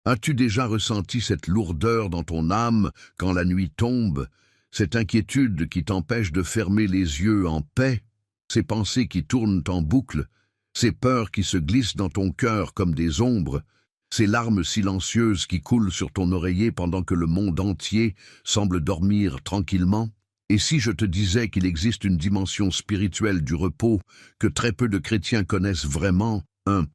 As-tu déjà ressenti cette lourdeur dans ton âme quand la nuit tombe, cette inquiétude qui t'empêche de fermer les yeux en paix, ces pensées qui tournent en boucle, ces peurs qui se glissent dans ton cœur comme des ombres, ces larmes silencieuses qui coulent sur ton oreiller pendant que le monde entier semble dormir tranquillement? Et si je te disais qu'il existe une dimension spirituelle du repos que très peu de chrétiens connaissent vraiment, un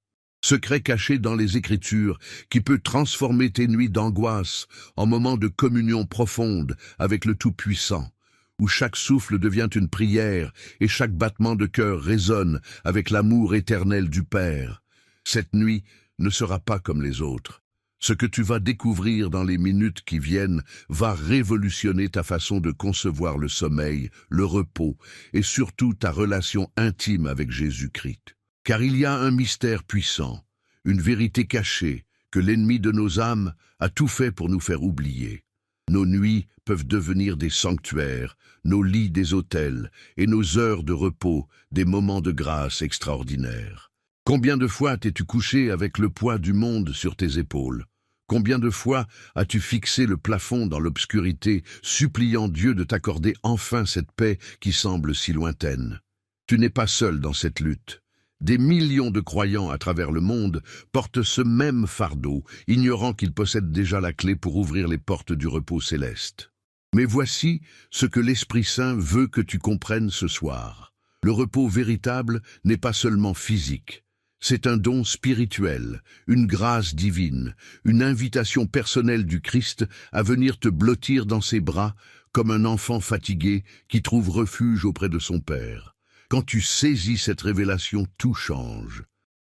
secret caché dans les Écritures qui peut transformer tes nuits d'angoisse en moments de communion profonde avec le Tout-Puissant, où chaque souffle devient une prière et chaque battement de cœur résonne avec l'amour éternel du Père. Cette nuit ne sera pas comme les autres. Ce que tu vas découvrir dans les minutes qui viennent va révolutionner ta façon de concevoir le sommeil, le repos et surtout ta relation intime avec Jésus-Christ. Car il y a un mystère puissant, une vérité cachée que l'ennemi de nos âmes a tout fait pour nous faire oublier. Nos nuits peuvent devenir des sanctuaires, nos lits des autels et nos heures de repos des moments de grâce extraordinaires. Combien de fois t'es-tu couché avec le poids du monde sur tes épaules? Combien de fois as-tu fixé le plafond dans l'obscurité, suppliant Dieu de t'accorder enfin cette paix qui semble si lointaine? Tu n'es pas seul dans cette lutte. Des millions de croyants à travers le monde portent ce même fardeau, ignorant qu'ils possèdent déjà la clé pour ouvrir les portes du repos céleste. Mais voici ce que l'Esprit Saint veut que tu comprennes ce soir. Le repos véritable n'est pas seulement physique. C'est un don spirituel, une grâce divine, une invitation personnelle du Christ à venir te blottir dans ses bras comme un enfant fatigué qui trouve refuge auprès de son Père. Quand tu saisis cette révélation, tout change.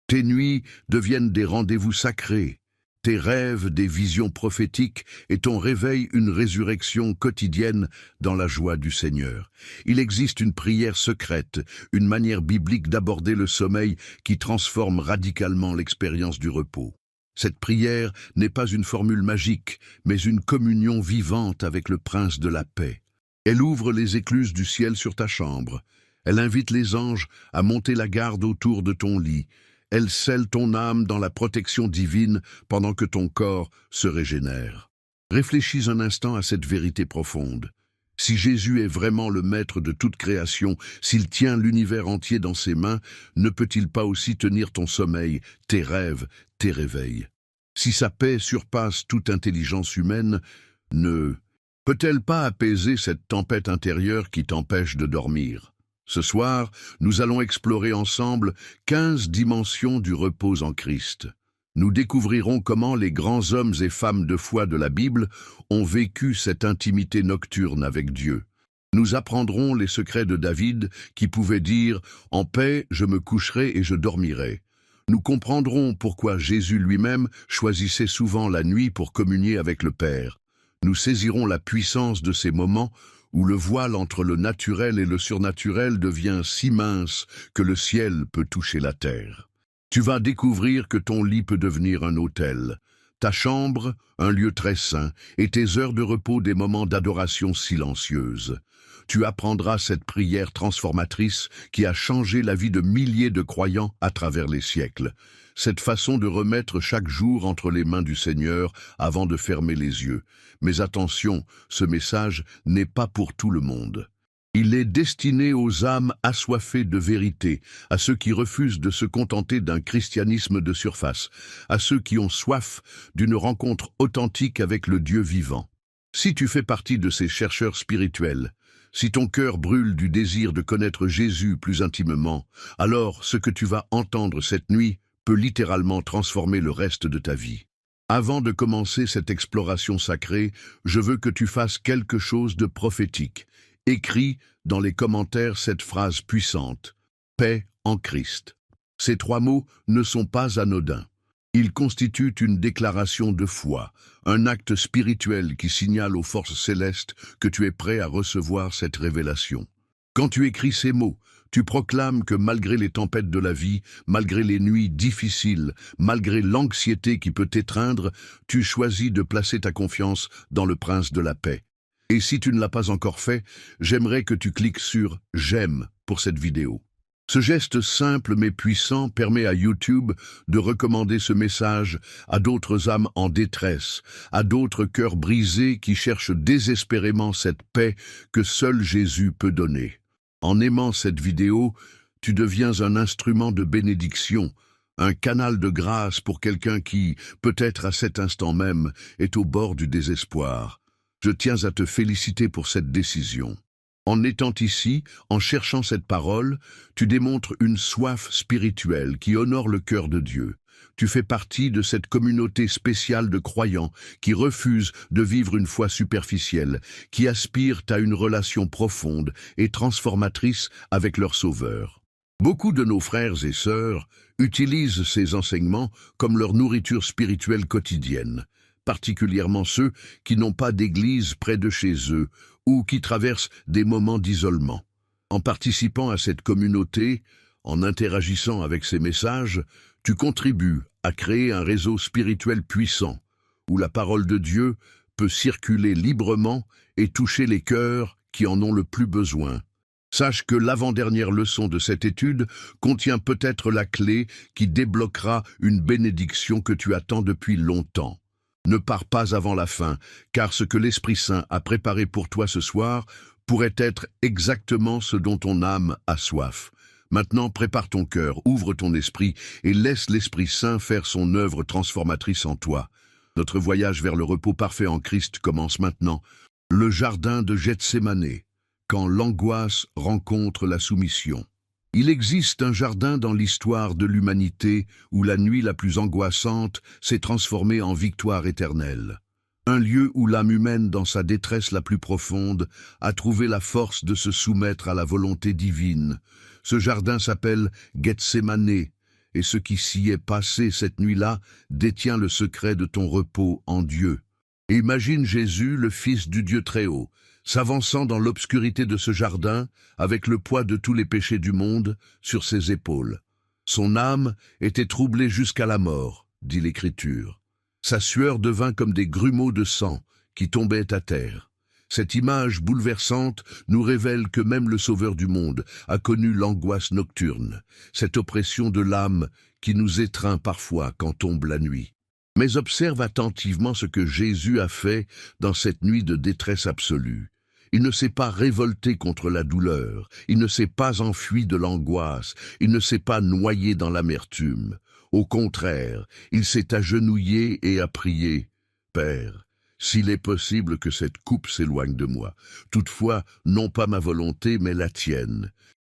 Tes nuits deviennent des rendez-vous sacrés, tes rêves des visions prophétiques et ton réveil une résurrection quotidienne dans la joie du Seigneur. Il existe une prière secrète, une manière biblique d'aborder le sommeil qui transforme radicalement l'expérience du repos. Cette prière n'est pas une formule magique, mais une communion vivante avec le Prince de la paix. Elle ouvre les écluses du ciel sur ta chambre. Elle invite les anges à monter la garde autour de ton lit. Elle scelle ton âme dans la protection divine pendant que ton corps se régénère. Réfléchis un instant à cette vérité profonde. Si Jésus est vraiment le maître de toute création, s'il tient l'univers entier dans ses mains, ne peut-il pas aussi tenir ton sommeil, tes rêves, tes réveils? Si sa paix surpasse toute intelligence humaine, ne peut-elle pas apaiser cette tempête intérieure qui t'empêche de dormir? Ce soir, nous allons explorer ensemble 15 dimensions du repos en Christ. Nous découvrirons comment les grands hommes et femmes de foi de la Bible ont vécu cette intimité nocturne avec Dieu. Nous apprendrons les secrets de David qui pouvait dire « En paix, je me coucherai et je dormirai ». Nous comprendrons pourquoi Jésus lui-même choisissait souvent la nuit pour communier avec le Père. Nous saisirons la puissance de ces moments où le voile entre le naturel et le surnaturel devient si mince que le ciel peut toucher la terre. Tu vas découvrir que ton lit peut devenir un autel, ta chambre un lieu très saint et tes heures de repos des moments d'adoration silencieuse. Tu apprendras cette prière transformatrice qui a changé la vie de milliers de croyants à travers les siècles. Cette façon de remettre chaque jour entre les mains du Seigneur avant de fermer les yeux. Mais attention, ce message n'est pas pour tout le monde. Il est destiné aux âmes assoiffées de vérité, à ceux qui refusent de se contenter d'un christianisme de surface, à ceux qui ont soif d'une rencontre authentique avec le Dieu vivant. Si tu fais partie de ces chercheurs spirituels, si ton cœur brûle du désir de connaître Jésus plus intimement, alors ce que tu vas entendre cette nuit peut littéralement transformer le reste de ta vie. Avant de commencer cette exploration sacrée, je veux que tu fasses quelque chose de prophétique. Écris dans les commentaires cette phrase puissante « Paix en Christ ». Ces 3 mots ne sont pas anodins. Ils constituent une déclaration de foi, un acte spirituel qui signale aux forces célestes que tu es prêt à recevoir cette révélation. Quand tu écris ces mots, tu proclames que malgré les tempêtes de la vie, malgré les nuits difficiles, malgré l'anxiété qui peut t'étreindre, tu choisis de placer ta confiance dans le Prince de la paix. Et si tu ne l'as pas encore fait, j'aimerais que tu cliques sur « J'aime » pour cette vidéo. Ce geste simple mais puissant permet à YouTube de recommander ce message à d'autres âmes en détresse, à d'autres cœurs brisés qui cherchent désespérément cette paix que seul Jésus peut donner. En aimant cette vidéo, tu deviens un instrument de bénédiction, un canal de grâce pour quelqu'un qui, peut-être à cet instant même, est au bord du désespoir. Je tiens à te féliciter pour cette décision. En étant ici, en cherchant cette parole, tu démontres une soif spirituelle qui honore le cœur de Dieu. Tu fais partie de cette communauté spéciale de croyants qui refusent de vivre une foi superficielle, qui aspirent à une relation profonde et transformatrice avec leur Sauveur. Beaucoup de nos frères et sœurs utilisent ces enseignements comme leur nourriture spirituelle quotidienne, particulièrement ceux qui n'ont pas d'église près de chez eux ou qui traversent des moments d'isolement. En participant à cette communauté, en interagissant avec ces messages, tu contribues à créer un réseau spirituel puissant, où la parole de Dieu peut circuler librement et toucher les cœurs qui en ont le plus besoin. Sache que l'avant-dernière leçon de cette étude contient peut-être la clé qui débloquera une bénédiction que tu attends depuis longtemps. Ne pars pas avant la fin, car ce que l'Esprit Saint a préparé pour toi ce soir pourrait être exactement ce dont ton âme a soif. Maintenant, prépare ton cœur, ouvre ton esprit et laisse l'Esprit Saint faire son œuvre transformatrice en toi. Notre voyage vers le repos parfait en Christ commence maintenant. Le jardin de Gethsémane, quand l'angoisse rencontre la soumission. Il existe un jardin dans l'histoire de l'humanité où la nuit la plus angoissante s'est transformée en victoire éternelle. Un lieu où l'âme humaine, dans sa détresse la plus profonde, a trouvé la force de se soumettre à la volonté divine. Ce jardin s'appelle Gethsémane, et ce qui s'y est passé cette nuit-là détient le secret de ton repos en Dieu. Et imagine Jésus, le Fils du Dieu Très-Haut, s'avançant dans l'obscurité de ce jardin, avec le poids de tous les péchés du monde sur ses épaules. Son âme était troublée jusqu'à la mort, dit l'Écriture. Sa sueur devint comme des grumeaux de sang qui tombaient à terre. Cette image bouleversante nous révèle que même le Sauveur du monde a connu l'angoisse nocturne, cette oppression de l'âme qui nous étreint parfois quand tombe la nuit. Mais observe attentivement ce que Jésus a fait dans cette nuit de détresse absolue. Il ne s'est pas révolté contre la douleur, il ne s'est pas enfui de l'angoisse, il ne s'est pas noyé dans l'amertume. Au contraire, il s'est agenouillé et a prié « Père, s'il est possible que cette coupe s'éloigne de moi, toutefois, non pas ma volonté, mais la tienne. »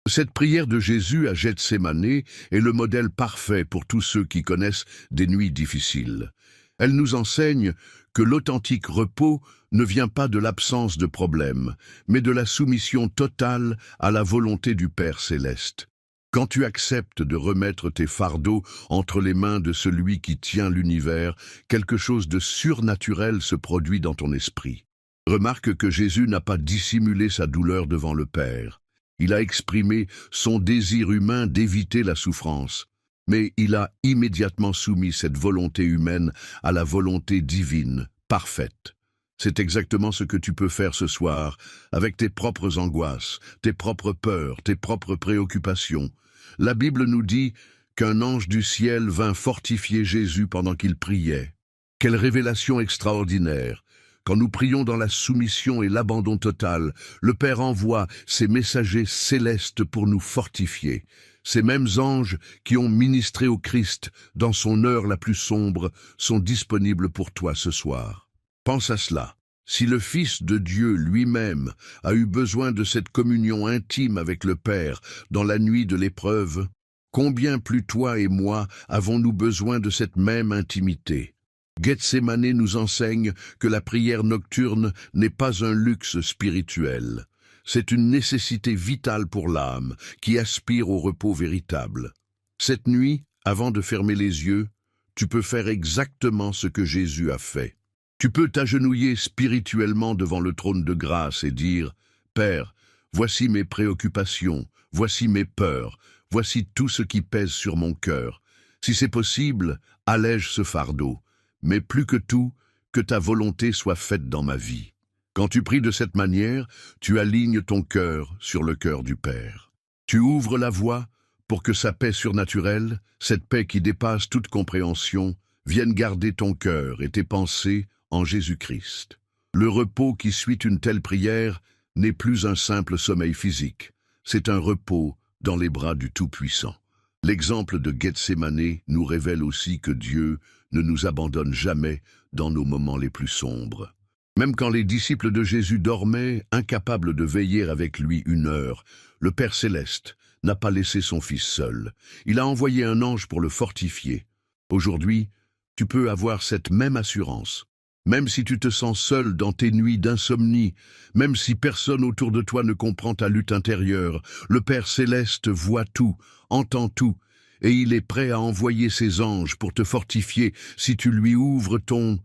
Cette prière de Jésus à Gethsémane est le modèle parfait pour tous ceux qui connaissent des nuits difficiles. Elle nous enseigne que l'authentique repos ne vient pas de l'absence de problèmes, mais de la soumission totale à la volonté du Père céleste. Quand tu acceptes de remettre tes fardeaux entre les mains de celui qui tient l'univers, quelque chose de surnaturel se produit dans ton esprit. Remarque que Jésus n'a pas dissimulé sa douleur devant le Père. Il a exprimé son désir humain d'éviter la souffrance, mais il a immédiatement soumis cette volonté humaine à la volonté divine, parfaite. C'est exactement ce que tu peux faire ce soir, avec tes propres angoisses, tes propres peurs, tes propres préoccupations. La Bible nous dit qu'un ange du ciel vint fortifier Jésus pendant qu'il priait. Quelle révélation extraordinaire! Quand nous prions dans la soumission et l'abandon total, le Père envoie ses messagers célestes pour nous fortifier. Ces mêmes anges qui ont ministré au Christ dans son heure la plus sombre sont disponibles pour toi ce soir. Pense à cela. Si le Fils de Dieu lui-même a eu besoin de cette communion intime avec le Père dans la nuit de l'épreuve, combien plus toi et moi avons-nous besoin de cette même intimité? Gethsémane nous enseigne que la prière nocturne n'est pas un luxe spirituel. C'est une nécessité vitale pour l'âme qui aspire au repos véritable. Cette nuit, avant de fermer les yeux, tu peux faire exactement ce que Jésus a fait. Tu peux t'agenouiller spirituellement devant le trône de grâce et dire « Père, voici mes préoccupations, voici mes peurs, voici tout ce qui pèse sur mon cœur. Si c'est possible, allège ce fardeau, mais plus que tout, que ta volonté soit faite dans ma vie. » Quand tu pries de cette manière, tu alignes ton cœur sur le cœur du Père. Tu ouvres la voie pour que sa paix surnaturelle, cette paix qui dépasse toute compréhension, vienne garder ton cœur et tes pensées en Jésus-Christ. Le repos qui suit une telle prière n'est plus un simple sommeil physique, c'est un repos dans les bras du Tout-Puissant. L'exemple de Gethsémane nous révèle aussi que Dieu ne nous abandonne jamais dans nos moments les plus sombres. Même quand les disciples de Jésus dormaient, incapables de veiller avec lui 1 heure, le Père Céleste n'a pas laissé son Fils seul. Il a envoyé un ange pour le fortifier. Aujourd'hui, tu peux avoir cette même assurance. Même si tu te sens seul dans tes nuits d'insomnie, même si personne autour de toi ne comprend ta lutte intérieure, le Père Céleste voit tout, entend tout, et il est prêt à envoyer ses anges pour te fortifier si tu lui ouvres ton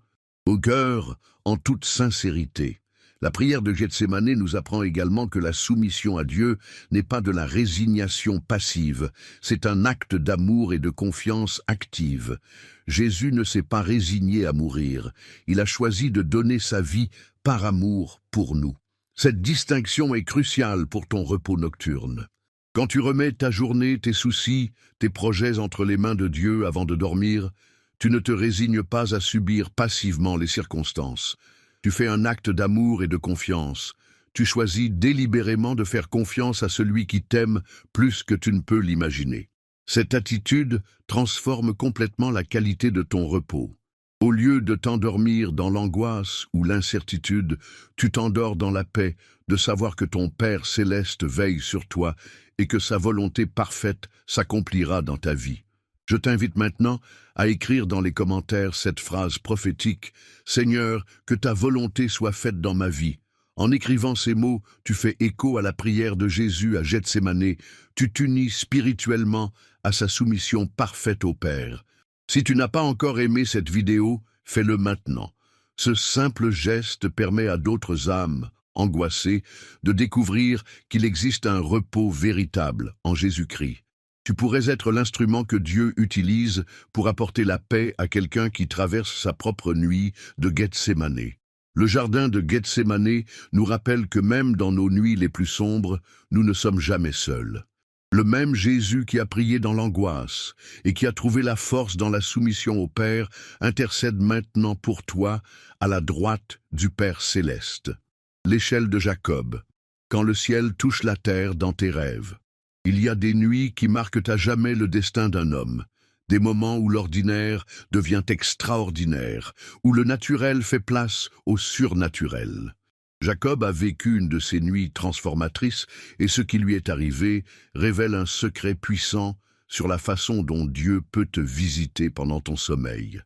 cœur en toute sincérité. La prière de Gethsémane nous apprend également que la soumission à Dieu n'est pas de la résignation passive, c'est un acte d'amour et de confiance active. Jésus ne s'est pas résigné à mourir, il a choisi de donner sa vie par amour pour nous. Cette distinction est cruciale pour ton repos nocturne. Quand tu remets ta journée, tes soucis, tes projets entre les mains de Dieu avant de dormir, tu ne te résignes pas à subir passivement les circonstances. Tu fais un acte d'amour et de confiance. Tu choisis délibérément de faire confiance à celui qui t'aime plus que tu ne peux l'imaginer. Cette attitude transforme complètement la qualité de ton repos. Au lieu de t'endormir dans l'angoisse ou l'incertitude, tu t'endors dans la paix de savoir que ton Père Céleste veille sur toi et que sa volonté parfaite s'accomplira dans ta vie. Je t'invite maintenant à écrire dans les commentaires cette phrase prophétique « Seigneur, que ta volonté soit faite dans ma vie ». En écrivant ces mots, tu fais écho à la prière de Jésus à Gethsémane, tu t'unis spirituellement à sa soumission parfaite au Père. Si tu n'as pas encore aimé cette vidéo, fais-le maintenant. Ce simple geste permet à d'autres âmes angoissées de découvrir qu'il existe un repos véritable en Jésus-Christ. Tu pourrais être l'instrument que Dieu utilise pour apporter la paix à quelqu'un qui traverse sa propre nuit de Gethsémane. Le jardin de Gethsémane nous rappelle que même dans nos nuits les plus sombres, nous ne sommes jamais seuls. Le même Jésus qui a prié dans l'angoisse et qui a trouvé la force dans la soumission au Père intercède maintenant pour toi à la droite du Père Céleste. L'échelle de Jacob. Quand le ciel touche la terre dans tes rêves. Il y a des nuits qui marquent à jamais le destin d'un homme, des moments où l'ordinaire devient extraordinaire, où le naturel fait place au surnaturel. Jacob a vécu une de ces nuits transformatrices et ce qui lui est arrivé révèle un secret puissant sur la façon dont Dieu peut te visiter pendant ton sommeil.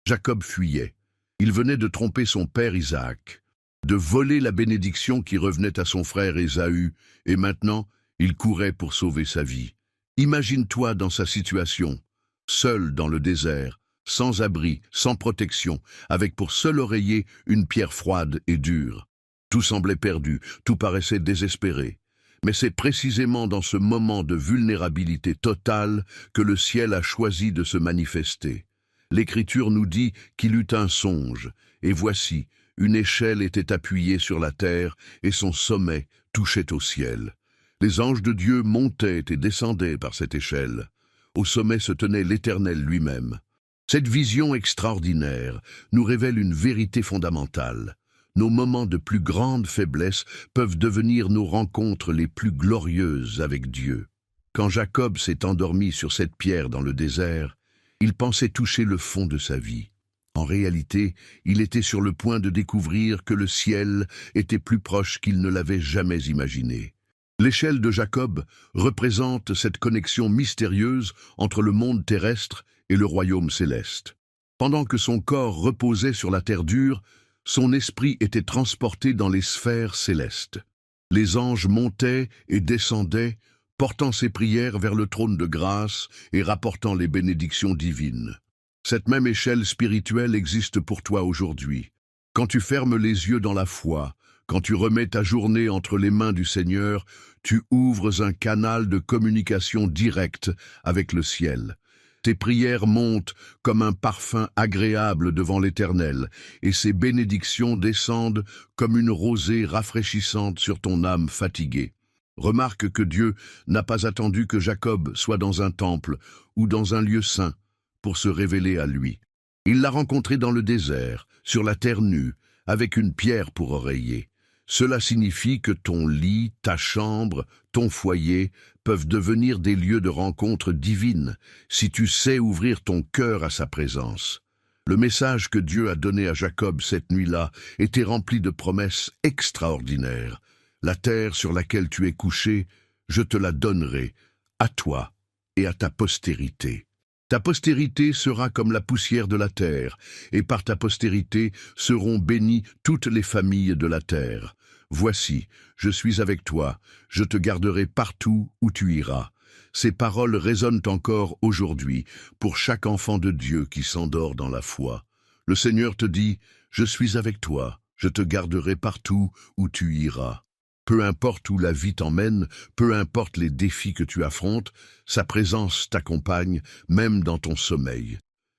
Jacob fuyait. Il venait de tromper son père Isaac, de voler la bénédiction qui revenait à son frère Ésaü, et maintenant, il courait pour sauver sa vie. Imagine-toi dans sa situation, seul dans le désert, sans abri, sans protection, avec pour seul oreiller une pierre froide et dure. Tout semblait perdu, tout paraissait désespéré. Mais c'est précisément dans ce moment de vulnérabilité totale que le ciel a choisi de se manifester. L'Écriture nous dit qu'il eut un songe, et voici, une échelle était appuyée sur la terre et son sommet touchait au ciel. Les anges de Dieu montaient et descendaient par cette échelle. Au sommet se tenait l'Éternel lui-même. Cette vision extraordinaire nous révèle une vérité fondamentale. Nos moments de plus grande faiblesse peuvent devenir nos rencontres les plus glorieuses avec Dieu. Quand Jacob s'est endormi sur cette pierre dans le désert, il pensait toucher le fond de sa vie. En réalité, il était sur le point de découvrir que le ciel était plus proche qu'il ne l'avait jamais imaginé. L'échelle de Jacob représente cette connexion mystérieuse entre le monde terrestre et le royaume céleste. Pendant que son corps reposait sur la terre dure, son esprit était transporté dans les sphères célestes. Les anges montaient et descendaient, portant ses prières vers le trône de grâce et rapportant les bénédictions divines. Cette même échelle spirituelle existe pour toi aujourd'hui. Quand tu fermes les yeux dans la foi, quand tu remets ta journée entre les mains du Seigneur, tu ouvres un canal de communication directe avec le ciel. Tes prières montent comme un parfum agréable devant l'Éternel, et ses bénédictions descendent comme une rosée rafraîchissante sur ton âme fatiguée. Remarque que Dieu n'a pas attendu que Jacob soit dans un temple ou dans un lieu saint pour se révéler à lui. Il l'a rencontré dans le désert, sur la terre nue, avec une pierre pour oreiller. Cela signifie que ton lit, ta chambre, ton foyer peuvent devenir des lieux de rencontre divine si tu sais ouvrir ton cœur à sa présence. Le message que Dieu a donné à Jacob cette nuit-là était rempli de promesses extraordinaires. La terre sur laquelle tu es couché, je te la donnerai, à toi et à ta postérité. Ta postérité sera comme la poussière de la terre, et par ta postérité seront bénies toutes les familles de la terre. Voici, je suis avec toi, je te garderai partout où tu iras. Ces paroles résonnent encore aujourd'hui pour chaque enfant de Dieu qui s'endort dans la foi. Le Seigneur te dit, je suis avec toi, je te garderai partout où tu iras. Peu importe où la vie t'emmène, peu importe les défis que tu affrontes, sa présence t'accompagne, même dans ton sommeil.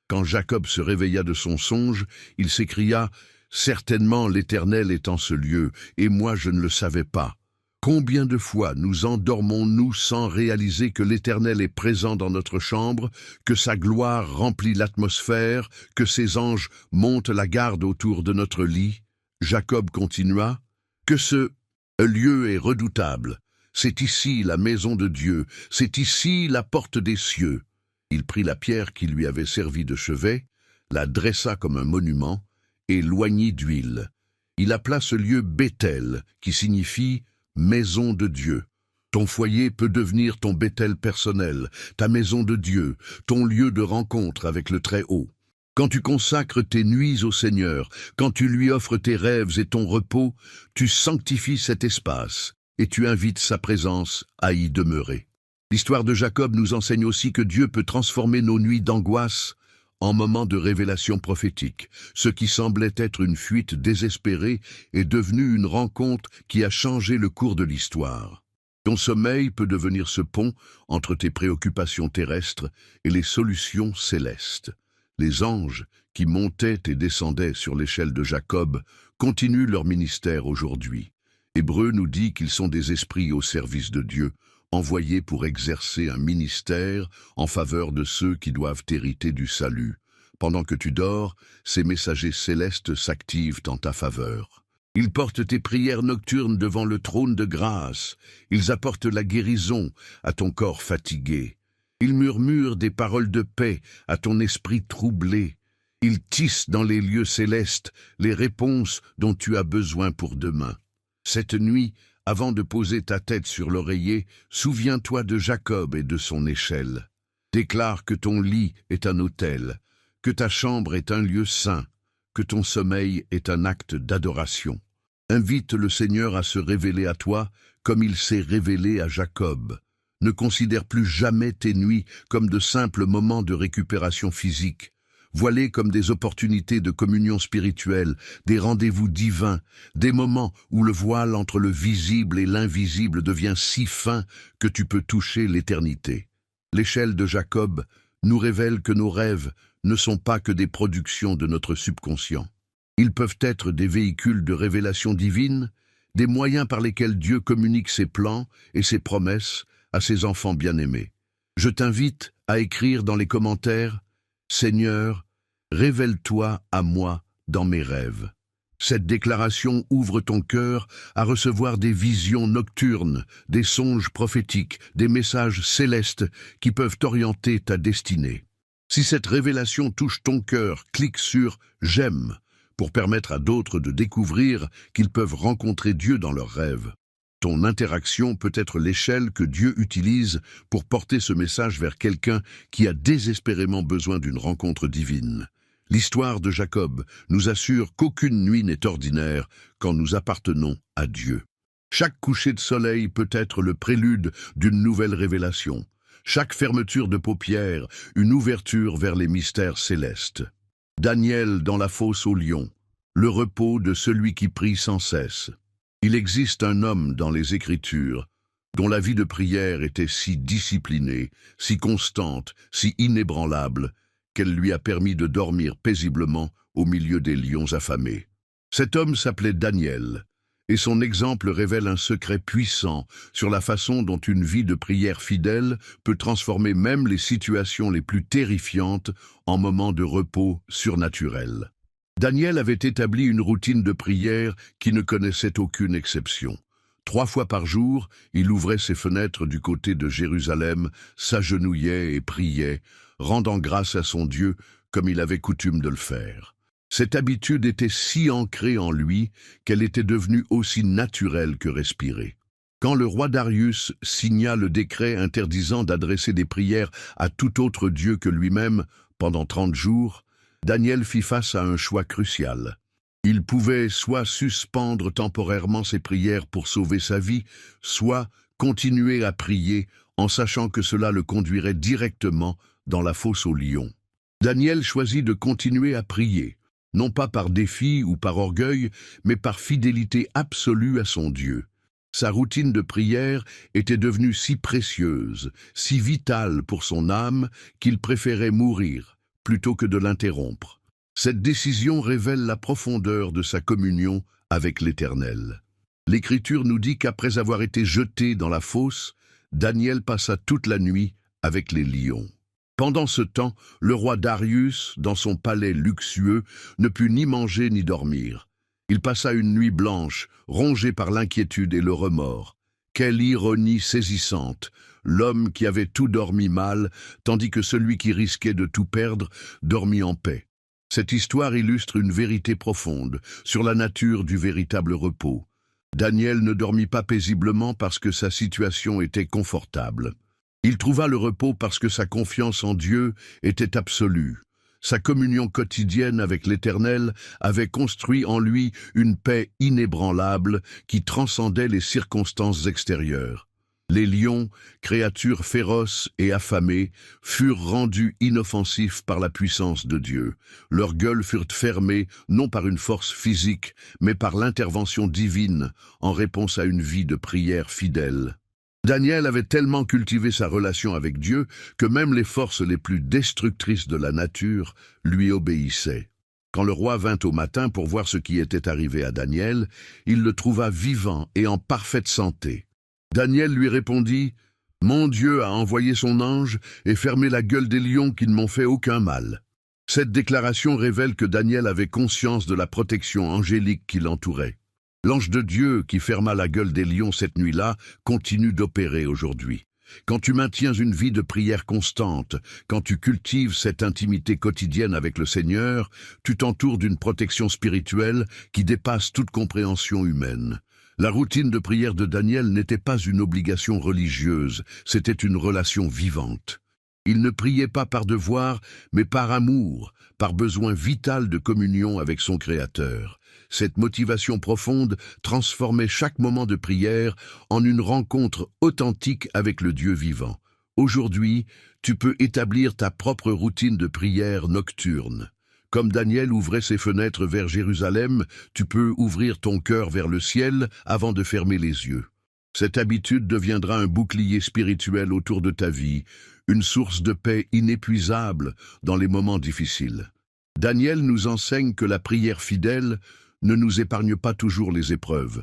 Quand Jacob se réveilla de son songe, il s'écria « Certainement l'Éternel est en ce lieu, et moi je ne le savais pas. » Combien de fois nous endormons-nous sans réaliser que l'Éternel est présent dans notre chambre, que sa gloire remplit l'atmosphère, que ses anges montent la garde autour de notre lit? Jacob continua « Que ce lieu est redoutable. C'est ici la maison de Dieu, c'est ici la porte des cieux. » Il prit la pierre qui lui avait servi de chevet, la dressa comme un monument, et l'oignit d'huile. Il appela ce lieu Béthel, qui signifie « maison de Dieu ». Ton foyer peut devenir ton Béthel personnel, ta maison de Dieu, ton lieu de rencontre avec le Très-Haut. Quand tu consacres tes nuits au Seigneur, quand tu lui offres tes rêves et ton repos, tu sanctifies cet espace et tu invites sa présence à y demeurer. L'histoire de Jacob nous enseigne aussi que Dieu peut transformer nos nuits d'angoisse en moments de révélation prophétique. Ce qui semblait être une fuite désespérée est devenu une rencontre qui a changé le cours de l'histoire. Ton sommeil peut devenir ce pont entre tes préoccupations terrestres et les solutions célestes. Les anges qui montaient et descendaient sur l'échelle de Jacob continuent leur ministère aujourd'hui. Hébreux nous dit qu'ils sont des esprits au service de Dieu, envoyés pour exercer un ministère en faveur de ceux qui doivent hériter du salut. Pendant que tu dors, ces messagers célestes s'activent en ta faveur. Ils portent tes prières nocturnes devant le trône de grâce. Ils apportent la guérison à ton corps fatigué. Ils murmurent des paroles de paix à ton esprit troublé. Ils tissent dans les lieux célestes les réponses dont tu as besoin pour demain. Cette nuit, avant de poser ta tête sur l'oreiller, souviens-toi de Jacob et de son échelle. Déclare que ton lit est un autel, que ta chambre est un lieu saint, que ton sommeil est un acte d'adoration. Invite le Seigneur à se révéler à toi comme il s'est révélé à Jacob. Ne considère plus jamais tes nuits comme de simples moments de récupération physique. Vois-les comme des opportunités de communion spirituelle, des rendez-vous divins, des moments où le voile entre le visible et l'invisible devient si fin que tu peux toucher l'éternité. L'échelle de Jacob nous révèle que nos rêves ne sont pas que des productions de notre subconscient. Ils peuvent être des véhicules de révélation divine, des moyens par lesquels Dieu communique ses plans et ses promesses à ses enfants bien-aimés. Je t'invite à écrire dans les commentaires « Seigneur, révèle-toi à moi dans mes rêves ». Cette déclaration ouvre ton cœur à recevoir des visions nocturnes, des songes prophétiques, des messages célestes qui peuvent orienter ta destinée. Si cette révélation touche ton cœur, clique sur « J'aime » pour permettre à d'autres de découvrir qu'ils peuvent rencontrer Dieu dans leurs rêves. Ton interaction peut être l'échelle que Dieu utilise pour porter ce message vers quelqu'un qui a désespérément besoin d'une rencontre divine. L'histoire de Jacob nous assure qu'aucune nuit n'est ordinaire quand nous appartenons à Dieu. Chaque coucher de soleil peut être le prélude d'une nouvelle révélation. Chaque fermeture de paupières, une ouverture vers les mystères célestes. Daniel dans la fosse au lion, le repos de celui qui prie sans cesse. Il existe un homme dans les Écritures dont la vie de prière était si disciplinée, si constante, si inébranlable, qu'elle lui a permis de dormir paisiblement au milieu des lions affamés. Cet homme s'appelait Daniel, Et son exemple révèle un secret puissant sur la façon dont une vie de prière fidèle peut transformer même les situations les plus terrifiantes en moments de repos surnaturel. Daniel avait établi une routine de prière qui ne connaissait aucune exception. 3 fois par jour, il ouvrait ses fenêtres du côté de Jérusalem, s'agenouillait et priait, rendant grâce à son Dieu comme il avait coutume de le faire. Cette habitude était si ancrée en lui qu'elle était devenue aussi naturelle que respirée. Quand le roi Darius signa le décret interdisant d'adresser des prières à tout autre Dieu que lui-même pendant 30 jours, Daniel fit face à un choix crucial. Il pouvait soit suspendre temporairement ses prières pour sauver sa vie, soit continuer à prier en sachant que cela le conduirait directement dans la fosse aux lions. Daniel choisit de continuer à prier, non pas par défi ou par orgueil, mais par fidélité absolue à son Dieu. Sa routine de prière était devenue si précieuse, si vitale pour son âme, qu'il préférait mourir plutôt que de l'interrompre. Cette décision révèle la profondeur de sa communion avec l'Éternel. L'Écriture nous dit qu'après avoir été jeté dans la fosse, Daniel passa toute la nuit avec les lions. Pendant ce temps, le roi Darius, dans son palais luxueux, ne put ni manger ni dormir. Il passa une nuit blanche, rongé par l'inquiétude et le remords. Quelle ironie saisissante! L'homme qui avait tout dormi mal, tandis que celui qui risquait de tout perdre dormit en paix. Cette histoire illustre une vérité profonde sur la nature du véritable repos. Daniel ne dormit pas paisiblement parce que sa situation était confortable. Il trouva le repos parce que sa confiance en Dieu était absolue. Sa communion quotidienne avec l'Éternel avait construit en lui une paix inébranlable qui transcendait les circonstances extérieures. Les lions, créatures féroces et affamées, furent rendus inoffensifs par la puissance de Dieu. Leurs gueules furent fermées non par une force physique, mais par l'intervention divine en réponse à une vie de prière fidèle. Daniel avait tellement cultivé sa relation avec Dieu que même les forces les plus destructrices de la nature lui obéissaient. Quand le roi vint au matin pour voir ce qui était arrivé à Daniel, il le trouva vivant et en parfaite santé. Daniel lui répondit « Mon Dieu a envoyé son ange et fermé la gueule des lions qui ne m'ont fait aucun mal. » Cette déclaration révèle que Daniel avait conscience de la protection angélique qui l'entourait. L'ange de Dieu qui ferma la gueule des lions cette nuit-là continue d'opérer aujourd'hui. Quand tu maintiens une vie de prière constante, quand tu cultives cette intimité quotidienne avec le Seigneur, tu t'entoures d'une protection spirituelle qui dépasse toute compréhension humaine. La routine de prière de Daniel n'était pas une obligation religieuse, c'était une relation vivante. Il ne priait pas par devoir, mais par amour, par besoin vital de communion avec son Créateur. Cette motivation profonde transformait chaque moment de prière en une rencontre authentique avec le Dieu vivant. Aujourd'hui, tu peux établir ta propre routine de prière nocturne. Comme Daniel ouvrait ses fenêtres vers Jérusalem, tu peux ouvrir ton cœur vers le ciel avant de fermer les yeux. Cette habitude deviendra un bouclier spirituel autour de ta vie, une source de paix inépuisable dans les moments difficiles. Daniel nous enseigne que la prière fidèle ne nous épargne pas toujours les épreuves,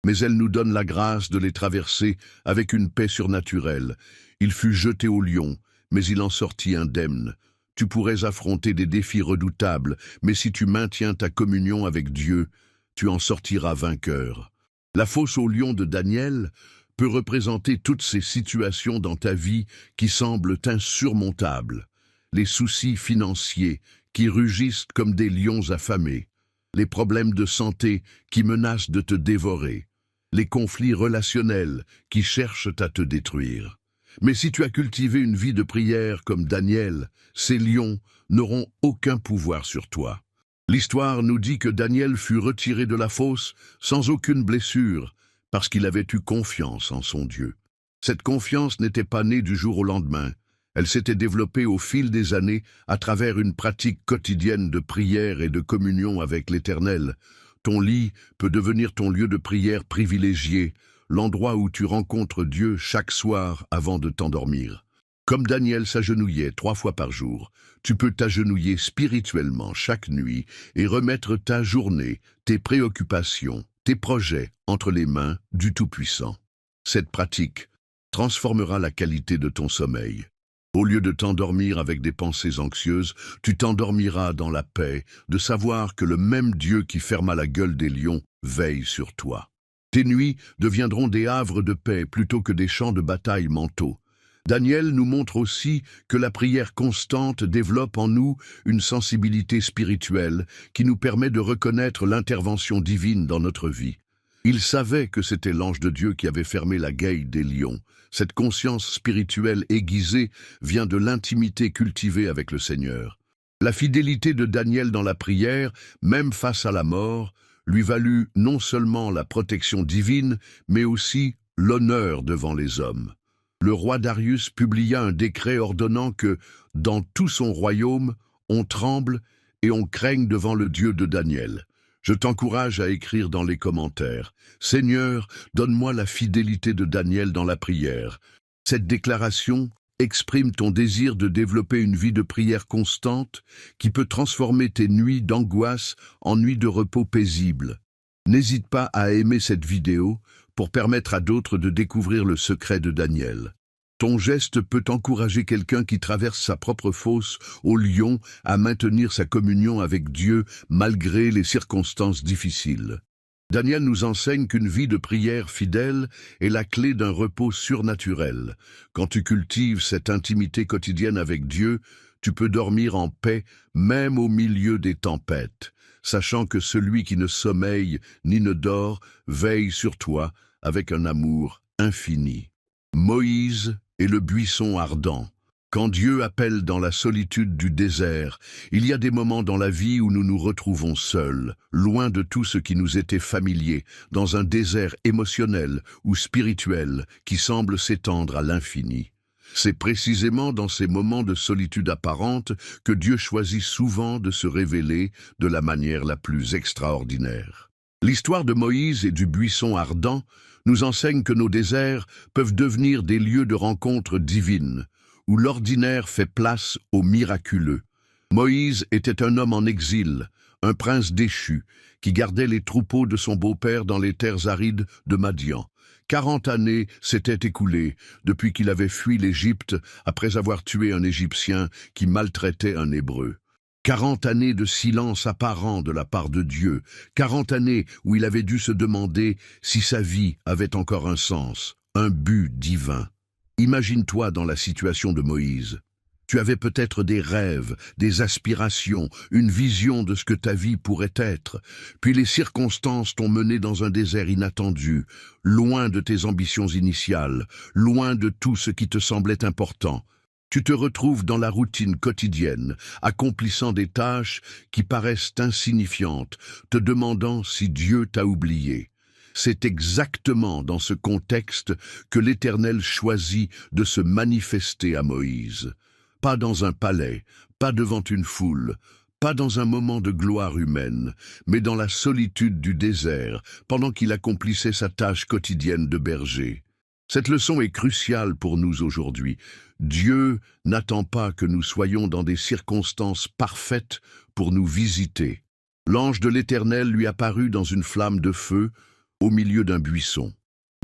mais elle nous donne la grâce de les traverser avec une paix surnaturelle. Il fut jeté au lion, mais il en sortit indemne. Tu pourrais affronter des défis redoutables, mais si tu maintiens ta communion avec Dieu, tu en sortiras vainqueur. La fosse au lion de Daniel peut représenter toutes ces situations dans ta vie qui semblent insurmontables. Les soucis financiers qui rugissent comme des lions affamés, les problèmes de santé qui menacent de te dévorer, les conflits relationnels qui cherchent à te détruire. Mais si tu as cultivé une vie de prière comme Daniel, ces lions n'auront aucun pouvoir sur toi. L'histoire nous dit que Daniel fut retiré de la fosse sans aucune blessure, parce qu'il avait eu confiance en son Dieu. Cette confiance n'était pas née du jour au lendemain. Elle s'était développée au fil des années à travers une pratique quotidienne de prière et de communion avec l'Éternel. Ton lit peut devenir ton lieu de prière privilégié, l'endroit où tu rencontres Dieu chaque soir avant de t'endormir. Comme Daniel s'agenouillait 3 fois par jour, tu peux t'agenouiller spirituellement chaque nuit et remettre ta journée, tes préoccupations, tes projets entre les mains du Tout-Puissant. Cette pratique transformera la qualité de ton sommeil. Au lieu de t'endormir avec des pensées anxieuses, tu t'endormiras dans la paix de savoir que le même Dieu qui ferma la gueule des lions veille sur toi. Tes nuits deviendront des havres de paix plutôt que des champs de bataille mentaux. Daniel nous montre aussi que la prière constante développe en nous une sensibilité spirituelle qui nous permet de reconnaître l'intervention divine dans notre vie. Il savait que c'était l'ange de Dieu qui avait fermé la gueule des lions. Cette conscience spirituelle aiguisée vient de l'intimité cultivée avec le Seigneur. La fidélité de Daniel dans la prière, même face à la mort, lui valut non seulement la protection divine, mais aussi l'honneur devant les hommes. Le roi Darius publia un décret ordonnant que, dans tout son royaume, on tremble et on craigne devant le Dieu de Daniel. Je t'encourage à écrire dans les commentaires « Seigneur, donne-moi la fidélité de Daniel dans la prière ». Cette déclaration exprime ton désir de développer une vie de prière constante qui peut transformer tes nuits d'angoisse en nuits de repos paisibles. N'hésite pas à aimer cette vidéo pour permettre à d'autres de découvrir le secret de Daniel. Ton geste peut encourager quelqu'un qui traverse sa propre fosse au lion à maintenir sa communion avec Dieu malgré les circonstances difficiles. Daniel nous enseigne qu'une vie de prière fidèle est la clé d'un repos surnaturel. Quand tu cultives cette intimité quotidienne avec Dieu, tu peux dormir en paix même au milieu des tempêtes, sachant que celui qui ne sommeille ni ne dort veille sur toi avec un amour infini. Moïse et le buisson ardent. Quand Dieu appelle dans la solitude du désert, il y a des moments dans la vie où nous nous retrouvons seuls, loin de tout ce qui nous était familier, dans un désert émotionnel ou spirituel qui semble s'étendre à l'infini. C'est précisément dans ces moments de solitude apparente que Dieu choisit souvent de se révéler de la manière la plus extraordinaire. L'histoire de Moïse et du buisson ardent nous enseigne que nos déserts peuvent devenir des lieux de rencontres divines, où l'ordinaire fait place au miraculeux. Moïse était un homme en exil, un prince déchu, qui gardait les troupeaux de son beau-père dans les terres arides de Madian. 40 années s'étaient écoulées depuis qu'il avait fui l'Égypte après avoir tué un Égyptien qui maltraitait un Hébreu. 40 années de silence apparent de la part de Dieu, 40 années où il avait dû se demander si sa vie avait encore un sens, un but divin. Imagine-toi dans la situation de Moïse. Tu avais peut-être des rêves, des aspirations, une vision de ce que ta vie pourrait être, puis les circonstances t'ont mené dans un désert inattendu, loin de tes ambitions initiales, loin de tout ce qui te semblait important. Tu te retrouves dans la routine quotidienne, accomplissant des tâches qui paraissent insignifiantes, te demandant si Dieu t'a oublié. C'est exactement dans ce contexte que l'Éternel choisit de se manifester à Moïse. Pas dans un palais, pas devant une foule, pas dans un moment de gloire humaine, mais dans la solitude du désert, pendant qu'il accomplissait sa tâche quotidienne de berger. Cette leçon est cruciale pour nous aujourd'hui. Dieu n'attend pas que nous soyons dans des circonstances parfaites pour nous visiter. L'ange de l'Éternel lui apparut dans une flamme de feu, au milieu d'un buisson.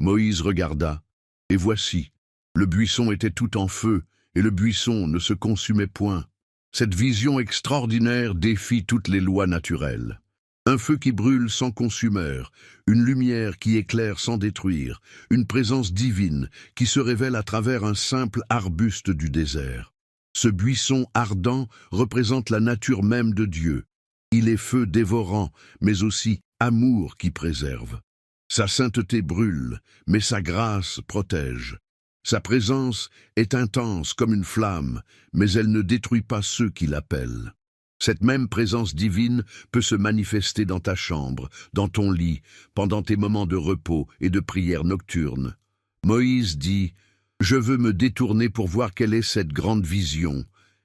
Moïse regarda, et voici, le buisson était tout en feu, et le buisson ne se consumait point. Cette vision extraordinaire défie toutes les lois naturelles. Un feu qui brûle sans consumeur, une lumière qui éclaire sans détruire, une présence divine qui se révèle à travers un simple arbuste du désert. Ce buisson ardent représente la nature même de Dieu. Il est feu dévorant, mais aussi amour qui préserve. Sa sainteté brûle, mais sa grâce protège. Sa présence est intense comme une flamme, mais elle ne détruit pas ceux qui l'appellent. Cette même présence divine peut se manifester dans ta chambre, dans ton lit, pendant tes moments de repos et de prière nocturne. Moïse dit « Je veux me détourner pour voir quelle est cette grande vision,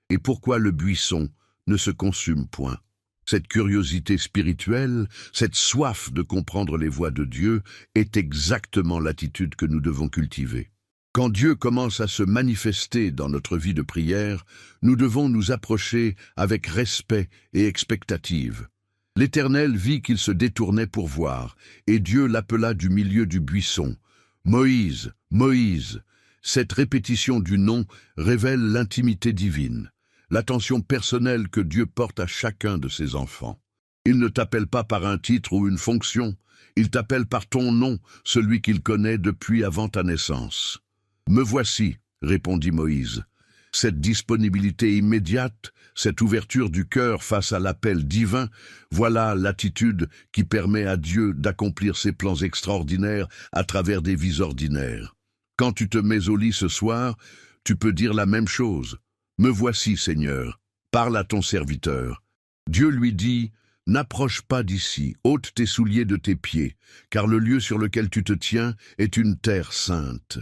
et pourquoi le buisson ne se consume point. » Cette curiosité spirituelle, cette soif de comprendre les voies de Dieu est exactement l'attitude que nous devons cultiver. Quand Dieu commence à se manifester dans notre vie de prière, nous devons nous approcher avec respect et expectative. L'Éternel vit qu'il se détournait pour voir, et Dieu l'appela du milieu du buisson. « Moïse, Moïse !» Cette répétition du nom révèle l'intimité divine, l'attention personnelle que Dieu porte à chacun de ses enfants. Il ne t'appelle pas par un titre ou une fonction, il t'appelle par ton nom, celui qu'il connaît depuis avant ta naissance. « Me voici », répondit Moïse. Cette disponibilité immédiate, cette ouverture du cœur face à l'appel divin, voilà l'attitude qui permet à Dieu d'accomplir ses plans extraordinaires à travers des vies ordinaires. Quand tu te mets au lit ce soir, tu peux dire la même chose. « Me voici, Seigneur, parle à ton serviteur. » Dieu lui dit « N'approche pas d'ici, ôte tes souliers de tes pieds, car le lieu sur lequel tu te tiens est une terre sainte. »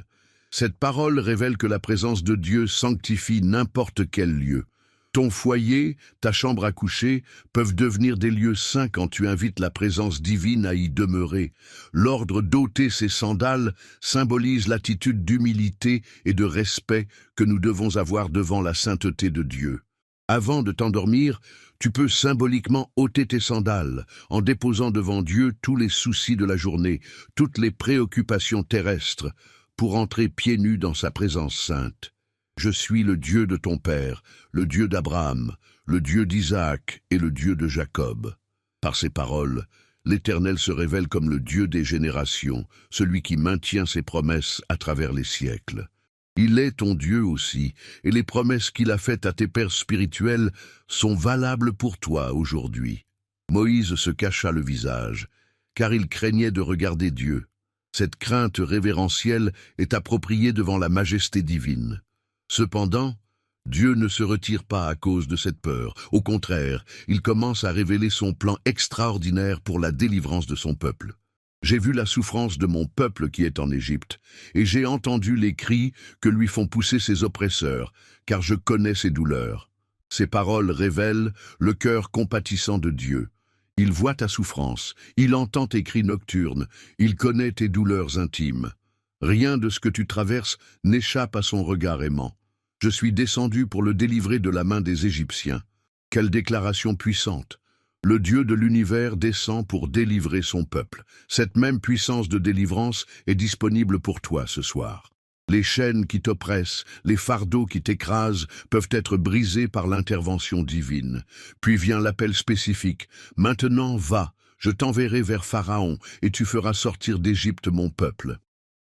Cette parole révèle que la présence de Dieu sanctifie n'importe quel lieu. Ton foyer, ta chambre à coucher peuvent devenir des lieux saints quand tu invites la présence divine à y demeurer. L'ordre d'ôter ses sandales symbolise l'attitude d'humilité et de respect que nous devons avoir devant la sainteté de Dieu. Avant de t'endormir, tu peux symboliquement ôter tes sandales en déposant devant Dieu tous les soucis de la journée, toutes les préoccupations terrestres, pour entrer pieds nus dans sa présence sainte. Je suis le Dieu de ton père, le Dieu d'Abraham, le Dieu d'Isaac et le Dieu de Jacob. Par ces paroles, l'Éternel se révèle comme le Dieu des générations, celui qui maintient ses promesses à travers les siècles. Il est ton Dieu aussi, et les promesses qu'il a faites à tes pères spirituels sont valables pour toi aujourd'hui. Moïse se cacha le visage, car il craignait de regarder Dieu. Cette crainte révérentielle est appropriée devant la majesté divine. Cependant, Dieu ne se retire pas à cause de cette peur. Au contraire, il commence à révéler son plan extraordinaire pour la délivrance de son peuple. J'ai vu la souffrance de mon peuple qui est en Égypte, et j'ai entendu les cris que lui font pousser ses oppresseurs, car je connais ses douleurs. Ces paroles révèlent le cœur compatissant de Dieu. Il voit ta souffrance, il entend tes cris nocturnes, il connaît tes douleurs intimes. Rien de ce que tu traverses n'échappe à son regard aimant. Je suis descendu pour le délivrer de la main des Égyptiens. Quelle déclaration puissante! Le Dieu de l'univers descend pour délivrer son peuple. Cette même puissance de délivrance est disponible pour toi ce soir. Les chaînes qui t'oppressent, les fardeaux qui t'écrasent peuvent être brisés par l'intervention divine. Puis vient l'appel spécifique. Maintenant va, je t'enverrai vers Pharaon et tu feras sortir d'Égypte mon peuple.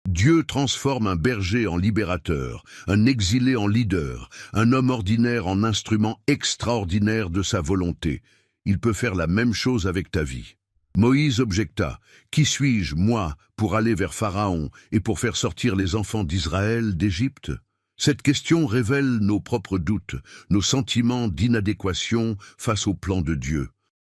Dieu transforme un berger en libérateur, un exilé en leader, un homme ordinaire en instrument extraordinaire de sa volonté. Il peut faire la même chose avec ta vie. Moïse objecta, « Qui suis-je, moi, pour aller vers Pharaon et pour faire sortir les enfants d'Israël d'Égypte ?» Cette question révèle nos propres doutes, nos sentiments d'inadéquation face au plan de Dieu.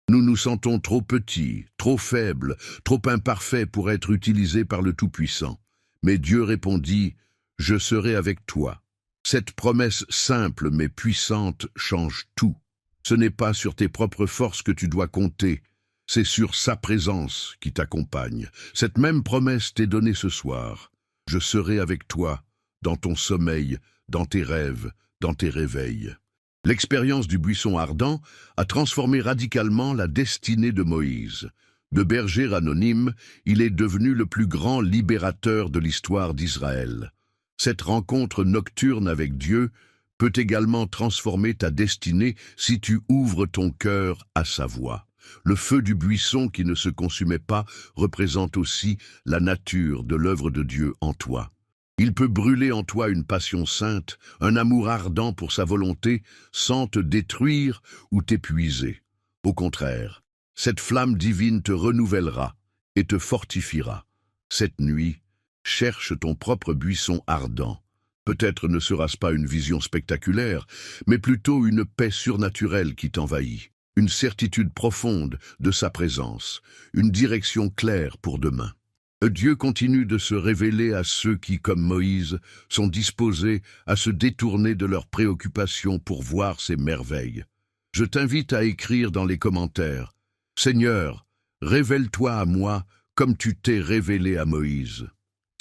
Nous nous sentons trop petits, trop faibles, trop imparfaits pour être utilisés par le Tout-Puissant. Mais Dieu répondit, « Je serai avec toi. » Cette promesse simple mais puissante change tout. Ce n'est pas sur tes propres forces que tu dois compter, c'est sur sa présence qui t'accompagne. Cette même promesse t'est donnée ce soir. Je serai avec toi, dans ton sommeil, dans tes rêves, dans tes réveils. L'expérience du buisson ardent a transformé radicalement la destinée de Moïse. De berger anonyme, il est devenu le plus grand libérateur de l'histoire d'Israël. Cette rencontre nocturne avec Dieu peut également transformer ta destinée si tu ouvres ton cœur à sa voix. Le feu du buisson qui ne se consumait pas représente aussi la nature de l'œuvre de Dieu en toi. Il peut brûler en toi une passion sainte, un amour ardent pour sa volonté, sans te détruire ou t'épuiser. Au contraire, cette flamme divine te renouvellera et te fortifiera. Cette nuit, cherche ton propre buisson ardent. Peut-être ne sera-ce pas une vision spectaculaire, mais plutôt une paix surnaturelle qui t'envahit, une certitude profonde de sa présence, une direction claire pour demain. Dieu continue de se révéler à ceux qui, comme Moïse, sont disposés à se détourner de leurs préoccupations pour voir ses merveilles. Je t'invite à écrire dans les commentaires « Seigneur, révèle-toi à moi comme tu t'es révélé à Moïse ».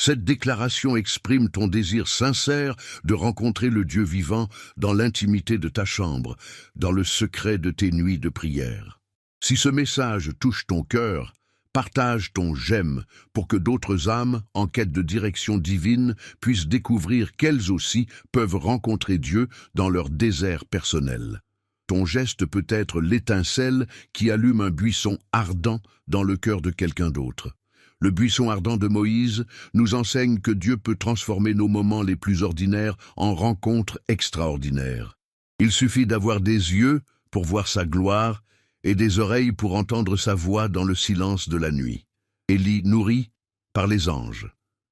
Cette déclaration exprime ton désir sincère de rencontrer le Dieu vivant dans l'intimité de ta chambre, dans le secret de tes nuits de prière. Si ce message touche ton cœur, partage ton j'aime pour que d'autres âmes, en quête de direction divine, puissent découvrir qu'elles aussi peuvent rencontrer Dieu dans leur désert personnel. Ton geste peut être l'étincelle qui allume un buisson ardent dans le cœur de quelqu'un d'autre. Le buisson ardent de Moïse nous enseigne que Dieu peut transformer nos moments les plus ordinaires en rencontres extraordinaires. Il suffit d'avoir des yeux pour voir sa gloire et des oreilles pour entendre sa voix dans le silence de la nuit. Élie nourri par les anges.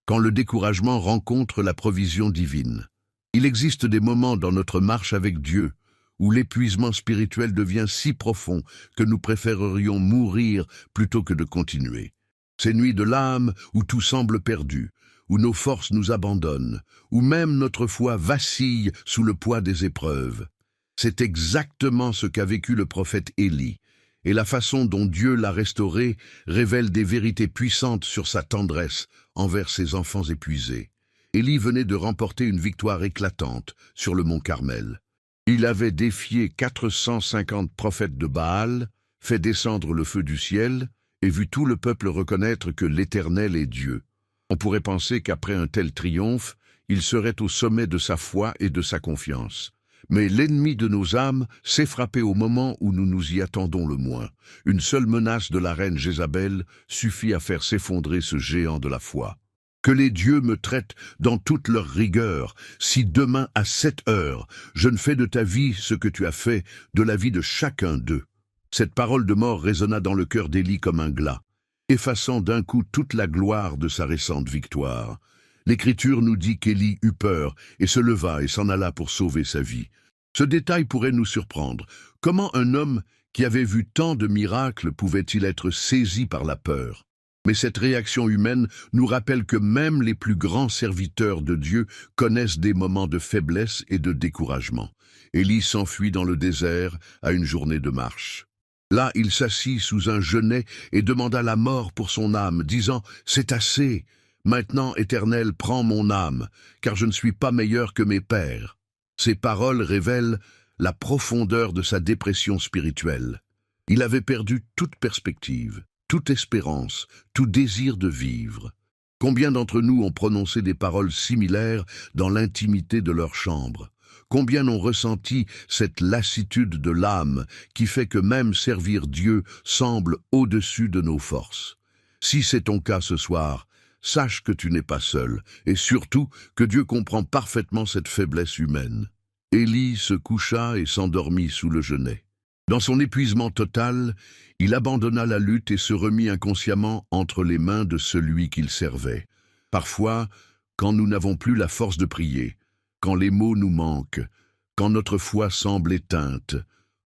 Quand le découragement rencontre la provision divine. Il existe des moments dans notre marche avec Dieu où l'épuisement spirituel devient si profond que nous préférerions mourir plutôt que de continuer. Ces nuits de l'âme où tout semble perdu, où nos forces nous abandonnent, où même notre foi vacille sous le poids des épreuves. C'est exactement ce qu'a vécu le prophète Élie, et la façon dont Dieu l'a restauré révèle des vérités puissantes sur sa tendresse envers ses enfants épuisés. Élie venait de remporter une victoire éclatante sur le mont Carmel. Il avait défié 450 prophètes de Baal, fait descendre le feu du ciel, et vu tout le peuple reconnaître que l'Éternel est Dieu. On pourrait penser qu'après un tel triomphe, il serait au sommet de sa foi et de sa confiance. Mais l'ennemi de nos âmes s'est frappé au moment où nous nous y attendons le moins. Une seule menace de la reine Jézabel suffit à faire s'effondrer ce géant de la foi. Que les dieux me traitent dans toute leur rigueur, si demain à 7 heures, je ne fais de ta vie ce que tu as fait de la vie de chacun d'eux. Cette parole de mort résonna dans le cœur d'Élie comme un glas, effaçant d'un coup toute la gloire de sa récente victoire. L'Écriture nous dit qu'Élie eut peur et se leva et s'en alla pour sauver sa vie. Ce détail pourrait nous surprendre. Comment un homme qui avait vu tant de miracles pouvait-il être saisi par la peur? Mais cette réaction humaine nous rappelle que même les plus grands serviteurs de Dieu connaissent des moments de faiblesse et de découragement. Élie s'enfuit dans le désert à une journée de marche. Là, il s'assit sous un genêt et demanda la mort pour son âme, disant « C'est assez ! Maintenant, Éternel, prends mon âme, car je ne suis pas meilleur que mes pères. » Ces paroles révèlent la profondeur de sa dépression spirituelle. Il avait perdu toute perspective, toute espérance, tout désir de vivre. Combien d'entre nous ont prononcé des paroles similaires dans l'intimité de leur chambre? Combien ont ressenti cette lassitude de l'âme qui fait que même servir Dieu semble au-dessus de nos forces? Si c'est ton cas ce soir, sache que tu n'es pas seul, et surtout que Dieu comprend parfaitement cette faiblesse humaine. Élie se coucha et s'endormit sous le genêt. Dans son épuisement total, il abandonna la lutte et se remit inconsciemment entre les mains de celui qu'il servait. Parfois, quand nous n'avons plus la force de prier, quand les mots nous manquent, quand notre foi semble éteinte,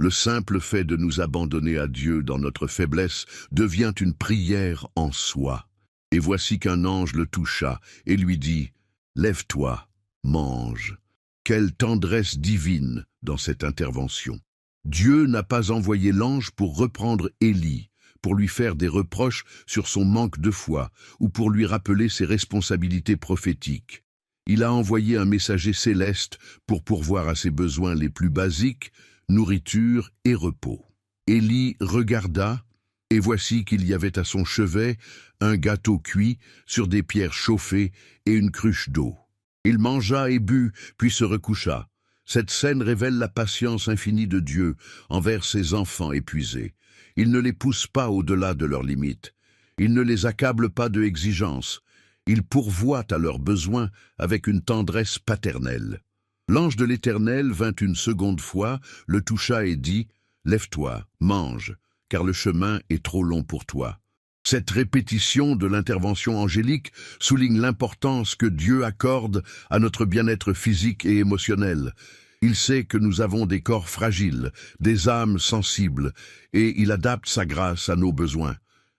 le simple fait de nous abandonner à Dieu dans notre faiblesse devient une prière en soi. Et voici qu'un ange le toucha et lui dit « Lève-toi, mange ». Quelle tendresse divine dans cette intervention. Dieu n'a pas envoyé l'ange pour reprendre Élie, pour lui faire des reproches sur son manque de foi ou pour lui rappeler ses responsabilités prophétiques. Il a envoyé un messager céleste pour pourvoir à ses besoins les plus basiques, nourriture et repos. Élie regarda, et voici qu'il y avait à son chevet un gâteau cuit sur des pierres chauffées et une cruche d'eau. Il mangea et but, puis se recoucha. Cette scène révèle la patience infinie de Dieu envers ses enfants épuisés. Il ne les pousse pas au-delà de leurs limites. Il ne les accable pas de exigences. Il pourvoit à leurs besoins avec une tendresse paternelle. L'ange de l'Éternel vint une seconde fois, le toucha et dit « Lève-toi, mange, car le chemin est trop long pour toi. » Cette répétition de l'intervention angélique souligne l'importance que Dieu accorde à notre bien-être physique et émotionnel. Il sait que nous avons des corps fragiles, des âmes sensibles, et il adapte sa grâce à nos besoins.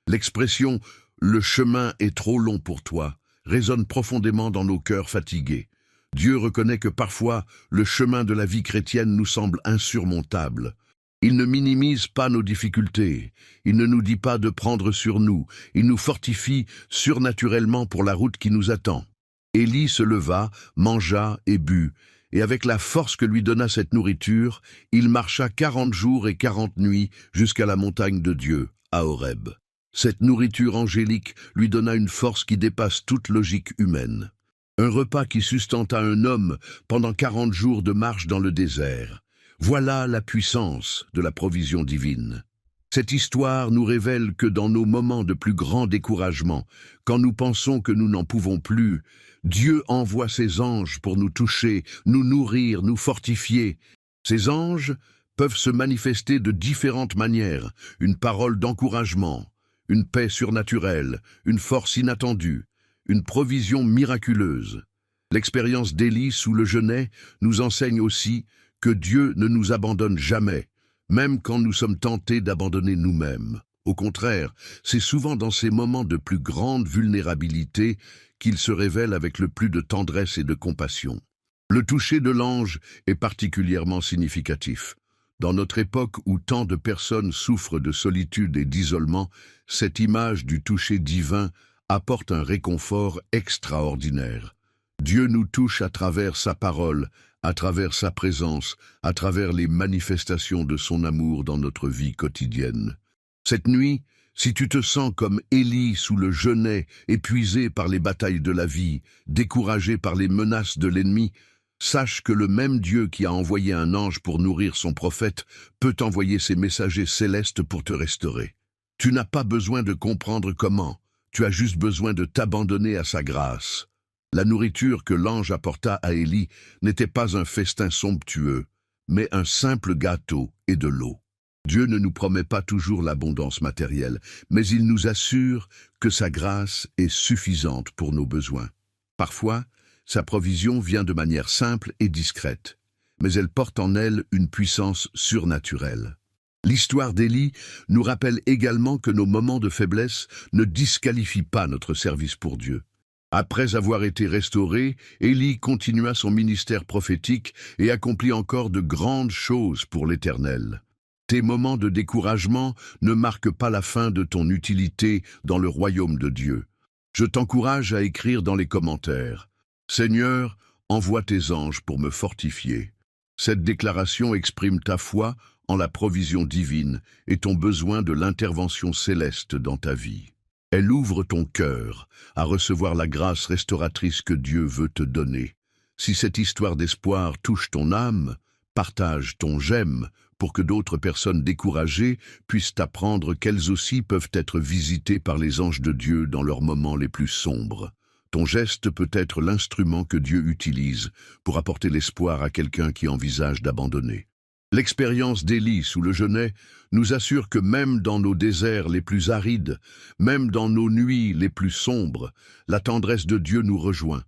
L'expression « le chemin est trop long pour toi » résonne profondément dans nos cœurs fatigués. Dieu reconnaît que parfois, le chemin de la vie chrétienne nous semble insurmontable. Il ne minimise pas nos difficultés, il ne nous dit pas de prendre sur nous, il nous fortifie surnaturellement pour la route qui nous attend. Élie se leva, mangea et but, Et avec la force que lui donna cette nourriture, il marcha 40 jours et 40 nuits jusqu'à la montagne de Dieu, à Horeb. Cette nourriture angélique lui donna une force qui dépasse toute logique humaine. Un repas qui sustenta un homme pendant 40 jours de marche dans le désert. Voilà la puissance de la provision divine. Cette histoire nous révèle que dans nos moments de plus grand découragement, quand nous pensons que nous n'en pouvons plus, Dieu envoie ses anges pour nous toucher, nous nourrir, nous fortifier. Ces anges peuvent se manifester de différentes manières, une parole d'encouragement, une paix surnaturelle, une force inattendue, une provision miraculeuse. L'expérience d'Élie sous le genêt nous enseigne aussi que Dieu ne nous abandonne jamais, même quand nous sommes tentés d'abandonner nous-mêmes. Au contraire, c'est souvent dans ces moments de plus grande vulnérabilité qu'il se révèle avec le plus de tendresse et de compassion. Le toucher de l'ange est particulièrement significatif. Dans notre époque où tant de personnes souffrent de solitude et d'isolement, cette image du toucher divin apporte un réconfort extraordinaire. Dieu nous touche à travers sa parole, à travers sa présence, à travers les manifestations de son amour dans notre vie quotidienne. Cette nuit, si tu te sens comme Élie sous le genêt, épuisé par les batailles de la vie, découragé par les menaces de l'ennemi, sache que le même Dieu qui a envoyé un ange pour nourrir son prophète peut envoyer ses messagers célestes pour te restaurer. Tu n'as pas besoin de comprendre comment, tu as juste besoin de t'abandonner à sa grâce. La nourriture que l'ange apporta à Élie n'était pas un festin somptueux, mais un simple gâteau et de l'eau. Dieu ne nous promet pas toujours l'abondance matérielle, mais il nous assure que sa grâce est suffisante pour nos besoins. Parfois, sa provision vient de manière simple et discrète, mais elle porte en elle une puissance surnaturelle. L'histoire d'Élie nous rappelle également que nos moments de faiblesse ne disqualifient pas notre service pour Dieu. Après avoir été restauré, Élie continua son ministère prophétique et accomplit encore de grandes choses pour l'Éternel. Tes moments de découragement ne marquent pas la fin de ton utilité dans le royaume de Dieu. Je t'encourage à écrire dans les commentaires « Seigneur, envoie tes anges pour me fortifier ». Cette déclaration exprime ta foi en la provision divine et ton besoin de l'intervention céleste dans ta vie. Elle ouvre ton cœur à recevoir la grâce restauratrice que Dieu veut te donner. Si cette histoire d'espoir touche ton âme, partage ton j'aime pour que d'autres personnes découragées puissent apprendre qu'elles aussi peuvent être visitées par les anges de Dieu dans leurs moments les plus sombres. Ton geste peut être l'instrument que Dieu utilise pour apporter l'espoir à quelqu'un qui envisage d'abandonner. L'expérience d'Élie sous le genêt nous assure que même dans nos déserts les plus arides, même dans nos nuits les plus sombres, la tendresse de Dieu nous rejoint.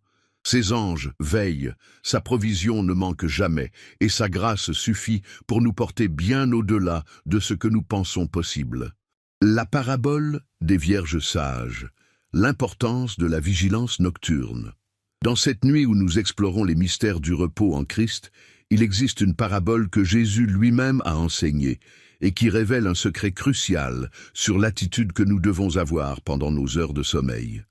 Ses anges veillent, sa provision ne manque jamais, et sa grâce suffit pour nous porter bien au-delà de ce que nous pensons possible. La parabole des vierges sages, l'importance de la vigilance nocturne. Dans cette nuit où nous explorons les mystères du repos en Christ, il existe une parabole que Jésus lui-même a enseignée et qui révèle un secret crucial sur l'attitude que nous devons avoir pendant nos heures de sommeil.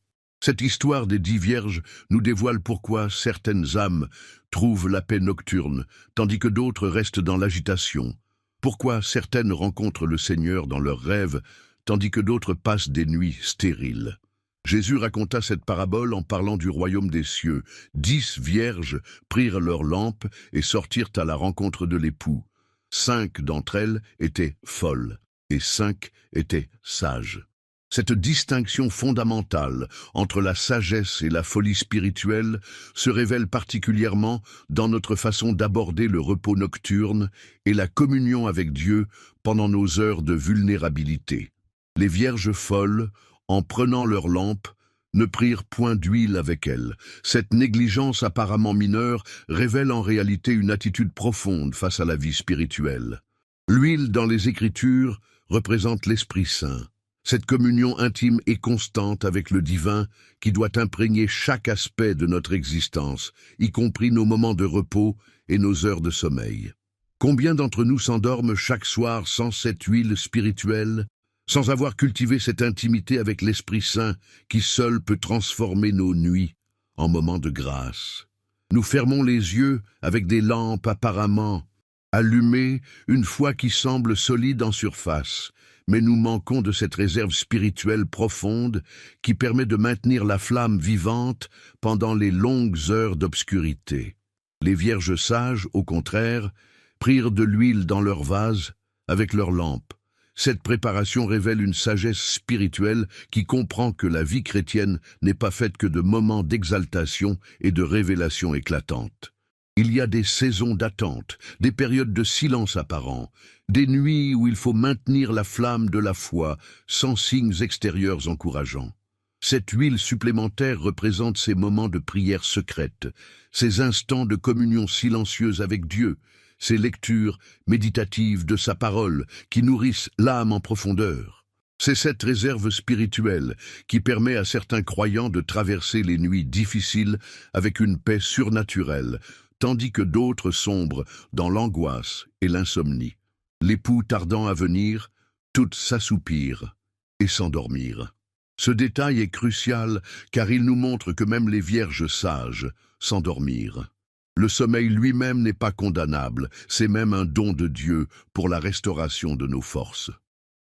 Cette histoire des 10 vierges nous dévoile pourquoi certaines âmes trouvent la paix nocturne, tandis que d'autres restent dans l'agitation. Pourquoi certaines rencontrent le Seigneur dans leurs rêves, tandis que d'autres passent des nuits stériles. Jésus raconta cette parabole en parlant du royaume des cieux. 10 vierges prirent leurs lampes et sortirent à la rencontre de l'époux. 5 d'entre elles étaient folles et 5 étaient sages. Cette distinction fondamentale entre la sagesse et la folie spirituelle se révèle particulièrement dans notre façon d'aborder le repos nocturne et la communion avec Dieu pendant nos heures de vulnérabilité. Les vierges folles, en prenant leurs lampes, ne prirent point d'huile avec elles. Cette négligence apparemment mineure révèle en réalité une attitude profonde face à la vie spirituelle. L'huile dans les Écritures représente l'Esprit Saint, cette communion intime et constante avec le divin qui doit imprégner chaque aspect de notre existence, y compris nos moments de repos et nos heures de sommeil. Combien d'entre nous s'endorment chaque soir sans cette huile spirituelle, sans avoir cultivé cette intimité avec l'Esprit Saint qui seul peut transformer nos nuits en moments de grâce? Nous fermons les yeux avec des lampes apparemment allumées, une foi qui semble solide en surface, mais nous manquons de cette réserve spirituelle profonde qui permet de maintenir la flamme vivante pendant les longues heures d'obscurité. Les vierges sages, au contraire, prirent de l'huile dans leur vase avec leurs lampes. Cette préparation révèle une sagesse spirituelle qui comprend que la vie chrétienne n'est pas faite que de moments d'exaltation et de révélations éclatantes. Il y a des saisons d'attente, des périodes de silence apparent, des nuits où il faut maintenir la flamme de la foi sans signes extérieurs encourageants. Cette huile supplémentaire représente ces moments de prière secrète, ces instants de communion silencieuse avec Dieu, ces lectures méditatives de sa parole qui nourrissent l'âme en profondeur. C'est cette réserve spirituelle qui permet à certains croyants de traverser les nuits difficiles avec une paix surnaturelle, tandis que d'autres sombrent dans l'angoisse et l'insomnie. L'époux tardant à venir, toutes s'assoupirent et s'endormirent. Ce détail est crucial car il nous montre que même les vierges sages s'endormirent. Le sommeil lui-même n'est pas condamnable, c'est même un don de Dieu pour la restauration de nos forces.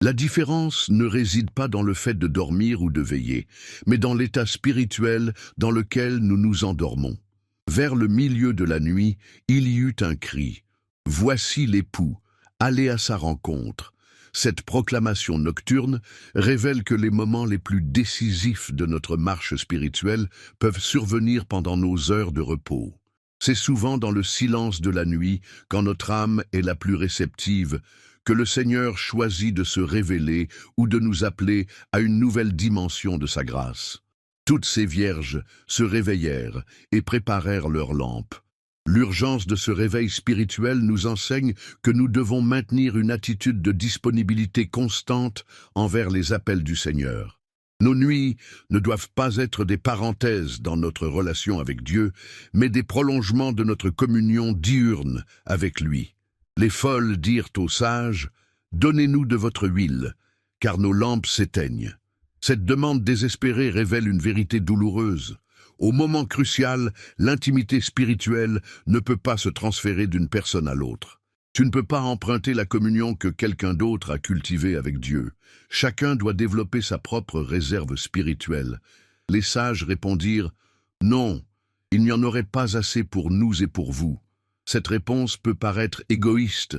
La différence ne réside pas dans le fait de dormir ou de veiller, mais dans l'état spirituel dans lequel nous nous endormons. Vers le milieu de la nuit, il y eut un cri. « Voici l'époux, allez à sa rencontre ». Cette proclamation nocturne révèle que les moments les plus décisifs de notre marche spirituelle peuvent survenir pendant nos heures de repos. C'est souvent dans le silence de la nuit, quand notre âme est la plus réceptive, que le Seigneur choisit de se révéler ou de nous appeler à une nouvelle dimension de sa grâce. Toutes ces vierges se réveillèrent et préparèrent leurs lampes. L'urgence de ce réveil spirituel nous enseigne que nous devons maintenir une attitude de disponibilité constante envers les appels du Seigneur. Nos nuits ne doivent pas être des parenthèses dans notre relation avec Dieu, mais des prolongements de notre communion diurne avec lui. Les folles dirent aux sages « Donnez-nous de votre huile, car nos lampes s'éteignent ». Cette demande désespérée révèle une vérité douloureuse. Au moment crucial, l'intimité spirituelle ne peut pas se transférer d'une personne à l'autre. Tu ne peux pas emprunter la communion que quelqu'un d'autre a cultivée avec Dieu. Chacun doit développer sa propre réserve spirituelle. Les sages répondirent « Non, il n'y en aurait pas assez pour nous et pour vous ». Cette réponse peut paraître égoïste,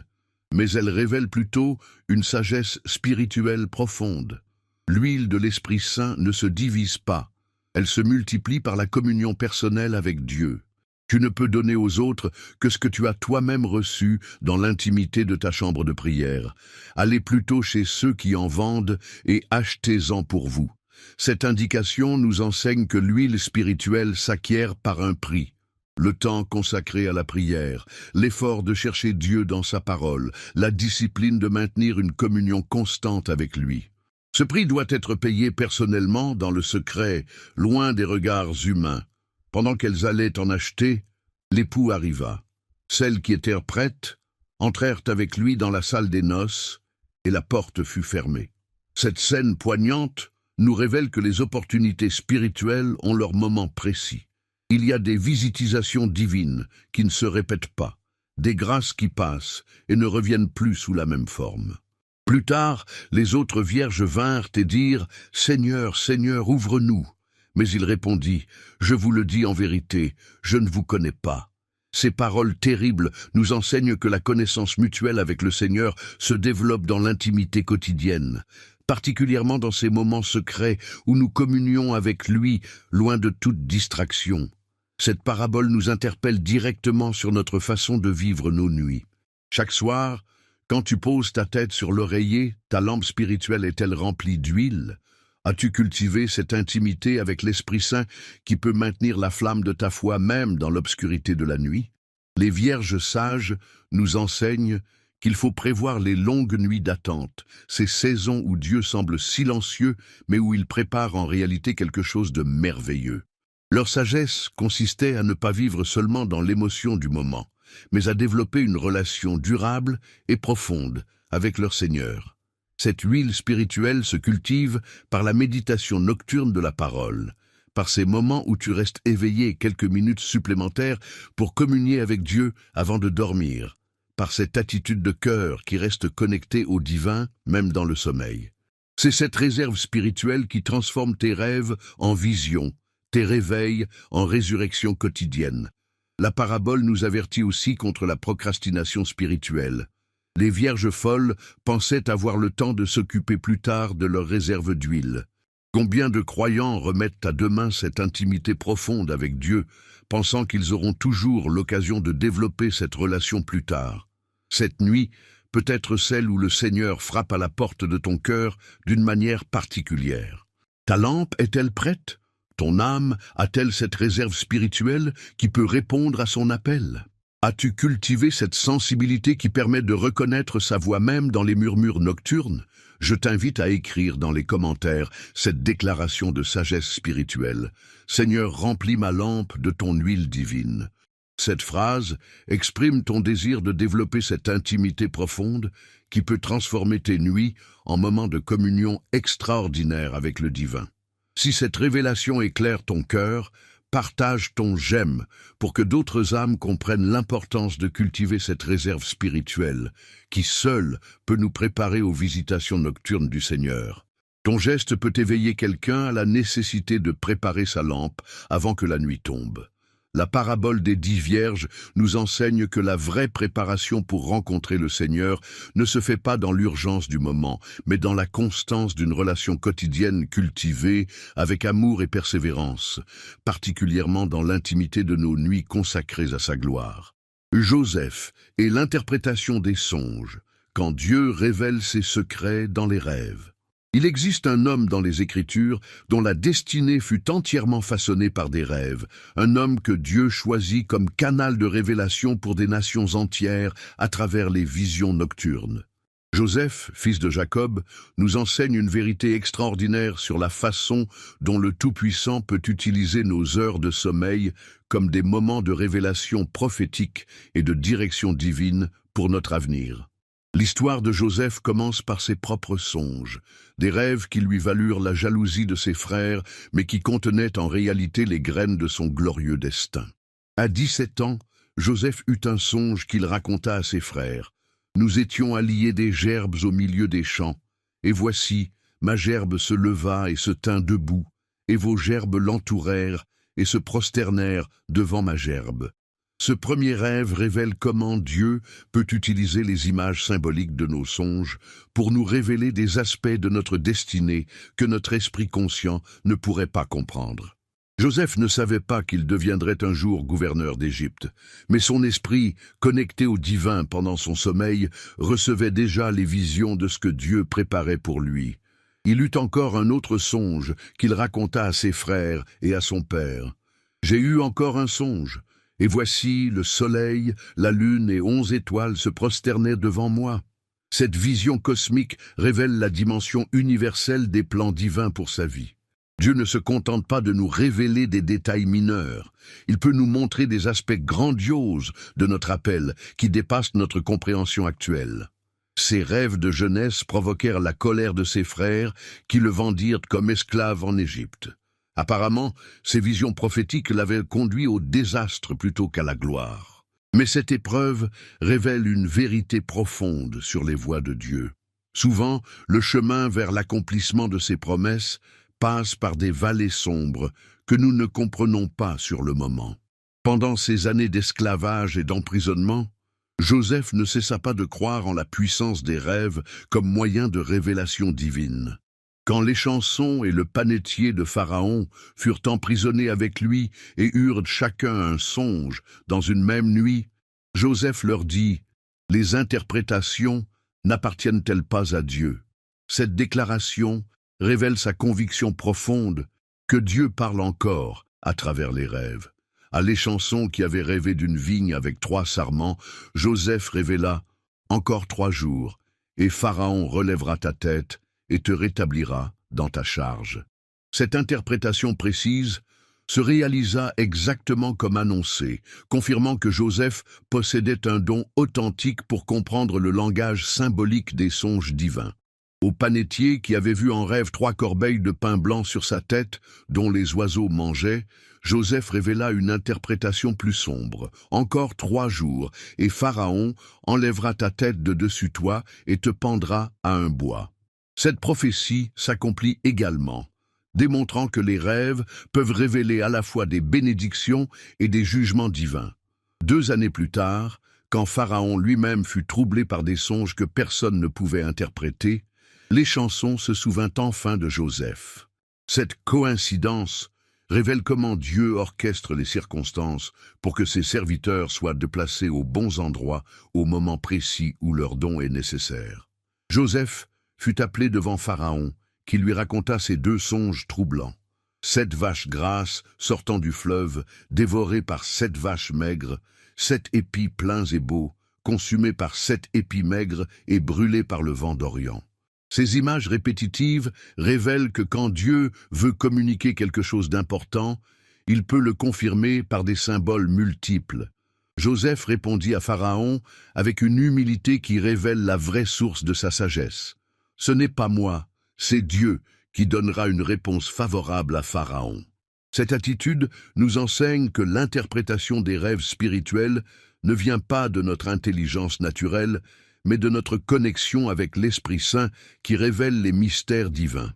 mais elle révèle plutôt une sagesse spirituelle profonde. L'huile de l'Esprit Saint ne se divise pas. Elle se multiplie par la communion personnelle avec Dieu. Tu ne peux donner aux autres que ce que tu as toi-même reçu dans l'intimité de ta chambre de prière. Allez plutôt chez ceux qui en vendent et achetez-en pour vous. Cette indication nous enseigne que l'huile spirituelle s'acquiert par un prix. Le temps consacré à la prière, l'effort de chercher Dieu dans sa parole, la discipline de maintenir une communion constante avec lui. Ce prix doit être payé personnellement dans le secret, loin des regards humains. Pendant qu'elles allaient en acheter, l'époux arriva. Celles qui étaient prêtes entrèrent avec lui dans la salle des noces et la porte fut fermée. Cette scène poignante nous révèle que les opportunités spirituelles ont leur moment précis. Il y a des visitations divines qui ne se répètent pas, des grâces qui passent et ne reviennent plus sous la même forme. Plus tard, les autres vierges vinrent et dirent « Seigneur, Seigneur, ouvre-nous ». Mais il répondit « Je vous le dis en vérité, je ne vous connais pas ». Ces paroles terribles nous enseignent que la connaissance mutuelle avec le Seigneur se développe dans l'intimité quotidienne, particulièrement dans ces moments secrets où nous communions avec lui, loin de toute distraction. Cette parabole nous interpelle directement sur notre façon de vivre nos nuits. Chaque soir, quand tu poses ta tête sur l'oreiller, ta lampe spirituelle est-elle remplie d'huile? As-tu cultivé cette intimité avec l'Esprit Saint qui peut maintenir la flamme de ta foi même dans l'obscurité de la nuit? Les vierges sages nous enseignent qu'il faut prévoir les longues nuits d'attente, ces saisons où Dieu semble silencieux, mais où il prépare en réalité quelque chose de merveilleux. Leur sagesse consistait à ne pas vivre seulement dans l'émotion du moment, mais à développer une relation durable et profonde avec leur Seigneur. Cette huile spirituelle se cultive par la méditation nocturne de la parole, par ces moments où tu restes éveillé quelques minutes supplémentaires pour communier avec Dieu avant de dormir, par cette attitude de cœur qui reste connectée au divin même dans le sommeil. C'est cette réserve spirituelle qui transforme tes rêves en visions, tes réveils en résurrection quotidienne. La parabole nous avertit aussi contre la procrastination spirituelle. Les vierges folles pensaient avoir le temps de s'occuper plus tard de leur réserve d'huile. Combien de croyants remettent à demain cette intimité profonde avec Dieu, pensant qu'ils auront toujours l'occasion de développer cette relation plus tard. Cette nuit peut être celle où le Seigneur frappe à la porte de ton cœur d'une manière particulière. Ta lampe est-elle prête? Ton âme a-t-elle cette réserve spirituelle qui peut répondre à son appel? As-tu cultivé cette sensibilité qui permet de reconnaître sa voix même dans les murmures nocturnes? Je t'invite à écrire dans les commentaires cette déclaration de sagesse spirituelle. Seigneur, remplis ma lampe de ton huile divine. Cette phrase exprime ton désir de développer cette intimité profonde qui peut transformer tes nuits en moments de communion extraordinaire avec le divin. Si cette révélation éclaire ton cœur, partage ton j'aime pour que d'autres âmes comprennent l'importance de cultiver cette réserve spirituelle qui seule peut nous préparer aux visitations nocturnes du Seigneur. Ton geste peut éveiller quelqu'un à la nécessité de préparer sa lampe avant que la nuit tombe. La parabole des 10 vierges nous enseigne que la vraie préparation pour rencontrer le Seigneur ne se fait pas dans l'urgence du moment, mais dans la constance d'une relation quotidienne cultivée avec amour et persévérance, particulièrement dans l'intimité de nos nuits consacrées à sa gloire. Joseph et l'interprétation des songes, quand Dieu révèle ses secrets dans les rêves. Il existe un homme dans les Écritures dont la destinée fut entièrement façonnée par des rêves, un homme que Dieu choisit comme canal de révélation pour des nations entières à travers les visions nocturnes. Joseph, fils de Jacob, nous enseigne une vérité extraordinaire sur la façon dont le Tout-Puissant peut utiliser nos heures de sommeil comme des moments de révélation prophétique et de direction divine pour notre avenir. L'histoire de Joseph commence par ses propres songes, des rêves qui lui valurent la jalousie de ses frères, mais qui contenaient en réalité les graines de son glorieux destin. À 17 ans, Joseph eut un songe qu'il raconta à ses frères. « Nous étions à lier des gerbes au milieu des champs, et voici, ma gerbe se leva et se tint debout, et vos gerbes l'entourèrent et se prosternèrent devant ma gerbe. » Ce premier rêve révèle comment Dieu peut utiliser les images symboliques de nos songes pour nous révéler des aspects de notre destinée que notre esprit conscient ne pourrait pas comprendre. Joseph ne savait pas qu'il deviendrait un jour gouverneur d'Égypte, mais son esprit, connecté au divin pendant son sommeil, recevait déjà les visions de ce que Dieu préparait pour lui. Il eut encore un autre songe qu'il raconta à ses frères et à son père. « J'ai eu encore un songe. Et voici le soleil, la lune et 11 étoiles se prosternaient devant moi. » Cette vision cosmique révèle la dimension universelle des plans divins pour sa vie. Dieu ne se contente pas de nous révéler des détails mineurs. Il peut nous montrer des aspects grandioses de notre appel qui dépassent notre compréhension actuelle. Ses rêves de jeunesse provoquèrent la colère de ses frères qui le vendirent comme esclave en Égypte. Apparemment, ces visions prophétiques l'avaient conduit au désastre plutôt qu'à la gloire. Mais cette épreuve révèle une vérité profonde sur les voies de Dieu. Souvent, le chemin vers l'accomplissement de ses promesses passe par des vallées sombres que nous ne comprenons pas sur le moment. Pendant ces années d'esclavage et d'emprisonnement, Joseph ne cessa pas de croire en la puissance des rêves comme moyen de révélation divine. Quand les chansons et le panetier de Pharaon furent emprisonnés avec lui et eurent chacun un songe dans une même nuit, Joseph leur dit « Les interprétations n'appartiennent-elles pas à Dieu ?» Cette déclaration révèle sa conviction profonde que Dieu parle encore à travers les rêves. À l'échanson qui avait rêvé d'une vigne avec 3 sarments, Joseph révéla « Encore 3 jours, et Pharaon relèvera ta tête et te rétablira dans ta charge. » Cette interprétation précise se réalisa exactement comme annoncé, confirmant que Joseph possédait un don authentique pour comprendre le langage symbolique des songes divins. Au panetier qui avait vu en rêve 3 corbeilles de pain blanc sur sa tête, dont les oiseaux mangeaient, Joseph révéla une interprétation plus sombre. Encore 3 jours, et Pharaon enlèvera ta tête de dessus toi et te pendra à un bois. Cette prophétie s'accomplit également, démontrant que les rêves peuvent révéler à la fois des bénédictions et des jugements divins. 2 années plus tard, quand Pharaon lui-même fut troublé par des songes que personne ne pouvait interpréter, les chansons se souvint enfin de Joseph. Cette coïncidence révèle comment Dieu orchestre les circonstances pour que ses serviteurs soient déplacés aux bons endroits au moment précis où leur don est nécessaire. Joseph fut appelé devant Pharaon, qui lui raconta ces 2 songes troublants. 7 vaches grasses sortant du fleuve, dévorées par 7 vaches maigres, 7 épis pleins et beaux, consumés par 7 épis maigres et brûlés par le vent d'Orient. Ces images répétitives révèlent que quand Dieu veut communiquer quelque chose d'important, il peut le confirmer par des symboles multiples. Joseph répondit à Pharaon avec une humilité qui révèle la vraie source de sa sagesse. Ce n'est pas moi, c'est Dieu qui donnera une réponse favorable à Pharaon. Cette attitude nous enseigne que l'interprétation des rêves spirituels ne vient pas de notre intelligence naturelle, mais de notre connexion avec l'Esprit Saint qui révèle les mystères divins.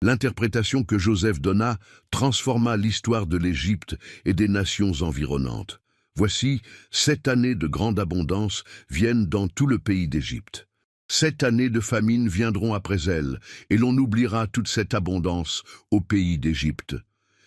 L'interprétation que Joseph donna transforma l'histoire de l'Égypte et des nations environnantes. Voici, 7 années de grande abondance viennent dans tout le pays d'Égypte. 7 années de famine viendront après elles, et l'on oubliera toute cette abondance au pays d'Égypte.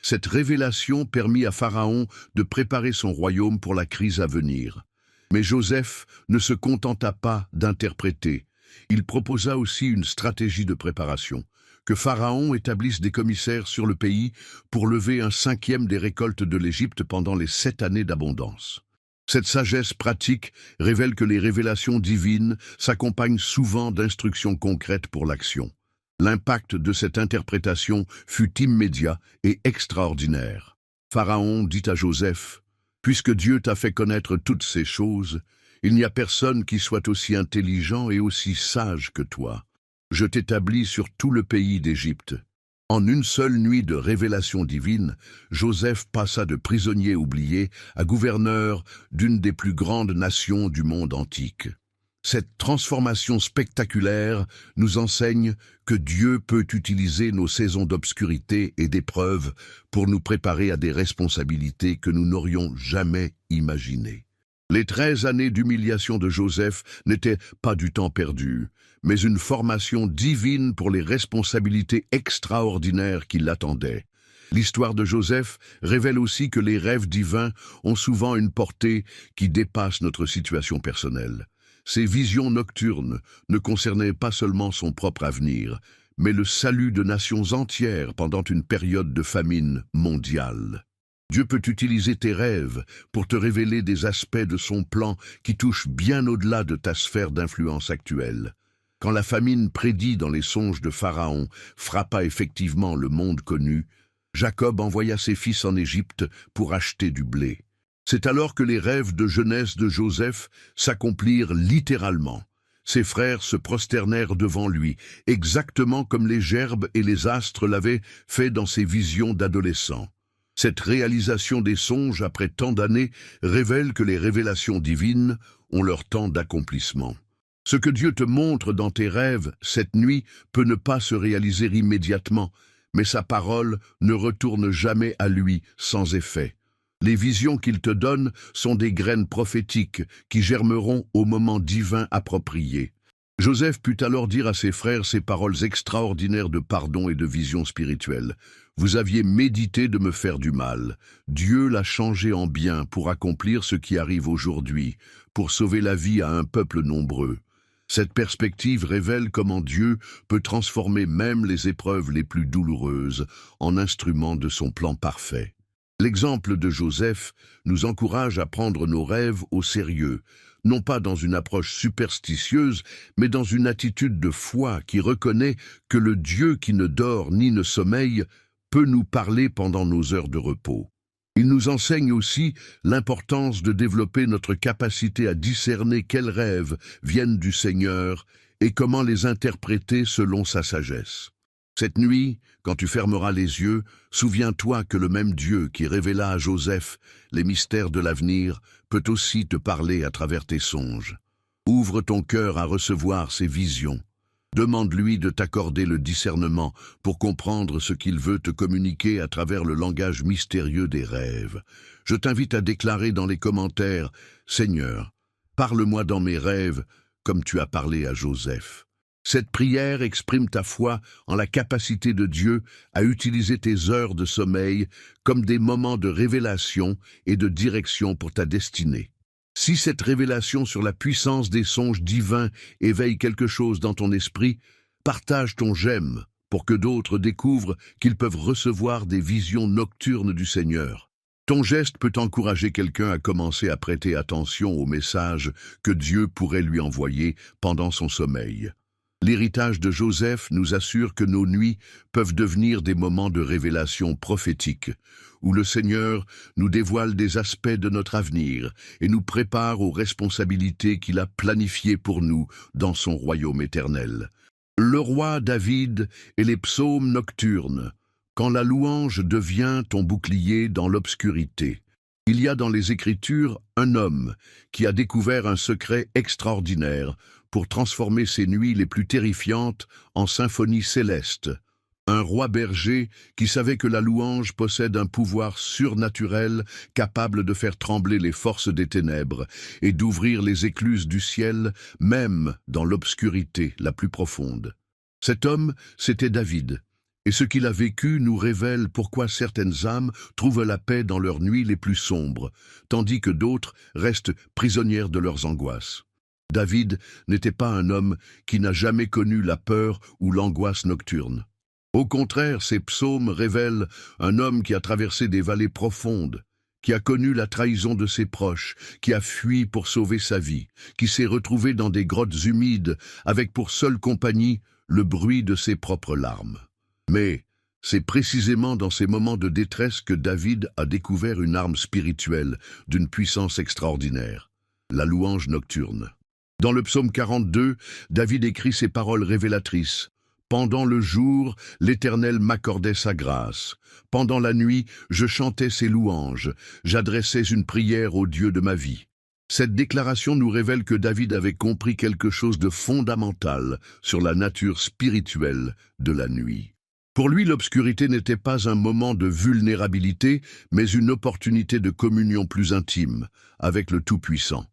Cette révélation permit à Pharaon de préparer son royaume pour la crise à venir. Mais Joseph ne se contenta pas d'interpréter. Il proposa aussi une stratégie de préparation, que Pharaon établisse des commissaires sur le pays pour lever un 5e des récoltes de l'Égypte pendant les 7 années d'abondance. Cette sagesse pratique révèle que les révélations divines s'accompagnent souvent d'instructions concrètes pour l'action. L'impact de cette interprétation fut immédiat et extraordinaire. Pharaon dit à Joseph: « Puisque Dieu t'a fait connaître toutes ces choses, il n'y a personne qui soit aussi intelligent et aussi sage que toi. Je t'établis sur tout le pays d'Égypte. » En une seule nuit de révélation divine, Joseph passa de prisonnier oublié à gouverneur d'une des plus grandes nations du monde antique. Cette transformation spectaculaire nous enseigne que Dieu peut utiliser nos saisons d'obscurité et d'épreuves pour nous préparer à des responsabilités que nous n'aurions jamais imaginées. Les 13 années d'humiliation de Joseph n'étaient pas du temps perdu, mais une formation divine pour les responsabilités extraordinaires qui l'attendaient. L'histoire de Joseph révèle aussi que les rêves divins ont souvent une portée qui dépasse notre situation personnelle. Ces visions nocturnes ne concernaient pas seulement son propre avenir, mais le salut de nations entières pendant une période de famine mondiale. Dieu peut utiliser tes rêves pour te révéler des aspects de son plan qui touchent bien au-delà de ta sphère d'influence actuelle. Quand la famine prédite dans les songes de Pharaon frappa effectivement le monde connu, Jacob envoya ses fils en Égypte pour acheter du blé. C'est alors que les rêves de jeunesse de Joseph s'accomplirent littéralement. Ses frères se prosternèrent devant lui, exactement comme les gerbes et les astres l'avaient fait dans ses visions d'adolescent. Cette réalisation des songes après tant d'années révèle que les révélations divines ont leur temps d'accomplissement. Ce que Dieu te montre dans tes rêves cette nuit peut ne pas se réaliser immédiatement, mais sa parole ne retourne jamais à lui sans effet. Les visions qu'il te donne sont des graines prophétiques qui germeront au moment divin approprié. Joseph put alors dire à ses frères ces paroles extraordinaires de pardon et de vision spirituelle. « Vous aviez médité de me faire du mal. Dieu l'a changé en bien pour accomplir ce qui arrive aujourd'hui, pour sauver la vie à un peuple nombreux. » Cette perspective révèle comment Dieu peut transformer même les épreuves les plus douloureuses en instruments de son plan parfait. L'exemple de Joseph nous encourage à prendre nos rêves au sérieux, non pas dans une approche superstitieuse, mais dans une attitude de foi qui reconnaît que le Dieu qui ne dort ni ne sommeille peut nous parler pendant nos heures de repos. Il nous enseigne aussi l'importance de développer notre capacité à discerner quels rêves viennent du Seigneur et comment les interpréter selon sa sagesse. Cette nuit, quand tu fermeras les yeux, souviens-toi que le même Dieu qui révéla à Joseph les mystères de l'avenir peut aussi te parler à travers tes songes. Ouvre ton cœur à recevoir ses visions. Demande-lui de t'accorder le discernement pour comprendre ce qu'il veut te communiquer à travers le langage mystérieux des rêves. Je t'invite à déclarer dans les commentaires « Seigneur, parle-moi dans mes rêves comme tu as parlé à Joseph ». Cette prière exprime ta foi en la capacité de Dieu à utiliser tes heures de sommeil comme des moments de révélation et de direction pour ta destinée. Si cette révélation sur la puissance des songes divins éveille quelque chose dans ton esprit, partage ton j'aime pour que d'autres découvrent qu'ils peuvent recevoir des visions nocturnes du Seigneur. Ton geste peut encourager quelqu'un à commencer à prêter attention aux messages que Dieu pourrait lui envoyer pendant son sommeil. L'héritage de Joseph nous assure que nos nuits peuvent devenir des moments de révélation prophétique, où le Seigneur nous dévoile des aspects de notre avenir et nous prépare aux responsabilités qu'il a planifiées pour nous dans son royaume éternel. Le roi David et les psaumes nocturnes, quand la louange devient ton bouclier dans l'obscurité. Il y a dans les Écritures un homme qui a découvert un secret extraordinaire pour transformer ses nuits les plus terrifiantes en symphonies célestes. Un roi berger qui savait que la louange possède un pouvoir surnaturel capable de faire trembler les forces des ténèbres et d'ouvrir les écluses du ciel, même dans l'obscurité la plus profonde. Cet homme, c'était David. Et ce qu'il a vécu nous révèle pourquoi certaines âmes trouvent la paix dans leurs nuits les plus sombres, tandis que d'autres restent prisonnières de leurs angoisses. David n'était pas un homme qui n'a jamais connu la peur ou l'angoisse nocturne. Au contraire, ses psaumes révèlent un homme qui a traversé des vallées profondes, qui a connu la trahison de ses proches, qui a fui pour sauver sa vie, qui s'est retrouvé dans des grottes humides avec pour seule compagnie le bruit de ses propres larmes. Mais c'est précisément dans ces moments de détresse que David a découvert une arme spirituelle d'une puissance extraordinaire, la louange nocturne. Dans le psaume 42, David écrit ces paroles révélatrices. « Pendant le jour, l'Éternel m'accordait sa grâce. Pendant la nuit, je chantais ses louanges. J'adressais une prière au Dieu de ma vie. » Cette déclaration nous révèle que David avait compris quelque chose de fondamental sur la nature spirituelle de la nuit. Pour lui, l'obscurité n'était pas un moment de vulnérabilité, mais une opportunité de communion plus intime avec le Tout-Puissant.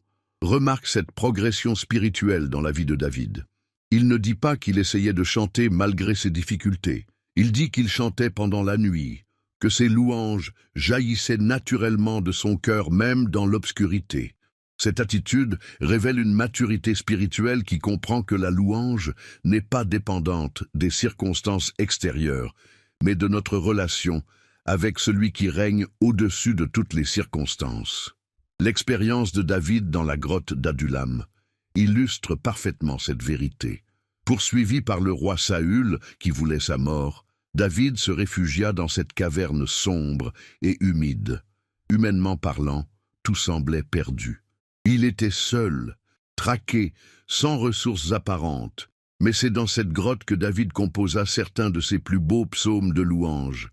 Remarque cette progression spirituelle dans la vie de David. Il ne dit pas qu'il essayait de chanter malgré ses difficultés. Il dit qu'il chantait pendant la nuit, que ses louanges jaillissaient naturellement de son cœur même dans l'obscurité. Cette attitude révèle une maturité spirituelle qui comprend que la louange n'est pas dépendante des circonstances extérieures, mais de notre relation avec celui qui règne au-dessus de toutes les circonstances. L'expérience de David dans la grotte d'Adullam illustre parfaitement cette vérité. Poursuivi par le roi Saül, qui voulait sa mort, David se réfugia dans cette caverne sombre et humide. Humainement parlant, tout semblait perdu. Il était seul, traqué, sans ressources apparentes, mais c'est dans cette grotte que David composa certains de ses plus beaux psaumes de louange.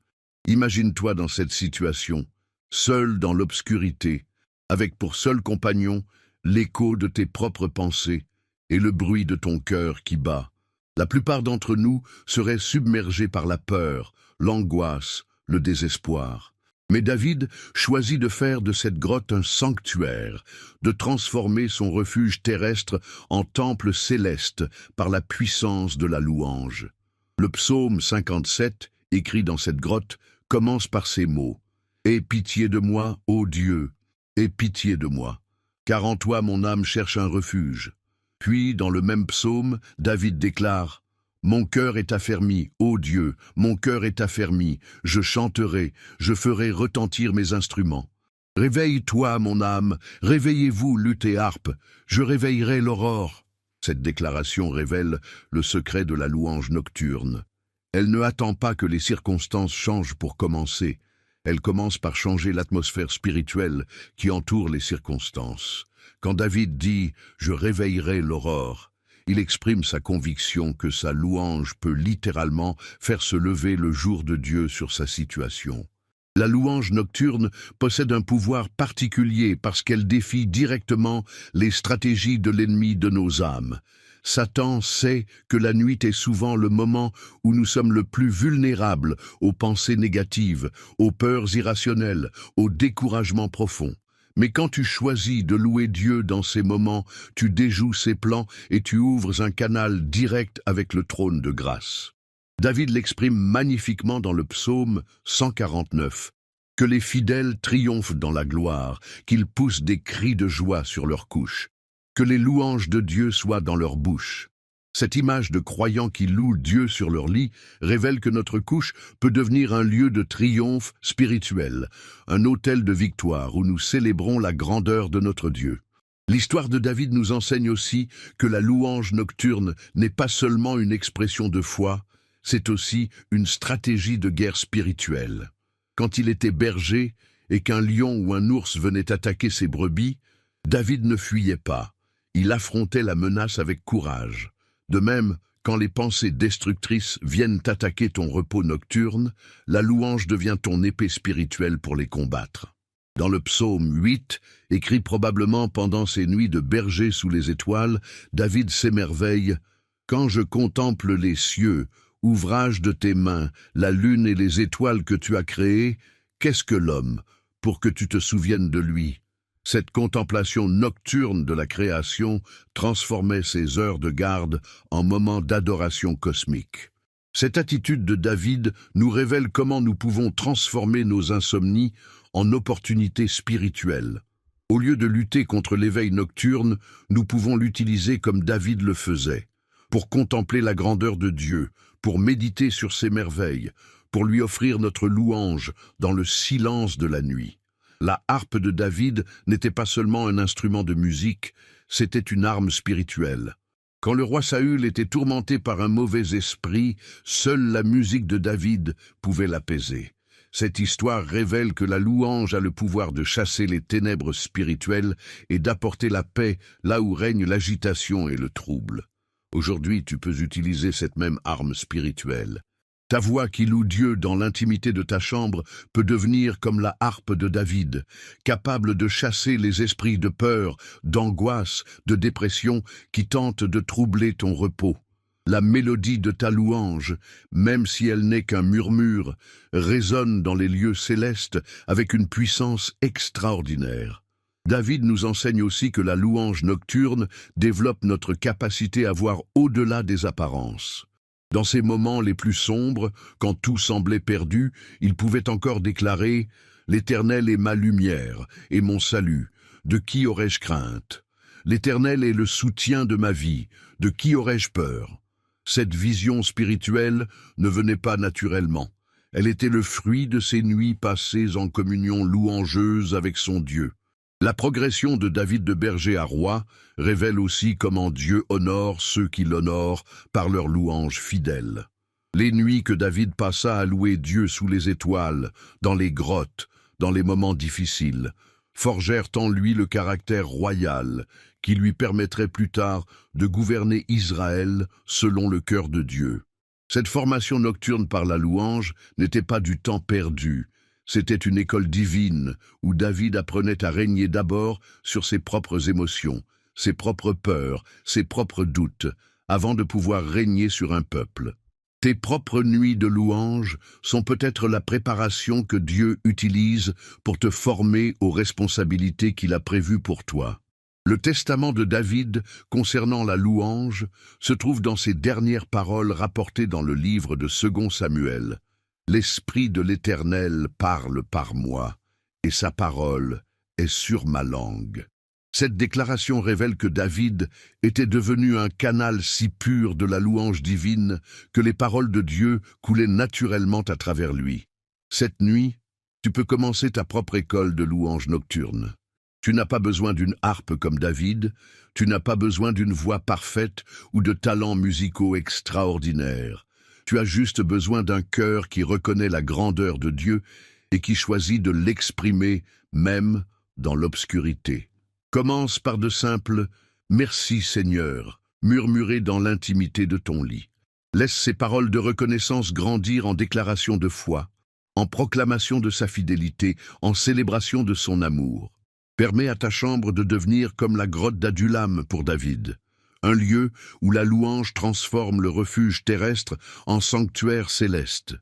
Imagine-toi dans cette situation, seul dans l'obscurité, avec pour seul compagnon l'écho de tes propres pensées et le bruit de ton cœur qui bat. La plupart d'entre nous seraient submergés par la peur, l'angoisse, le désespoir. Mais David choisit de faire de cette grotte un sanctuaire, de transformer son refuge terrestre en temple céleste par la puissance de la louange. Le psaume 57, écrit dans cette grotte, commence par ces mots. « Aie pitié de moi, ô Dieu, aie pitié de moi, car en toi mon âme cherche un refuge. » Puis, dans le même psaume, David déclare « Mon cœur est affermi, ô Dieu, mon cœur est affermi, je chanterai, je ferai retentir mes instruments. Réveille-toi, mon âme, réveillez-vous, luth et harpe, je réveillerai l'aurore. » Cette déclaration révèle le secret de la louange nocturne. Elle ne attend pas que les circonstances changent pour commencer. Elle commence par changer l'atmosphère spirituelle qui entoure les circonstances. Quand David dit « Je réveillerai l'aurore », Il exprime sa conviction que sa louange peut littéralement faire se lever le jour de Dieu sur sa situation. La louange nocturne possède un pouvoir particulier parce qu'elle défie directement les stratégies de l'ennemi de nos âmes. Satan sait que la nuit est souvent le moment où nous sommes le plus vulnérables aux pensées négatives, aux peurs irrationnelles, au découragement profond. Mais quand tu choisis de louer Dieu dans ces moments, tu déjoues ses plans et tu ouvres un canal direct avec le trône de grâce. David l'exprime magnifiquement dans le psaume 149. Que les fidèles triomphent dans la gloire, qu'ils poussent des cris de joie sur leurs couches. Que les louanges de Dieu soient dans leur bouche. Cette image de croyants qui louent Dieu sur leur lit révèle que notre couche peut devenir un lieu de triomphe spirituel, un autel de victoire où nous célébrons la grandeur de notre Dieu. L'histoire de David nous enseigne aussi que la louange nocturne n'est pas seulement une expression de foi, c'est aussi une stratégie de guerre spirituelle. Quand il était berger et qu'un lion ou un ours venait attaquer ses brebis, David ne fuyait pas. Il affrontait la menace avec courage. De même, quand les pensées destructrices viennent attaquer ton repos nocturne, la louange devient ton épée spirituelle pour les combattre. Dans le psaume 8, écrit probablement pendant ses nuits de berger sous les étoiles, David s'émerveille « Quand je contemple les cieux, ouvrage de tes mains, la lune et les étoiles que tu as créées, qu'est-ce que l'homme, pour que tu te souviennes de lui ?» Cette contemplation nocturne de la création transformait ses heures de garde en moments d'adoration cosmique. Cette attitude de David nous révèle comment nous pouvons transformer nos insomnies en opportunités spirituelles. Au lieu de lutter contre l'éveil nocturne, nous pouvons l'utiliser comme David le faisait, pour contempler la grandeur de Dieu, pour méditer sur ses merveilles, pour lui offrir notre louange dans le silence de la nuit. La harpe de David n'était pas seulement un instrument de musique, c'était une arme spirituelle. Quand le roi Saül était tourmenté par un mauvais esprit, seule la musique de David pouvait l'apaiser. Cette histoire révèle que la louange a le pouvoir de chasser les ténèbres spirituelles et d'apporter la paix là où règne l'agitation et le trouble. Aujourd'hui, tu peux utiliser cette même arme spirituelle. Ta voix qui loue Dieu dans l'intimité de ta chambre peut devenir comme la harpe de David, capable de chasser les esprits de peur, d'angoisse, de dépression qui tentent de troubler ton repos. La mélodie de ta louange, même si elle n'est qu'un murmure, résonne dans les lieux célestes avec une puissance extraordinaire. David nous enseigne aussi que la louange nocturne développe notre capacité à voir au-delà des apparences. Dans ces moments les plus sombres, quand tout semblait perdu, il pouvait encore déclarer « L'Éternel est ma lumière et mon salut, de qui aurais-je crainte? L'Éternel est le soutien de ma vie, de qui aurais-je peur ?» Cette vision spirituelle ne venait pas naturellement. Elle était le fruit de ces nuits passées en communion louangeuse avec son Dieu. La progression de David de berger à roi révèle aussi comment Dieu honore ceux qui l'honorent par leur louange fidèle. Les nuits que David passa à louer Dieu sous les étoiles, dans les grottes, dans les moments difficiles, forgèrent en lui le caractère royal qui lui permettrait plus tard de gouverner Israël selon le cœur de Dieu. Cette formation nocturne par la louange n'était pas du temps perdu. C'était une école divine où David apprenait à régner d'abord sur ses propres émotions, ses propres peurs, ses propres doutes, avant de pouvoir régner sur un peuple. Tes propres nuits de louange sont peut-être la préparation que Dieu utilise pour te former aux responsabilités qu'il a prévues pour toi. Le testament de David concernant la louange se trouve dans ses dernières paroles rapportées dans le livre de 2 Samuel. L'Esprit de l'Éternel parle par moi, et sa parole est sur ma langue. Cette déclaration révèle que David était devenu un canal si pur de la louange divine que les paroles de Dieu coulaient naturellement à travers lui. Cette nuit, tu peux commencer ta propre école de louange nocturne. Tu n'as pas besoin d'une harpe comme David, tu n'as pas besoin d'une voix parfaite ou de talents musicaux extraordinaires. Tu as juste besoin d'un cœur qui reconnaît la grandeur de Dieu et qui choisit de l'exprimer même dans l'obscurité. Commence par de simples « Merci Seigneur » murmurées dans l'intimité de ton lit. Laisse ces paroles de reconnaissance grandir en déclaration de foi, en proclamation de sa fidélité, en célébration de son amour. Permets à ta chambre de devenir comme la grotte d'Adullam pour David, un lieu où la louange transforme le refuge terrestre en sanctuaire céleste.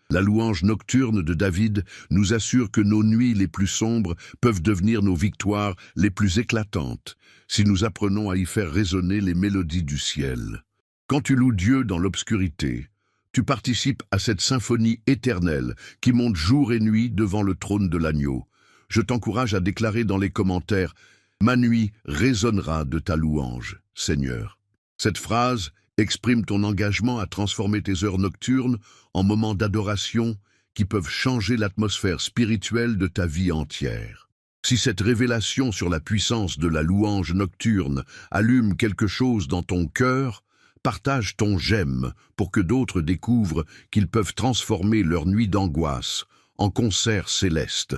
La louange nocturne de David nous assure que nos nuits les plus sombres peuvent devenir nos victoires les plus éclatantes, si nous apprenons à y faire résonner les mélodies du ciel. Quand tu loues Dieu dans l'obscurité, tu participes à cette symphonie éternelle qui monte jour et nuit devant le trône de l'agneau. Je t'encourage à déclarer dans les commentaires « Ma nuit résonnera de ta louange, Seigneur ». Cette phrase exprime ton engagement à transformer tes heures nocturnes en moments d'adoration qui peuvent changer l'atmosphère spirituelle de ta vie entière. Si cette révélation sur la puissance de la louange nocturne allume quelque chose dans ton cœur, partage ton j'aime pour que d'autres découvrent qu'ils peuvent transformer leur nuit d'angoisse en concert céleste.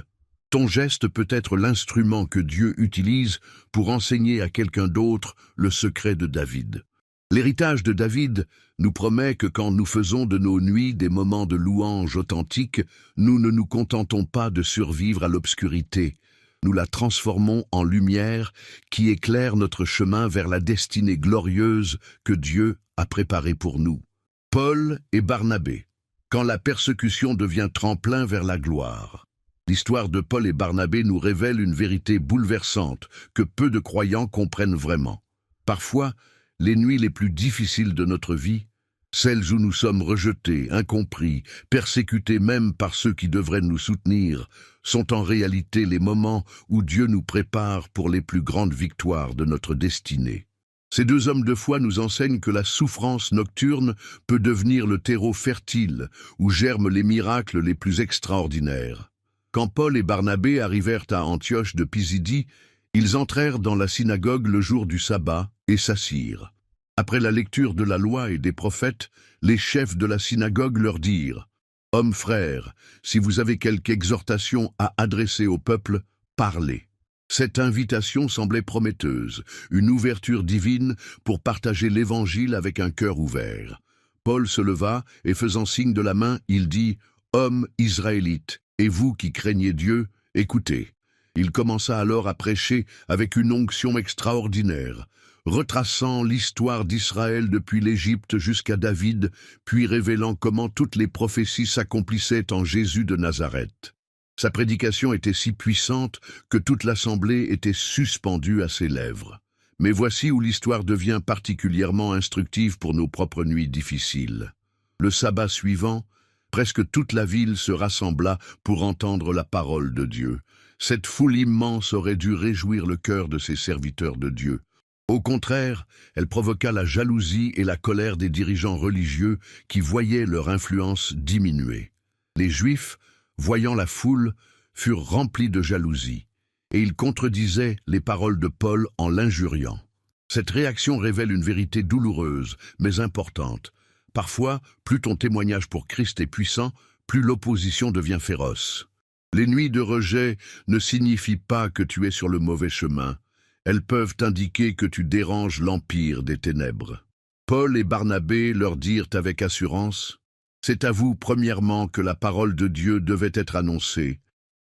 Ton geste peut être l'instrument que Dieu utilise pour enseigner à quelqu'un d'autre le secret de David. L'héritage de David nous promet que quand nous faisons de nos nuits des moments de louange authentique, nous ne nous contentons pas de survivre à l'obscurité. Nous la transformons en lumière qui éclaire notre chemin vers la destinée glorieuse que Dieu a préparée pour nous. Paul et Barnabé, quand la persécution devient tremplin vers la gloire. L'histoire de Paul et Barnabé nous révèle une vérité bouleversante que peu de croyants comprennent vraiment. Parfois, les nuits les plus difficiles de notre vie, celles où nous sommes rejetés, incompris, persécutés même par ceux qui devraient nous soutenir, sont en réalité les moments où Dieu nous prépare pour les plus grandes victoires de notre destinée. Ces deux hommes de foi nous enseignent que la souffrance nocturne peut devenir le terreau fertile où germent les miracles les plus extraordinaires. Quand Paul et Barnabé arrivèrent à Antioche de Pisidie, ils entrèrent dans la synagogue le jour du sabbat et s'assirent. Après la lecture de la loi et des prophètes, les chefs de la synagogue leur dirent « Hommes frères, si vous avez quelque exhortation à adresser au peuple, parlez. » Cette invitation semblait prometteuse, une ouverture divine pour partager l'Évangile avec un cœur ouvert. Paul se leva et faisant signe de la main, il dit « Hommes israélites, et vous qui craignez Dieu, écoutez. » Il commença alors à prêcher avec une onction extraordinaire, retraçant l'histoire d'Israël depuis l'Égypte jusqu'à David, puis révélant comment toutes les prophéties s'accomplissaient en Jésus de Nazareth. Sa prédication était si puissante que toute l'assemblée était suspendue à ses lèvres. Mais voici où l'histoire devient particulièrement instructive pour nos propres nuits difficiles. Le sabbat suivant, presque toute la ville se rassembla pour entendre la parole de Dieu. Cette foule immense aurait dû réjouir le cœur de ces serviteurs de Dieu. Au contraire, elle provoqua la jalousie et la colère des dirigeants religieux qui voyaient leur influence diminuer. Les Juifs, voyant la foule, furent remplis de jalousie, et ils contredisaient les paroles de Paul en l'injuriant. Cette réaction révèle une vérité douloureuse, mais importante. Parfois, plus ton témoignage pour Christ est puissant, plus l'opposition devient féroce. Les nuits de rejet ne signifient pas que tu es sur le mauvais chemin. Elles peuvent indiquer que tu déranges l'empire des ténèbres. Paul et Barnabé leur dirent avec assurance « C'est à vous premièrement que la parole de Dieu devait être annoncée,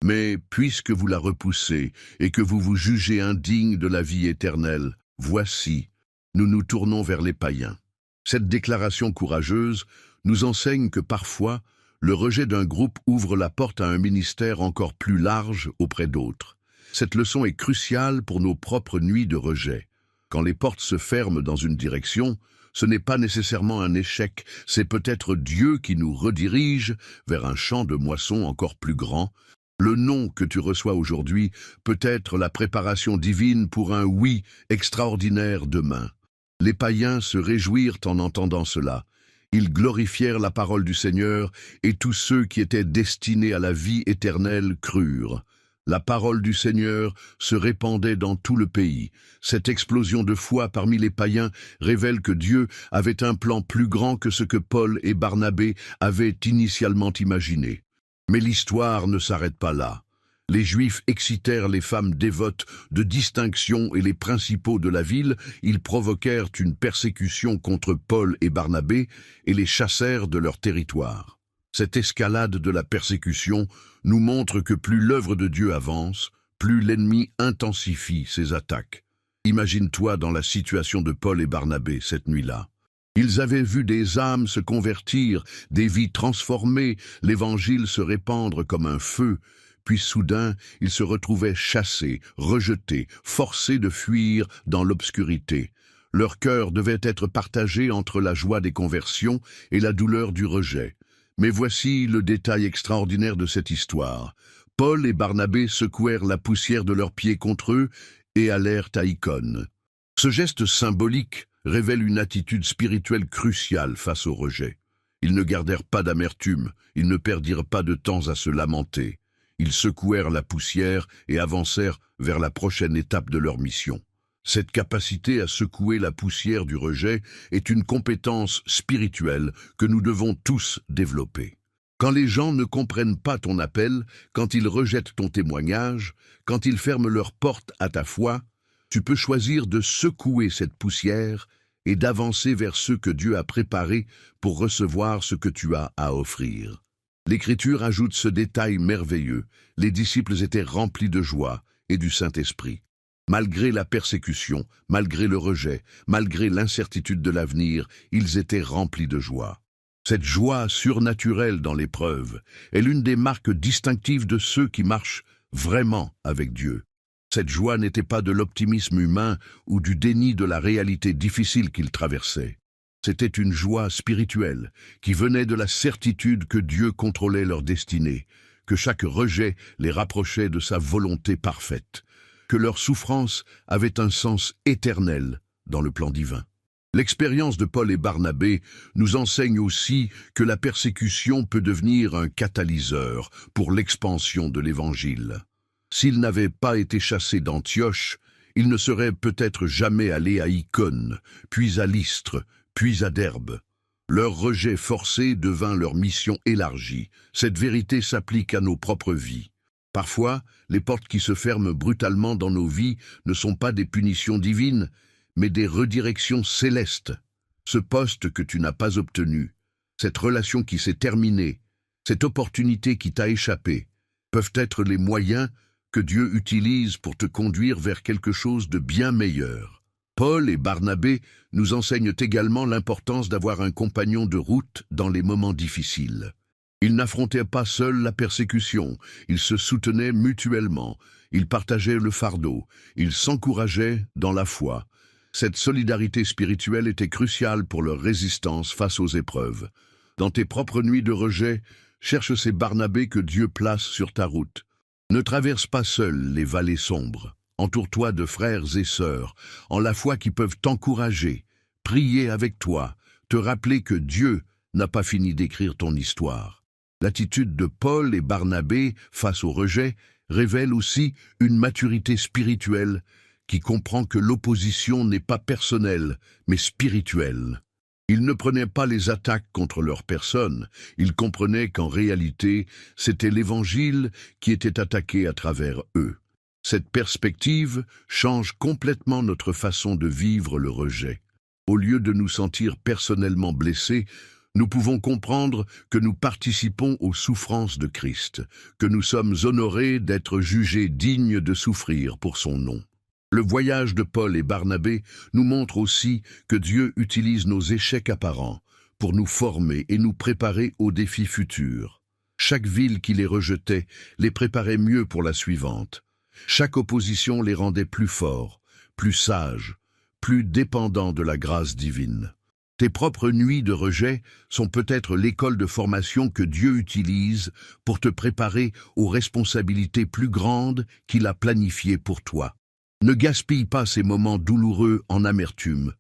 mais puisque vous la repoussez et que vous vous jugez indigne de la vie éternelle, voici, nous nous tournons vers les païens. » Cette déclaration courageuse nous enseigne que parfois, le rejet d'un groupe ouvre la porte à un ministère encore plus large auprès d'autres. Cette leçon est cruciale pour nos propres nuits de rejet. Quand les portes se ferment dans une direction, ce n'est pas nécessairement un échec, c'est peut-être Dieu qui nous redirige vers un champ de moisson encore plus grand. Le non que tu reçois aujourd'hui peut être la préparation divine pour un oui extraordinaire demain. Les païens se réjouirent en entendant cela. Ils glorifièrent la parole du Seigneur et tous ceux qui étaient destinés à la vie éternelle crurent. La parole du Seigneur se répandait dans tout le pays. Cette explosion de foi parmi les païens révèle que Dieu avait un plan plus grand que ce que Paul et Barnabé avaient initialement imaginé. Mais l'histoire ne s'arrête pas là. Les Juifs excitèrent les femmes dévotes de distinction et les principaux de la ville. Ils provoquèrent une persécution contre Paul et Barnabé et les chassèrent de leur territoire. Cette escalade de la persécution nous montre que plus l'œuvre de Dieu avance, plus l'ennemi intensifie ses attaques. Imagine-toi dans la situation de Paul et Barnabé cette nuit-là. Ils avaient vu des âmes se convertir, des vies transformées, l'évangile se répandre comme un feu. Puis soudain, ils se retrouvaient chassés, rejetés, forcés de fuir dans l'obscurité. Leur cœur devait être partagé entre la joie des conversions et la douleur du rejet. Mais voici le détail extraordinaire de cette histoire. Paul et Barnabé secouèrent la poussière de leurs pieds contre eux et allèrent à Icône. Ce geste symbolique révèle une attitude spirituelle cruciale face au rejet. Ils ne gardèrent pas d'amertume, ils ne perdirent pas de temps à se lamenter. Ils secouèrent la poussière et avancèrent vers la prochaine étape de leur mission. Cette capacité à secouer la poussière du rejet est une compétence spirituelle que nous devons tous développer. Quand les gens ne comprennent pas ton appel, quand ils rejettent ton témoignage, quand ils ferment leurs portes à ta foi, tu peux choisir de secouer cette poussière et d'avancer vers ceux que Dieu a préparés pour recevoir ce que tu as à offrir. L'Écriture ajoute ce détail merveilleux. Les disciples étaient remplis de joie et du Saint-Esprit. Malgré la persécution, malgré le rejet, malgré l'incertitude de l'avenir, ils étaient remplis de joie. Cette joie surnaturelle dans l'épreuve est l'une des marques distinctives de ceux qui marchent vraiment avec Dieu. Cette joie n'était pas de l'optimisme humain ou du déni de la réalité difficile qu'ils traversaient. C'était une joie spirituelle qui venait de la certitude que Dieu contrôlait leur destinée, que chaque rejet les rapprochait de sa volonté parfaite, que leur souffrance avait un sens éternel dans le plan divin. L'expérience de Paul et Barnabé nous enseigne aussi que la persécution peut devenir un catalyseur pour l'expansion de l'Évangile. S'ils n'avaient pas été chassés d'Antioche, ils ne seraient peut-être jamais allés à Icône, puis à Lystre, puis à Derbe. Leur rejet forcé devint leur mission élargie. Cette vérité s'applique à nos propres vies. Parfois, les portes qui se ferment brutalement dans nos vies ne sont pas des punitions divines, mais des redirections célestes. Ce poste que tu n'as pas obtenu, cette relation qui s'est terminée, cette opportunité qui t'a échappé, peuvent être les moyens que Dieu utilise pour te conduire vers quelque chose de bien meilleur. Paul et Barnabé nous enseignent également l'importance d'avoir un compagnon de route dans les moments difficiles. Ils n'affrontaient pas seuls la persécution, ils se soutenaient mutuellement, ils partageaient le fardeau, ils s'encourageaient dans la foi. Cette solidarité spirituelle était cruciale pour leur résistance face aux épreuves. Dans tes propres nuits de rejet, cherche ces Barnabés que Dieu place sur ta route. Ne traverse pas seul les vallées sombres. Entoure-toi de frères et sœurs, en la foi qui peuvent t'encourager, prier avec toi, te rappeler que Dieu n'a pas fini d'écrire ton histoire. L'attitude de Paul et Barnabé face au rejet révèle aussi une maturité spirituelle qui comprend que l'opposition n'est pas personnelle, mais spirituelle. Ils ne prenaient pas les attaques contre leur personne, ils comprenaient qu'en réalité, c'était l'Évangile qui était attaqué à travers eux. Cette perspective change complètement notre façon de vivre le rejet. Au lieu de nous sentir personnellement blessés, nous pouvons comprendre que nous participons aux souffrances de Christ, que nous sommes honorés d'être jugés dignes de souffrir pour son nom. Le voyage de Paul et Barnabé nous montre aussi que Dieu utilise nos échecs apparents pour nous former et nous préparer aux défis futurs. Chaque ville qui les rejetait les préparait mieux pour la suivante. Chaque opposition les rendait plus forts, plus sages, plus dépendants de la grâce divine. Tes propres nuits de rejet sont peut-être l'école de formation que Dieu utilise pour te préparer aux responsabilités plus grandes qu'il a planifiées pour toi. Ne gaspille pas ces moments douloureux en amertume.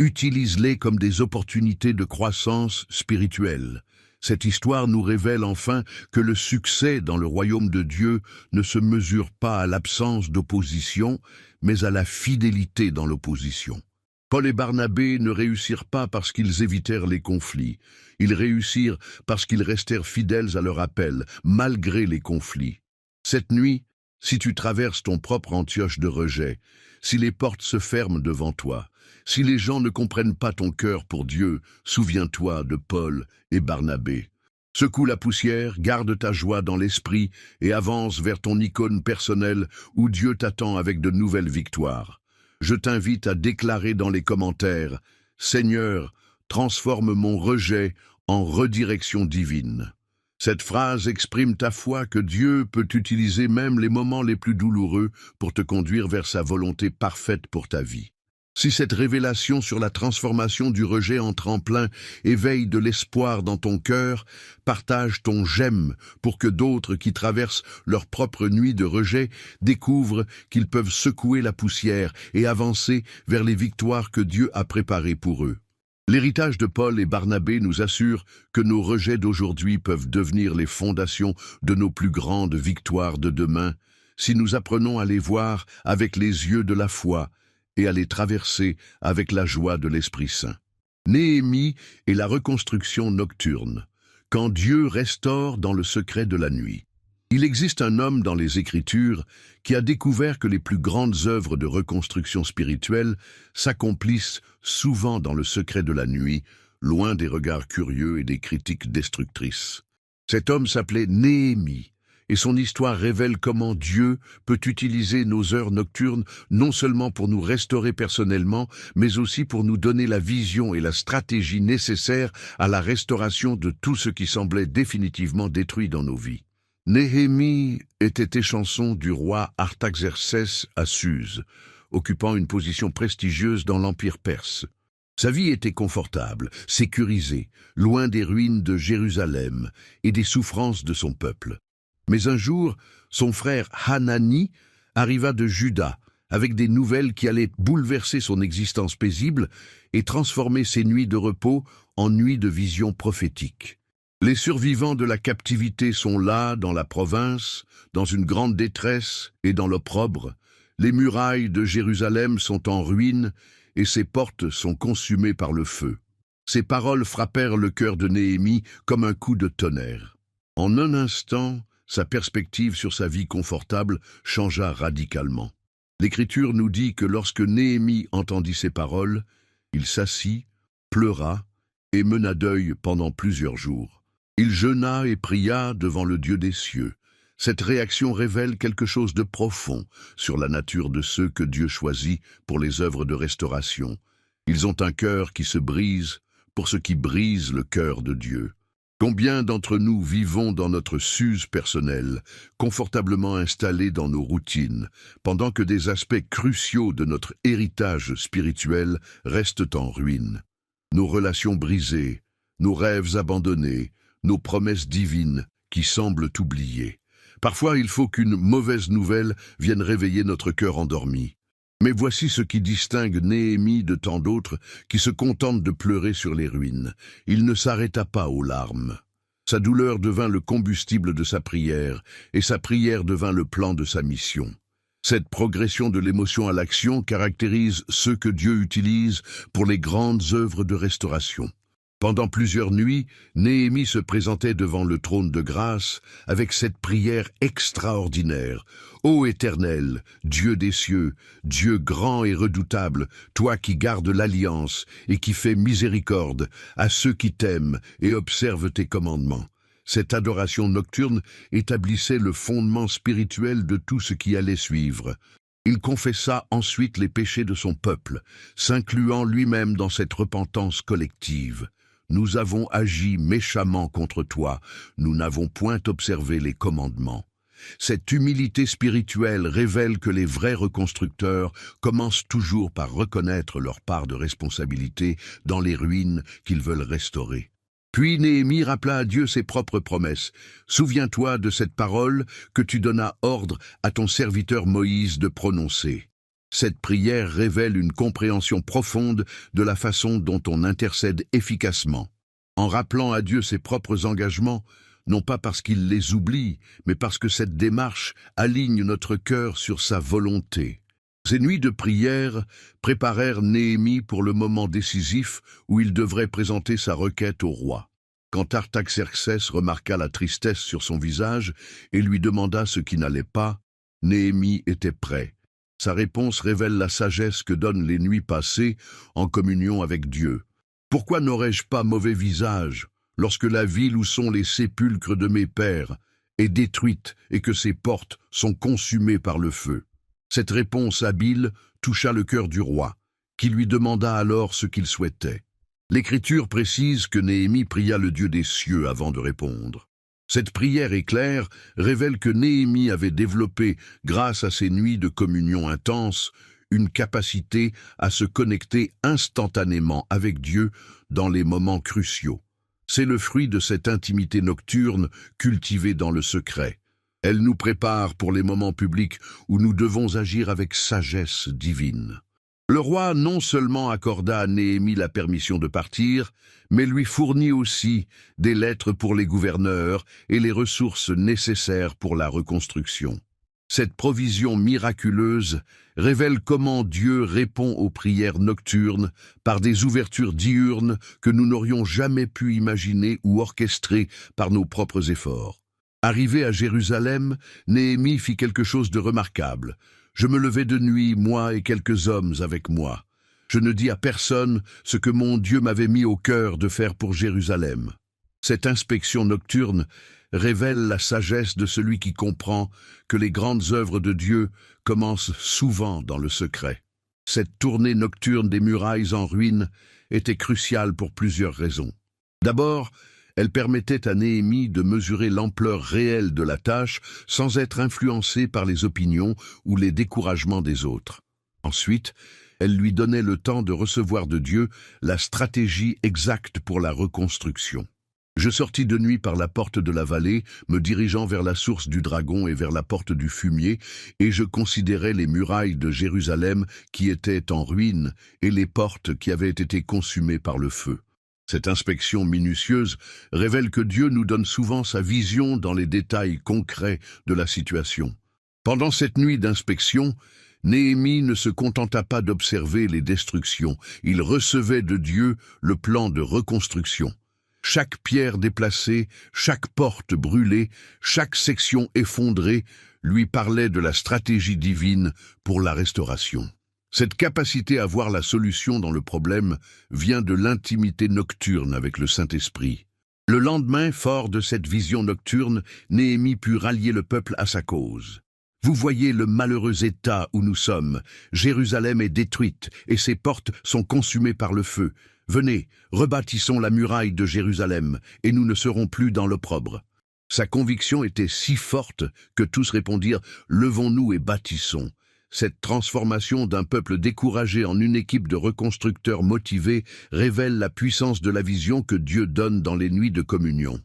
Utilise-les comme des opportunités de croissance spirituelle. Cette histoire nous révèle enfin que le succès dans le royaume de Dieu ne se mesure pas à l'absence d'opposition, mais à la fidélité dans l'opposition. Paul et Barnabé ne réussirent pas parce qu'ils évitèrent les conflits. Ils réussirent parce qu'ils restèrent fidèles à leur appel, malgré les conflits. Cette nuit, Si tu traverses ton propre Antioche de rejet, si les portes se ferment devant toi, si les gens ne comprennent pas ton cœur pour Dieu, souviens-toi de Paul et Barnabé. Secoue la poussière, garde ta joie dans l'esprit et avance vers ton icône personnelle où Dieu t'attend avec de nouvelles victoires. Je t'invite à déclarer dans les commentaires « Seigneur, transforme mon rejet en redirection divine ». Cette phrase exprime ta foi que Dieu peut utiliser même les moments les plus douloureux pour te conduire vers sa volonté parfaite pour ta vie. Si cette révélation sur la transformation du rejet en tremplin éveille de l'espoir dans ton cœur, partage ton j'aime pour que d'autres qui traversent leur propre nuit de rejet découvrent qu'ils peuvent secouer la poussière et avancer vers les victoires que Dieu a préparées pour eux. L'héritage de Paul et Barnabé nous assure que nos rejets d'aujourd'hui peuvent devenir les fondations de nos plus grandes victoires de demain, si nous apprenons à les voir avec les yeux de la foi et à les traverser avec la joie de l'Esprit Saint. Néhémie et la reconstruction nocturne, quand Dieu restaure dans le secret de la nuit. Il existe un homme dans les Écritures qui a découvert que les plus grandes œuvres de reconstruction spirituelle s'accomplissent souvent dans le secret de la nuit, loin des regards curieux et des critiques destructrices. Cet homme s'appelait Néhémie, et son histoire révèle comment Dieu peut utiliser nos heures nocturnes non seulement pour nous restaurer personnellement, mais aussi pour nous donner la vision et la stratégie nécessaires à la restauration de tout ce qui semblait définitivement détruit dans nos vies. Néhémie était échanson du roi Artaxerxès à Suse, occupant une position prestigieuse dans l'Empire perse. Sa vie était confortable, sécurisée, loin des ruines de Jérusalem et des souffrances de son peuple. Mais un jour, son frère Hanani arriva de Juda avec des nouvelles qui allaient bouleverser son existence paisible et transformer ses nuits de repos en nuits de vision prophétique. Les survivants de la captivité sont là, dans la province, dans une grande détresse et dans l'opprobre. Les murailles de Jérusalem sont en ruine et ses portes sont consumées par le feu. Ces paroles frappèrent le cœur de Néhémie comme un coup de tonnerre. En un instant, sa perspective sur sa vie confortable changea radicalement. L'Écriture nous dit que lorsque Néhémie entendit ces paroles, il s'assit, pleura et mena deuil pendant plusieurs jours. Il jeûna et pria devant le Dieu des cieux. Cette réaction révèle quelque chose de profond sur la nature de ceux que Dieu choisit pour les œuvres de restauration. Ils ont un cœur qui se brise pour ce qui brise le cœur de Dieu. Combien d'entre nous vivons dans notre Suse personnelle, confortablement installés dans nos routines, pendant que des aspects cruciaux de notre héritage spirituel restent en ruine? Nos relations brisées, nos rêves abandonnés, nos promesses divines qui semblent oubliées. Parfois, il faut qu'une mauvaise nouvelle vienne réveiller notre cœur endormi. Mais voici ce qui distingue Néhémie de tant d'autres qui se contentent de pleurer sur les ruines. Il ne s'arrêta pas aux larmes. Sa douleur devint le combustible de sa prière, et sa prière devint le plan de sa mission. Cette progression de l'émotion à l'action caractérise ceux que Dieu utilise pour les grandes œuvres de restauration. Pendant plusieurs nuits, Néhémie se présentait devant le trône de grâce avec cette prière extraordinaire. Ô Éternel, Dieu des cieux, Dieu grand et redoutable, toi qui gardes l'alliance et qui fais miséricorde à ceux qui t'aiment et observent tes commandements. Cette adoration nocturne établissait le fondement spirituel de tout ce qui allait suivre. Il confessa ensuite les péchés de son peuple, s'incluant lui-même dans cette repentance collective. Nous avons agi méchamment contre toi, nous n'avons point observé les commandements. Cette humilité spirituelle révèle que les vrais reconstructeurs commencent toujours par reconnaître leur part de responsabilité dans les ruines qu'ils veulent restaurer. Puis Néhémie rappela à Dieu ses propres promesses. « Souviens-toi de cette parole que tu donnas ordre à ton serviteur Moïse de prononcer. » Cette prière révèle une compréhension profonde de la façon dont on intercède efficacement. En rappelant à Dieu ses propres engagements, non pas parce qu'il les oublie, mais parce que cette démarche aligne notre cœur sur sa volonté. Ces nuits de prière préparèrent Néhémie pour le moment décisif où il devrait présenter sa requête au roi. Quand Artaxerxès remarqua la tristesse sur son visage et lui demanda ce qui n'allait pas, Néhémie était prêt. Sa réponse révèle la sagesse que donnent les nuits passées en communion avec Dieu. Pourquoi n'aurais-je pas mauvais visage lorsque la ville où sont les sépulcres de mes pères est détruite et que ses portes sont consumées par le feu? Cette réponse habile toucha le cœur du roi, qui lui demanda alors ce qu'il souhaitait. L'Écriture précise que Néhémie pria le Dieu des cieux avant de répondre. Cette prière éclair révèle que Néhémie avait développé, grâce à ses nuits de communion intense, une capacité à se connecter instantanément avec Dieu dans les moments cruciaux. C'est le fruit de cette intimité nocturne cultivée dans le secret. Elle nous prépare pour les moments publics où nous devons agir avec sagesse divine. Le roi non seulement accorda à Néhémie la permission de partir, mais lui fournit aussi des lettres pour les gouverneurs et les ressources nécessaires pour la reconstruction. Cette provision miraculeuse révèle comment Dieu répond aux prières nocturnes par des ouvertures diurnes que nous n'aurions jamais pu imaginer ou orchestrer par nos propres efforts. Arrivé à Jérusalem, Néhémie fit quelque chose de remarquable. Je me levai de nuit, moi et quelques hommes avec moi. Je ne dis à personne ce que mon Dieu m'avait mis au cœur de faire pour Jérusalem. Cette inspection nocturne révèle la sagesse de celui qui comprend que les grandes œuvres de Dieu commencent souvent dans le secret. Cette tournée nocturne des murailles en ruine était cruciale pour plusieurs raisons. D'abord, elle permettait à Néhémie de mesurer l'ampleur réelle de la tâche sans être influencé par les opinions ou les découragements des autres. Ensuite, elle lui donnait le temps de recevoir de Dieu la stratégie exacte pour la reconstruction. Je sortis de nuit par la porte de la vallée, me dirigeant vers la source du dragon et vers la porte du fumier, et je considérais les murailles de Jérusalem qui étaient en ruine et les portes qui avaient été consumées par le feu. Cette inspection minutieuse révèle que Dieu nous donne souvent sa vision dans les détails concrets de la situation. Pendant cette nuit d'inspection, Néhémie ne se contenta pas d'observer les destructions, il recevait de Dieu le plan de reconstruction. Chaque pierre déplacée, chaque porte brûlée, chaque section effondrée lui parlait de la stratégie divine pour la restauration. Cette capacité à voir la solution dans le problème vient de l'intimité nocturne avec le Saint-Esprit. Le lendemain, fort de cette vision nocturne, Néhémie put rallier le peuple à sa cause. Vous voyez le malheureux état où nous sommes. Jérusalem est détruite et ses portes sont consumées par le feu. Venez, rebâtissons la muraille de Jérusalem et nous ne serons plus dans l'opprobre. Sa conviction était si forte que tous répondirent « Levons-nous et bâtissons ». Cette transformation d'un peuple découragé en une équipe de reconstructeurs motivés révèle la puissance de la vision que Dieu donne dans les nuits de communion.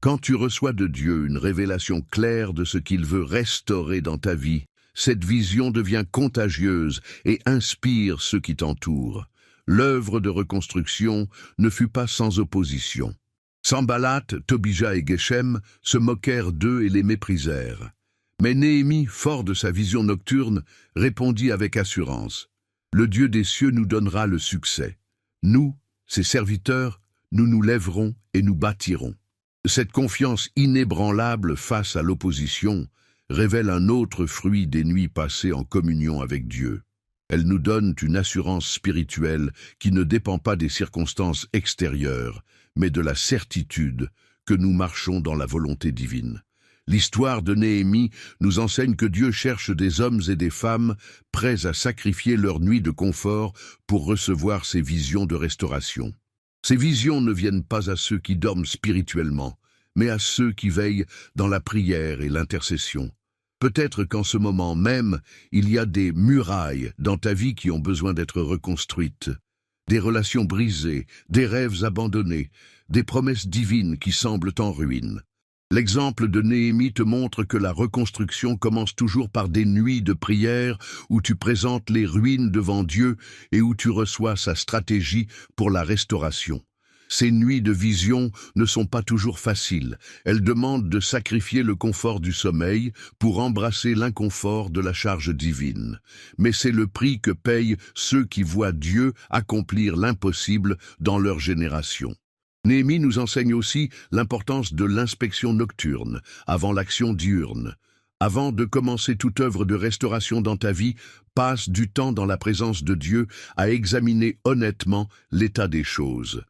Quand tu reçois de Dieu une révélation claire de ce qu'il veut restaurer dans ta vie, cette vision devient contagieuse et inspire ceux qui t'entourent. L'œuvre de reconstruction ne fut pas sans opposition. Sanballat, Tobija et Geshem se moquèrent d'eux et les méprisèrent. Mais Néhémie, fort de sa vision nocturne, répondit avec assurance « Le Dieu des cieux nous donnera le succès. Nous, ses serviteurs, nous nous lèverons et nous bâtirons. » Cette confiance inébranlable face à l'opposition révèle un autre fruit des nuits passées en communion avec Dieu. Elle nous donne une assurance spirituelle qui ne dépend pas des circonstances extérieures, mais de la certitude que nous marchons dans la volonté divine. L'histoire de Néhémie nous enseigne que Dieu cherche des hommes et des femmes prêts à sacrifier leur nuit de confort pour recevoir ses visions de restauration. Ces visions ne viennent pas à ceux qui dorment spirituellement, mais à ceux qui veillent dans la prière et l'intercession. Peut-être qu'en ce moment même, il y a des murailles dans ta vie qui ont besoin d'être reconstruites, des relations brisées, des rêves abandonnés, des promesses divines qui semblent en ruine. L'exemple de Néhémie te montre que la reconstruction commence toujours par des nuits de prière où tu présentes les ruines devant Dieu et où tu reçois sa stratégie pour la restauration. Ces nuits de vision ne sont pas toujours faciles. Elles demandent de sacrifier le confort du sommeil pour embrasser l'inconfort de la charge divine. Mais c'est le prix que payent ceux qui voient Dieu accomplir l'impossible dans leur génération. Néhémie nous enseigne aussi l'importance de l'inspection nocturne avant l'action diurne. Avant de commencer toute œuvre de restauration dans ta vie, passe du temps dans la présence de Dieu à examiner honnêtement l'état des choses.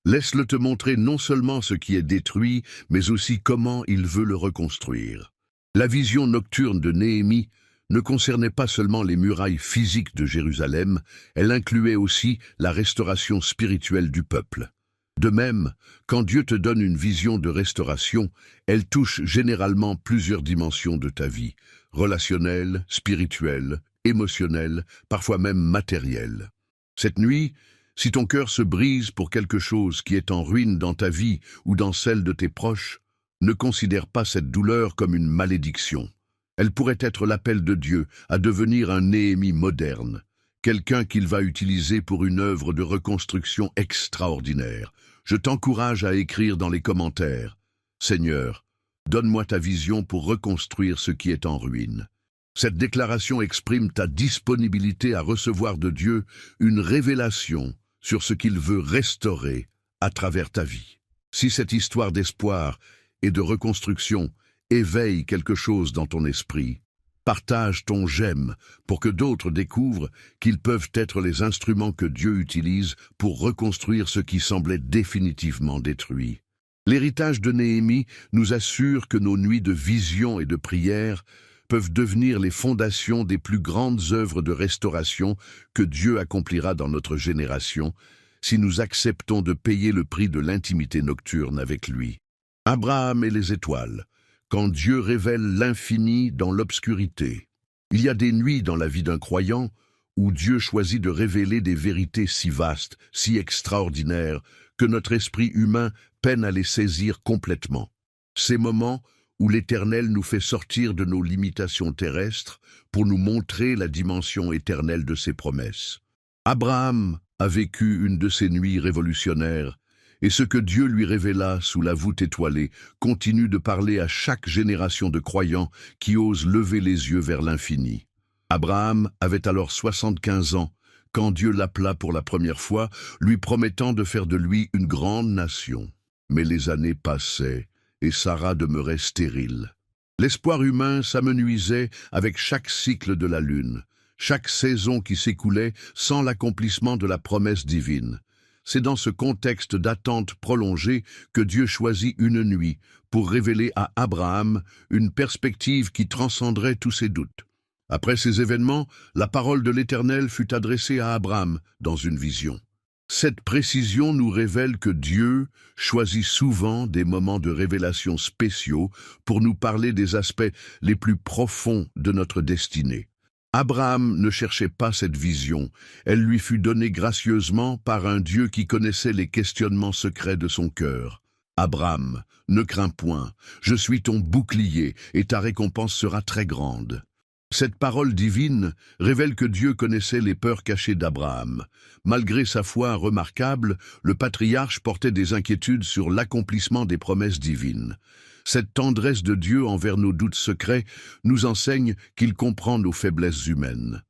Laisse-le te montrer non seulement ce qui est détruit, mais aussi comment il veut le reconstruire. La vision nocturne de Néhémie ne concernait pas seulement les murailles physiques de Jérusalem, elle incluait aussi la restauration spirituelle du peuple. De même, quand Dieu te donne une vision de restauration, elle touche généralement plusieurs dimensions de ta vie, relationnelle, spirituelle, émotionnelle, parfois même matérielle. Cette nuit, si ton cœur se brise pour quelque chose qui est en ruine dans ta vie ou dans celle de tes proches, ne considère pas cette douleur comme une malédiction. Elle pourrait être l'appel de Dieu à devenir un Néhémie moderne, quelqu'un qu'il va utiliser pour une œuvre de reconstruction extraordinaire. Je t'encourage à écrire dans les commentaires « Seigneur, donne-moi ta vision pour reconstruire ce qui est en ruine ». Cette déclaration exprime ta disponibilité à recevoir de Dieu une révélation sur ce qu'il veut restaurer à travers ta vie. Si cette histoire d'espoir et de reconstruction éveille quelque chose dans ton esprit, partage ton j'aime pour que d'autres découvrent qu'ils peuvent être les instruments que Dieu utilise pour reconstruire ce qui semblait définitivement détruit. L'héritage de Néhémie nous assure que nos nuits de vision et de prière peuvent devenir les fondations des plus grandes œuvres de restauration que Dieu accomplira dans notre génération, si nous acceptons de payer le prix de l'intimité nocturne avec lui. Abraham et les étoiles, quand Dieu révèle l'infini dans l'obscurité. Il y a des nuits dans la vie d'un croyant où Dieu choisit de révéler des vérités si vastes, si extraordinaires, que notre esprit humain peine à les saisir complètement. Ces moments où l'Éternel nous fait sortir de nos limitations terrestres pour nous montrer la dimension éternelle de ses promesses. Abraham a vécu une de ces nuits révolutionnaires, et ce que Dieu lui révéla sous la voûte étoilée continue de parler à chaque génération de croyants qui osent lever les yeux vers l'infini. Abraham avait alors 75 ans quand Dieu l'appela pour la première fois, lui promettant de faire de lui une grande nation. Mais les années passaient et Sarah demeurait stérile. L'espoir humain s'amenuisait avec chaque cycle de la lune, chaque saison qui s'écoulait sans l'accomplissement de la promesse divine. C'est dans ce contexte d'attente prolongée que Dieu choisit une nuit pour révéler à Abraham une perspective qui transcenderait tous ses doutes. Après ces événements, la parole de l'Éternel fut adressée à Abraham dans une vision. Cette précision nous révèle que Dieu choisit souvent des moments de révélation spéciaux pour nous parler des aspects les plus profonds de notre destinée. Abraham ne cherchait pas cette vision, elle lui fut donnée gracieusement par un Dieu qui connaissait les questionnements secrets de son cœur. « Abraham, ne crains point, je suis ton bouclier et ta récompense sera très grande. » Cette parole divine révèle que Dieu connaissait les peurs cachées d'Abraham. Malgré sa foi remarquable, le patriarche portait des inquiétudes sur l'accomplissement des promesses divines. Cette tendresse de Dieu envers nos doutes secrets nous enseigne qu'il comprend nos faiblesses humaines.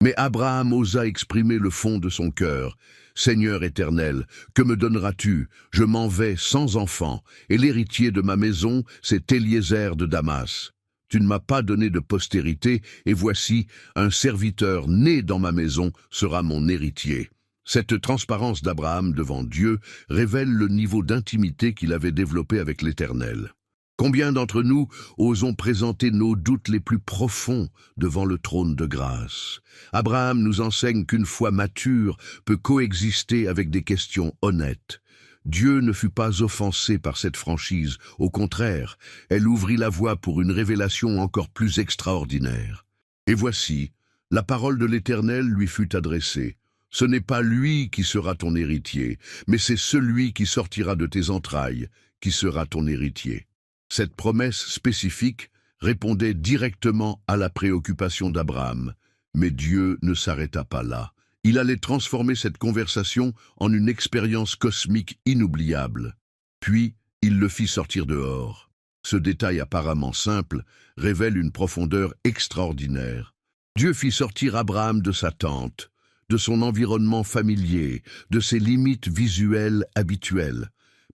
Mais Abraham osa exprimer le fond de son cœur. « Seigneur éternel, que me donneras-tu? Je m'en vais sans enfant, et l'héritier de ma maison, c'est Éliézer de Damas. Tu ne m'as pas donné de postérité, et voici, un serviteur né dans ma maison sera mon héritier. » Cette transparence d'Abraham devant Dieu révèle le niveau d'intimité qu'il avait développé avec l'Éternel. Combien d'entre nous osons présenter nos doutes les plus profonds devant le trône de grâce? Abraham nous enseigne qu'une foi mature peut coexister avec des questions honnêtes. Dieu ne fut pas offensé par cette franchise, au contraire, elle ouvrit la voie pour une révélation encore plus extraordinaire. Et voici, la parole de l'Éternel lui fut adressée. Ce n'est pas lui qui sera ton héritier, mais c'est celui qui sortira de tes entrailles qui sera ton héritier. Cette promesse spécifique répondait directement à la préoccupation d'Abraham, mais Dieu ne s'arrêta pas là. Il allait transformer cette conversation en une expérience cosmique inoubliable. Puis, il le fit sortir dehors. Ce détail apparemment simple révèle une profondeur extraordinaire. Dieu fit sortir Abraham de sa tente, de son environnement familier, de ses limites visuelles habituelles.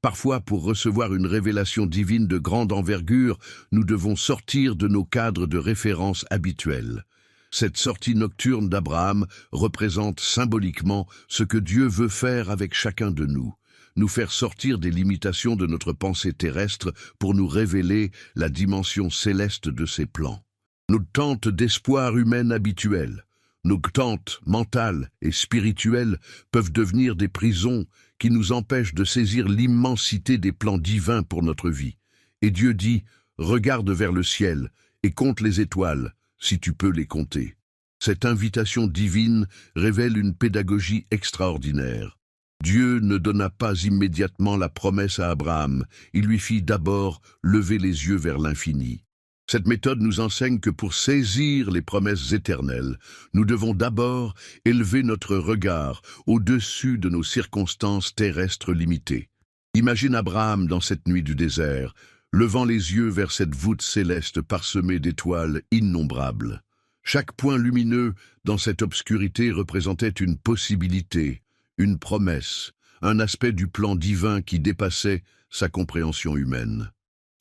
Parfois, pour recevoir une révélation divine de grande envergure, nous devons sortir de nos cadres de référence habituels. Cette sortie nocturne d'Abraham représente symboliquement ce que Dieu veut faire avec chacun de nous faire sortir des limitations de notre pensée terrestre pour nous révéler la dimension céleste de ses plans. Nos tentes d'espoir humaine habituelles, nos tentes mentales et spirituelles peuvent devenir des prisons qui nous empêchent de saisir l'immensité des plans divins pour notre vie. Et Dieu dit, « Regarde vers le ciel et compte les étoiles, si tu peux les compter. » Cette invitation divine révèle une pédagogie extraordinaire. Dieu ne donna pas immédiatement la promesse à Abraham, il lui fit d'abord lever les yeux vers l'infini. Cette méthode nous enseigne que pour saisir les promesses éternelles, nous devons d'abord élever notre regard au-dessus de nos circonstances terrestres limitées. Imagine Abraham dans cette nuit du désert, levant les yeux vers cette voûte céleste parsemée d'étoiles innombrables. Chaque point lumineux dans cette obscurité représentait une possibilité, une promesse, un aspect du plan divin qui dépassait sa compréhension humaine.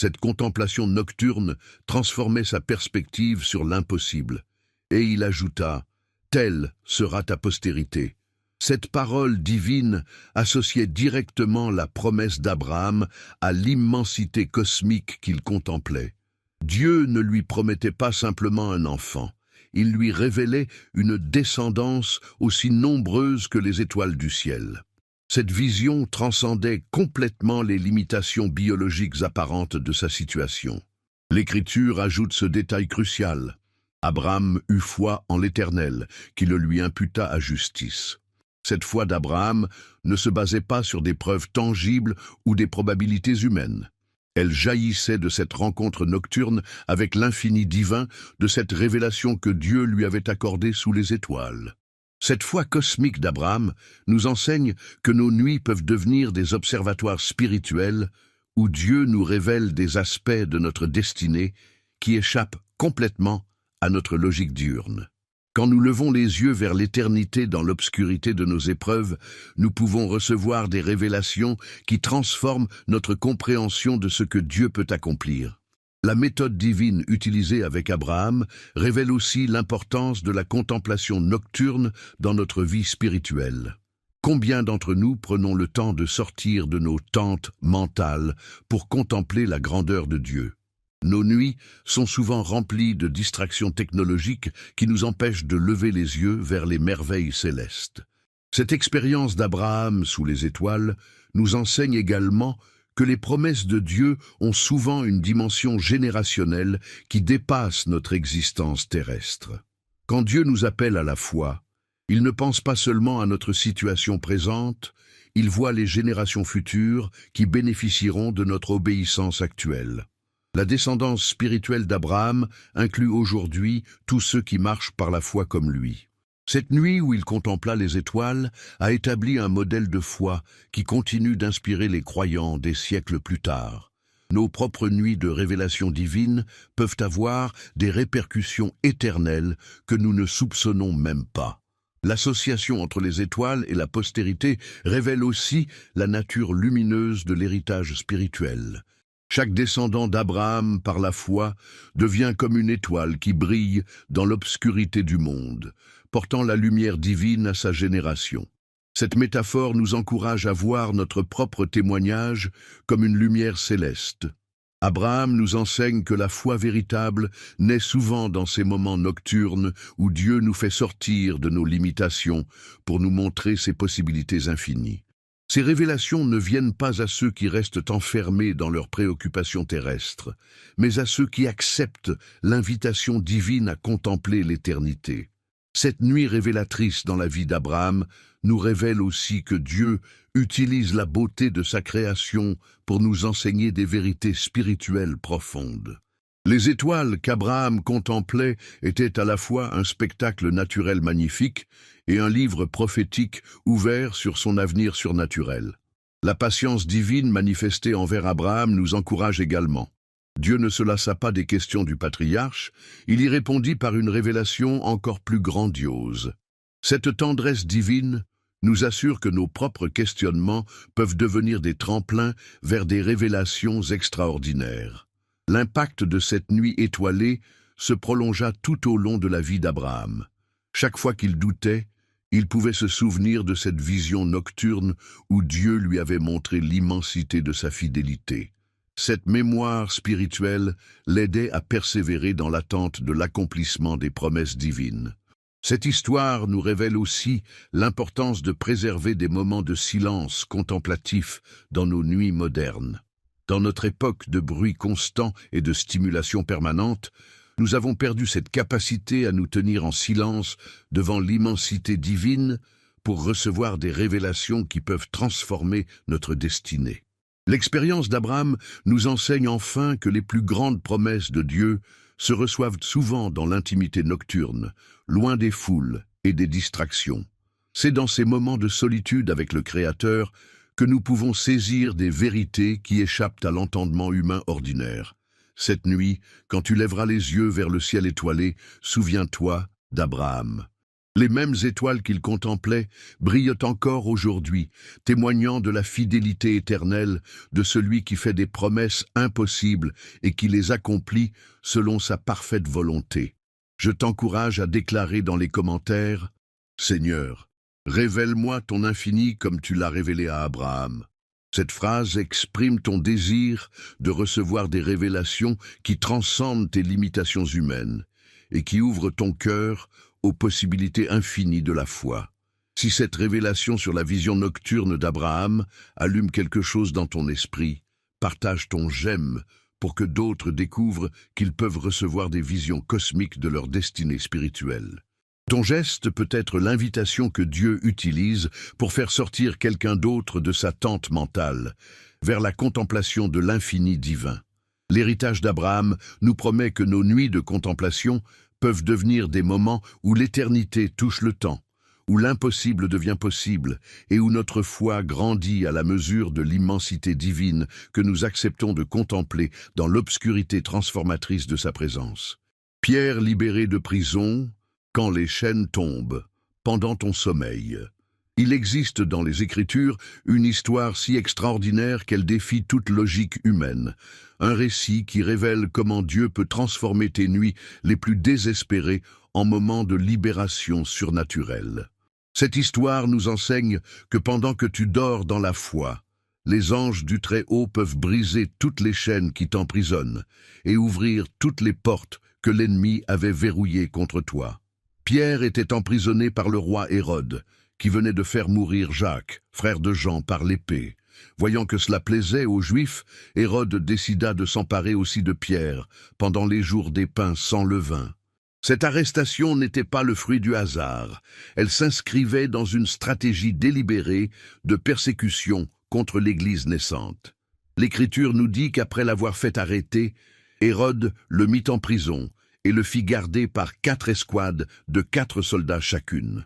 Cette contemplation nocturne transformait sa perspective sur l'impossible, et il ajouta « Telle sera ta postérité ». Cette parole divine associait directement la promesse d'Abraham à l'immensité cosmique qu'il contemplait. Dieu ne lui promettait pas simplement un enfant, il lui révélait une descendance aussi nombreuse que les étoiles du ciel. Cette vision transcendait complètement les limitations biologiques apparentes de sa situation. L'Écriture ajoute ce détail crucial. Abraham eut foi en l'Éternel, qui le lui imputa à justice. Cette foi d'Abraham ne se basait pas sur des preuves tangibles ou des probabilités humaines. Elle jaillissait de cette rencontre nocturne avec l'infini divin, de cette révélation que Dieu lui avait accordée sous les étoiles. Cette foi cosmique d'Abraham nous enseigne que nos nuits peuvent devenir des observatoires spirituels où Dieu nous révèle des aspects de notre destinée qui échappent complètement à notre logique diurne. Quand nous levons les yeux vers l'éternité dans l'obscurité de nos épreuves, nous pouvons recevoir des révélations qui transforment notre compréhension de ce que Dieu peut accomplir. La méthode divine utilisée avec Abraham révèle aussi l'importance de la contemplation nocturne dans notre vie spirituelle. Combien d'entre nous prenons le temps de sortir de nos tentes mentales pour contempler la grandeur de Dieu? Nos nuits sont souvent remplies de distractions technologiques qui nous empêchent de lever les yeux vers les merveilles célestes. Cette expérience d'Abraham sous les étoiles nous enseigne également que les promesses de Dieu ont souvent une dimension générationnelle qui dépasse notre existence terrestre. Quand Dieu nous appelle à la foi, il ne pense pas seulement à notre situation présente, il voit les générations futures qui bénéficieront de notre obéissance actuelle. La descendance spirituelle d'Abraham inclut aujourd'hui tous ceux qui marchent par la foi comme lui. Cette nuit où il contempla les étoiles a établi un modèle de foi qui continue d'inspirer les croyants des siècles plus tard. Nos propres nuits de révélation divine peuvent avoir des répercussions éternelles que nous ne soupçonnons même pas. L'association entre les étoiles et la postérité révèle aussi la nature lumineuse de l'héritage spirituel. Chaque descendant d'Abraham par la foi devient comme une étoile qui brille dans l'obscurité du monde, portant la lumière divine à sa génération. Cette métaphore nous encourage à voir notre propre témoignage comme une lumière céleste. Abraham nous enseigne que la foi véritable naît souvent dans ces moments nocturnes où Dieu nous fait sortir de nos limitations pour nous montrer ses possibilités infinies. Ces révélations ne viennent pas à ceux qui restent enfermés dans leurs préoccupations terrestres, mais à ceux qui acceptent l'invitation divine à contempler l'éternité. Cette nuit révélatrice dans la vie d'Abraham nous révèle aussi que Dieu utilise la beauté de sa création pour nous enseigner des vérités spirituelles profondes. Les étoiles qu'Abraham contemplait étaient à la fois un spectacle naturel magnifique et un livre prophétique ouvert sur son avenir surnaturel. La patience divine manifestée envers Abraham nous encourage également. Dieu ne se lassa pas des questions du patriarche, il y répondit par une révélation encore plus grandiose. Cette tendresse divine nous assure que nos propres questionnements peuvent devenir des tremplins vers des révélations extraordinaires. L'impact de cette nuit étoilée se prolongea tout au long de la vie d'Abraham. Chaque fois qu'il doutait, il pouvait se souvenir de cette vision nocturne où Dieu lui avait montré l'immensité de sa fidélité. Cette mémoire spirituelle l'aidait à persévérer dans l'attente de l'accomplissement des promesses divines. Cette histoire nous révèle aussi l'importance de préserver des moments de silence contemplatif dans nos nuits modernes. Dans notre époque de bruit constant et de stimulation permanente, nous avons perdu cette capacité à nous tenir en silence devant l'immensité divine pour recevoir des révélations qui peuvent transformer notre destinée. L'expérience d'Abraham nous enseigne enfin que les plus grandes promesses de Dieu se reçoivent souvent dans l'intimité nocturne, loin des foules et des distractions. C'est dans ces moments de solitude avec le Créateur que nous pouvons saisir des vérités qui échappent à l'entendement humain ordinaire. Cette nuit, quand tu lèveras les yeux vers le ciel étoilé, souviens-toi d'Abraham. Les mêmes étoiles qu'il contemplait brillent encore aujourd'hui, témoignant de la fidélité éternelle de celui qui fait des promesses impossibles et qui les accomplit selon sa parfaite volonté. Je t'encourage à déclarer dans les commentaires « Seigneur, révèle-moi ton infini comme tu l'as révélé à Abraham ». Cette phrase exprime ton désir de recevoir des révélations qui transcendent tes limitations humaines et qui ouvrent ton cœur aux possibilités infinies de la foi. Si cette révélation sur la vision nocturne d'Abraham allume quelque chose dans ton esprit, partage ton j'aime pour que d'autres découvrent qu'ils peuvent recevoir des visions cosmiques de leur destinée spirituelle. Ton geste peut être l'invitation que Dieu utilise pour faire sortir quelqu'un d'autre de sa tente mentale, vers la contemplation de l'infini divin. L'héritage d'Abraham nous promet que nos nuits de contemplation peuvent devenir des moments où l'éternité touche le temps, où l'impossible devient possible et où notre foi grandit à la mesure de l'immensité divine que nous acceptons de contempler dans l'obscurité transformatrice de sa présence. Pierre libéré de prison, quand les chaînes tombent, pendant ton sommeil. Il existe dans les Écritures une histoire si extraordinaire qu'elle défie toute logique humaine. Un récit qui révèle comment Dieu peut transformer tes nuits les plus désespérées en moments de libération surnaturelle. Cette histoire nous enseigne que pendant que tu dors dans la foi, les anges du Très-Haut peuvent briser toutes les chaînes qui t'emprisonnent et ouvrir toutes les portes que l'ennemi avait verrouillées contre toi. Pierre était emprisonné par le roi Hérode, qui venait de faire mourir Jacques, frère de Jean, par l'épée. Voyant que cela plaisait aux Juifs, Hérode décida de s'emparer aussi de Pierre pendant les jours des pains sans levain. Cette arrestation n'était pas le fruit du hasard. Elle s'inscrivait dans une stratégie délibérée de persécution contre l'Église naissante. L'Écriture nous dit qu'après l'avoir fait arrêter, Hérode le mit en prison et le fit garder par 4 escouades de 4 soldats chacune.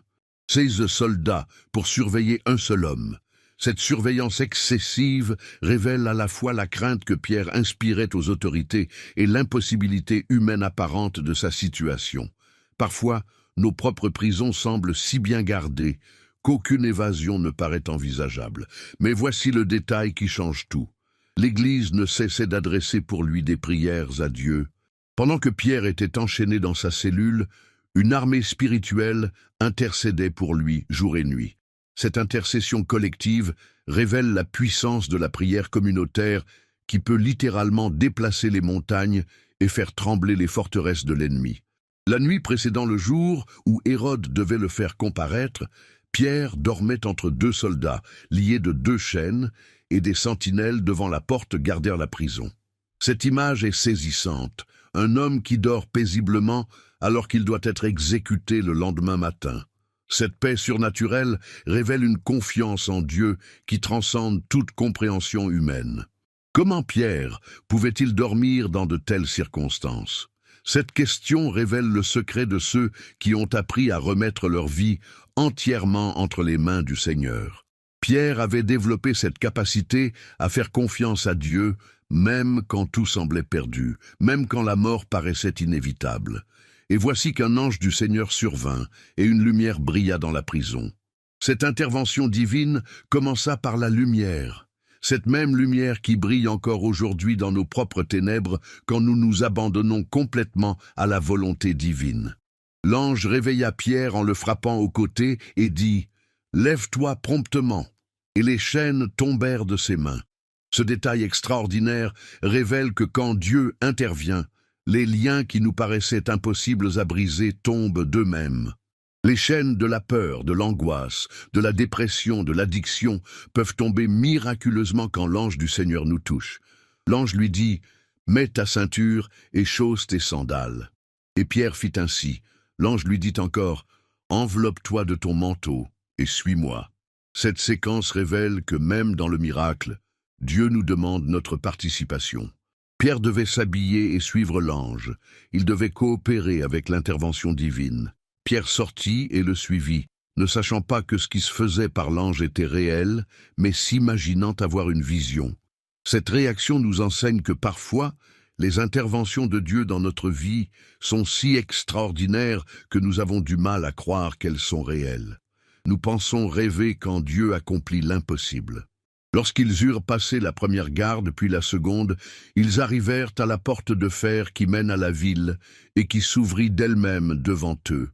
16 soldats pour surveiller un seul homme. Cette surveillance excessive révèle à la fois la crainte que Pierre inspirait aux autorités et l'impossibilité humaine apparente de sa situation. Parfois, nos propres prisons semblent si bien gardées qu'aucune évasion ne paraît envisageable. Mais voici le détail qui change tout. L'Église ne cessait d'adresser pour lui des prières à Dieu. Pendant que Pierre était enchaîné dans sa cellule, une armée spirituelle intercédait pour lui jour et nuit. Cette intercession collective révèle la puissance de la prière communautaire qui peut littéralement déplacer les montagnes et faire trembler les forteresses de l'ennemi. La nuit précédant le jour où Hérode devait le faire comparaître, Pierre dormait entre 2 soldats, liés de 2 chaînes, et des sentinelles devant la porte gardèrent la prison. Cette image est saisissante. Un homme qui dort paisiblement alors qu'il doit être exécuté le lendemain matin. Cette paix surnaturelle révèle une confiance en Dieu qui transcende toute compréhension humaine. Comment Pierre pouvait-il dormir dans de telles circonstances? Cette question révèle le secret de ceux qui ont appris à remettre leur vie entièrement entre les mains du Seigneur. Pierre avait développé cette capacité à faire confiance à Dieu, même quand tout semblait perdu, même quand la mort paraissait inévitable. Et voici qu'un ange du Seigneur survint, et une lumière brilla dans la prison. Cette intervention divine commença par la lumière, cette même lumière qui brille encore aujourd'hui dans nos propres ténèbres quand nous nous abandonnons complètement à la volonté divine. L'ange réveilla Pierre en le frappant au côté et dit « Lève-toi promptement !» Et les chaînes tombèrent de ses mains. Ce détail extraordinaire révèle que quand Dieu intervient, les liens qui nous paraissaient impossibles à briser tombent d'eux-mêmes. Les chaînes de la peur, de l'angoisse, de la dépression, de l'addiction peuvent tomber miraculeusement quand l'ange du Seigneur nous touche. L'ange lui dit « Mets ta ceinture et chausse tes sandales ». Et Pierre fit ainsi. L'ange lui dit encore « Enveloppe-toi de ton manteau et suis-moi ». Cette séquence révèle que même dans le miracle, Dieu nous demande notre participation. Pierre devait s'habiller et suivre l'ange. Il devait coopérer avec l'intervention divine. Pierre sortit et le suivit, ne sachant pas que ce qui se faisait par l'ange était réel, mais s'imaginant avoir une vision. Cette réaction nous enseigne que parfois, les interventions de Dieu dans notre vie sont si extraordinaires que nous avons du mal à croire qu'elles sont réelles. Nous pensons rêver quand Dieu accomplit l'impossible. Lorsqu'ils eurent passé la première garde puis la seconde, ils arrivèrent à la porte de fer qui mène à la ville et qui s'ouvrit d'elle-même devant eux.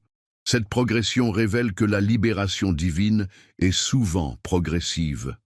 Cette progression révèle que la libération divine est souvent progressive.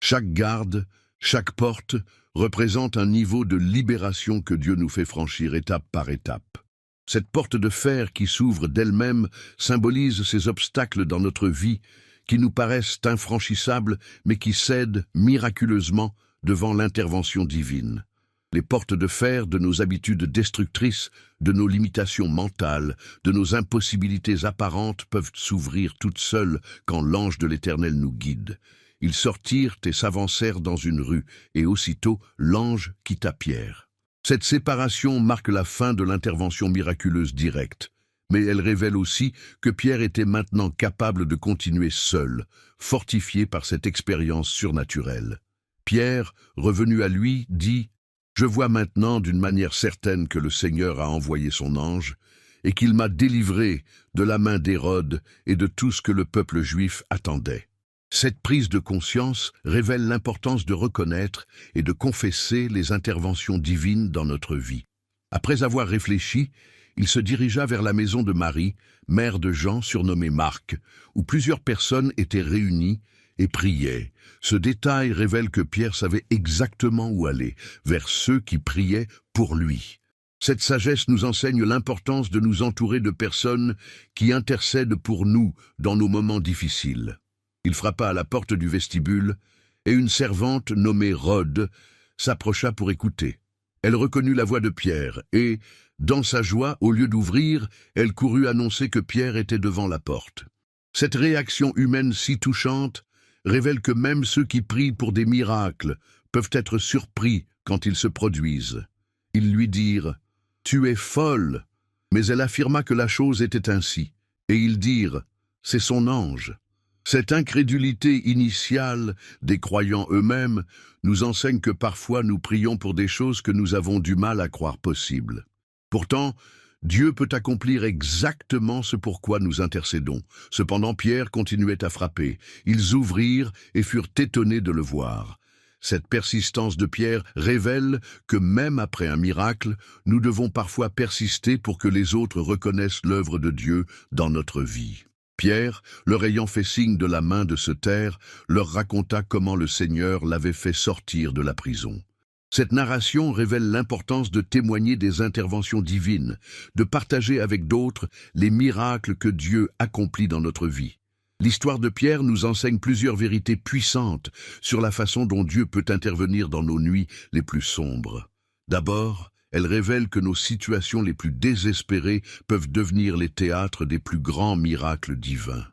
Chaque garde, chaque porte représente un niveau de libération que Dieu nous fait franchir étape par étape. Cette porte de fer qui s'ouvre d'elle-même symbolise ces obstacles dans notre vie qui nous paraissent infranchissables mais qui cèdent miraculeusement devant l'intervention divine. Les portes de fer de nos habitudes destructrices, de nos limitations mentales, de nos impossibilités apparentes peuvent s'ouvrir toutes seules quand l'ange de l'Éternel nous guide. Ils sortirent et s'avancèrent dans une rue, et aussitôt l'ange quitta Pierre. Cette séparation marque la fin de l'intervention miraculeuse directe, mais elle révèle aussi que Pierre était maintenant capable de continuer seul, fortifié par cette expérience surnaturelle. Pierre, revenu à lui, dit « Je vois maintenant d'une manière certaine que le Seigneur a envoyé son ange et qu'il m'a délivré de la main d'Hérode et de tout ce que le peuple juif attendait. » Cette prise de conscience révèle l'importance de reconnaître et de confesser les interventions divines dans notre vie. Après avoir réfléchi, il se dirigea vers la maison de Marie, mère de Jean surnommé Marc, où plusieurs personnes étaient réunies et priaient. Ce détail révèle que Pierre savait exactement où aller, vers ceux qui priaient pour lui. Cette sagesse nous enseigne l'importance de nous entourer de personnes qui intercèdent pour nous dans nos moments difficiles. Il frappa à la porte du vestibule, et une servante nommée Rhode s'approcha pour écouter. Elle reconnut la voix de Pierre, et, dans sa joie, au lieu d'ouvrir, elle courut annoncer que Pierre était devant la porte. Cette réaction humaine si touchante révèle que même ceux qui prient pour des miracles peuvent être surpris quand ils se produisent. Ils lui dirent « Tu es folle !» Mais elle affirma que la chose était ainsi, et ils dirent « C'est son ange !» Cette incrédulité initiale des croyants eux-mêmes nous enseigne que parfois nous prions pour des choses que nous avons du mal à croire possibles. Pourtant, Dieu peut accomplir exactement ce pourquoi nous intercédons. Cependant, Pierre continuait à frapper. Ils ouvrirent et furent étonnés de le voir. Cette persistance de Pierre révèle que même après un miracle, nous devons parfois persister pour que les autres reconnaissent l'œuvre de Dieu dans notre vie. Pierre, leur ayant fait signe de la main de se taire, leur raconta comment le Seigneur l'avait fait sortir de la prison. Cette narration révèle l'importance de témoigner des interventions divines, de partager avec d'autres les miracles que Dieu accomplit dans notre vie. L'histoire de Pierre nous enseigne plusieurs vérités puissantes sur la façon dont Dieu peut intervenir dans nos nuits les plus sombres. D'abord, elle révèle que nos situations les plus désespérées peuvent devenir les théâtres des plus grands miracles divins.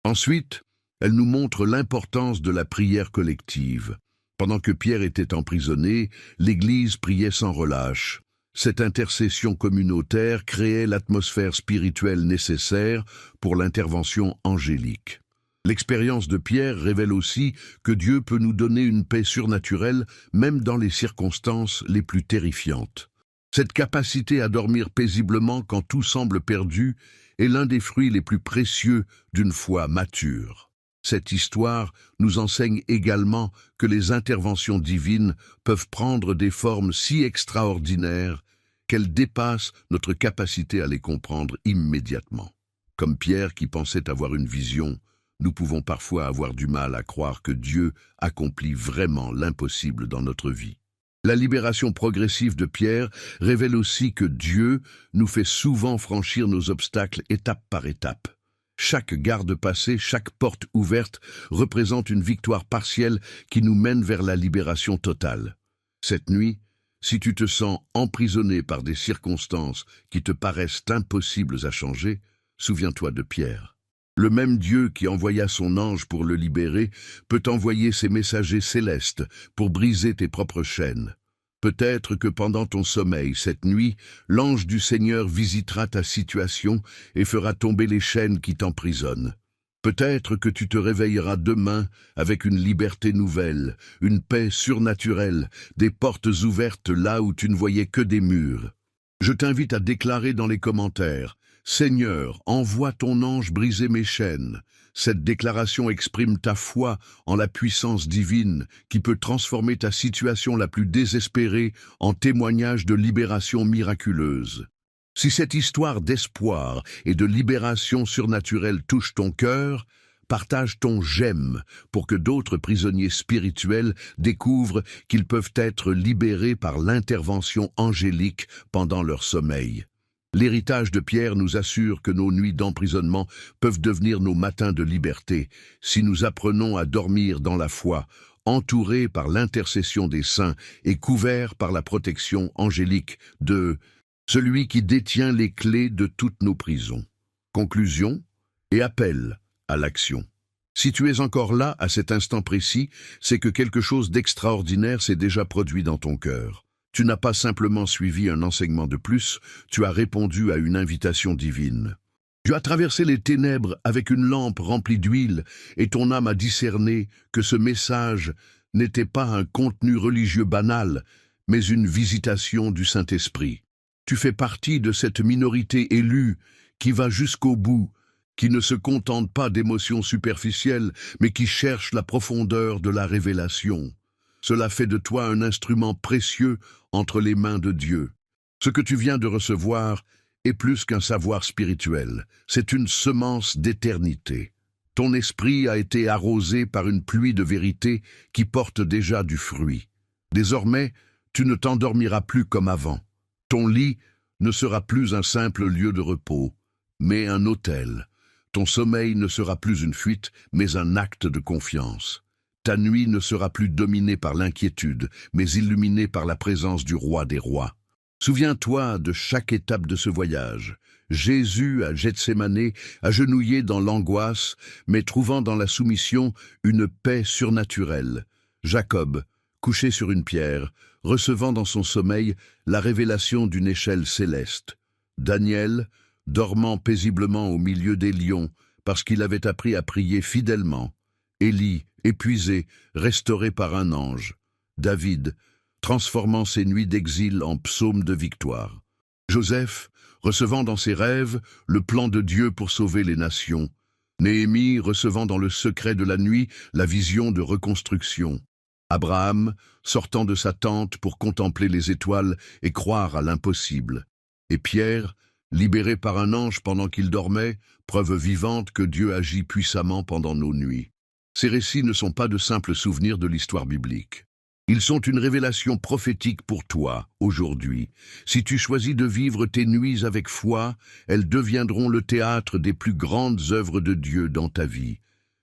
Ensuite, elle nous montre l'importance de la prière collective. Pendant que Pierre était emprisonné, l'Église priait sans relâche. Cette intercession communautaire créait l'atmosphère spirituelle nécessaire pour l'intervention angélique. L'expérience de Pierre révèle aussi que Dieu peut nous donner une paix surnaturelle même dans les circonstances les plus terrifiantes. Cette capacité à dormir paisiblement quand tout semble perdu est l'un des fruits les plus précieux d'une foi mature. Cette histoire nous enseigne également que les interventions divines peuvent prendre des formes si extraordinaires qu'elles dépassent notre capacité à les comprendre immédiatement. Comme Pierre qui pensait avoir une vision, nous pouvons parfois avoir du mal à croire que Dieu accomplit vraiment l'impossible dans notre vie. La libération progressive de Pierre révèle aussi que Dieu nous fait souvent franchir nos obstacles étape par étape. Chaque garde passée, chaque porte ouverte représente une victoire partielle qui nous mène vers la libération totale. Cette nuit, si tu te sens emprisonné par des circonstances qui te paraissent impossibles à changer, souviens-toi de Pierre. Le même Dieu qui envoya son ange pour le libérer peut envoyer ses messagers célestes pour briser tes propres chaînes. Peut-être que pendant ton sommeil, cette nuit, l'ange du Seigneur visitera ta situation et fera tomber les chaînes qui t'emprisonnent. Peut-être que tu te réveilleras demain avec une liberté nouvelle, une paix surnaturelle, des portes ouvertes là où tu ne voyais que des murs. Je t'invite à déclarer dans les commentaires « Seigneur, envoie ton ange briser mes chaînes ». Cette déclaration exprime ta foi en la puissance divine qui peut transformer ta situation la plus désespérée en témoignage de libération miraculeuse. Si cette histoire d'espoir et de libération surnaturelle touche ton cœur, partage ton j'aime pour que d'autres prisonniers spirituels découvrent qu'ils peuvent être libérés par l'intervention angélique pendant leur sommeil. L'héritage de Pierre nous assure que nos nuits d'emprisonnement peuvent devenir nos matins de liberté si nous apprenons à dormir dans la foi, entourés par l'intercession des saints et couverts par la protection angélique de celui qui détient les clés de toutes nos prisons. Conclusion et appel à l'action. Si tu es encore là à cet instant précis, c'est que quelque chose d'extraordinaire s'est déjà produit dans ton cœur. Tu n'as pas simplement suivi un enseignement de plus, tu as répondu à une invitation divine. Tu as traversé les ténèbres avec une lampe remplie d'huile et ton âme a discerné que ce message n'était pas un contenu religieux banal, mais une visitation du Saint-Esprit. Tu fais partie de cette minorité élue qui va jusqu'au bout, qui ne se contente pas d'émotions superficielles, mais qui cherche la profondeur de la révélation. Cela fait de toi un instrument précieux entre les mains de Dieu. Ce que tu viens de recevoir est plus qu'un savoir spirituel, c'est une semence d'éternité. Ton esprit a été arrosé par une pluie de vérité qui porte déjà du fruit. Désormais, tu ne t'endormiras plus comme avant. Ton lit ne sera plus un simple lieu de repos, mais un autel. Ton sommeil ne sera plus une fuite, mais un acte de confiance. Ta nuit ne sera plus dominée par l'inquiétude, mais illuminée par la présence du Roi des Rois. Souviens-toi de chaque étape de ce voyage. Jésus à Gethsémané, agenouillé dans l'angoisse, mais trouvant dans la soumission une paix surnaturelle. Jacob, couché sur une pierre, recevant dans son sommeil la révélation d'une échelle céleste. Daniel, dormant paisiblement au milieu des lions, parce qu'il avait appris à prier fidèlement. Élie, épuisé, restauré par un ange. David, transformant ses nuits d'exil en psaumes de victoire. Joseph, recevant dans ses rêves le plan de Dieu pour sauver les nations. Néhémie, recevant dans le secret de la nuit la vision de reconstruction. Abraham, sortant de sa tente pour contempler les étoiles et croire à l'impossible. Et Pierre, libéré par un ange pendant qu'il dormait, preuve vivante que Dieu agit puissamment pendant nos nuits. Ces récits ne sont pas de simples souvenirs de l'histoire biblique. Ils sont une révélation prophétique pour toi, aujourd'hui. Si tu choisis de vivre tes nuits avec foi, elles deviendront le théâtre des plus grandes œuvres de Dieu dans ta vie.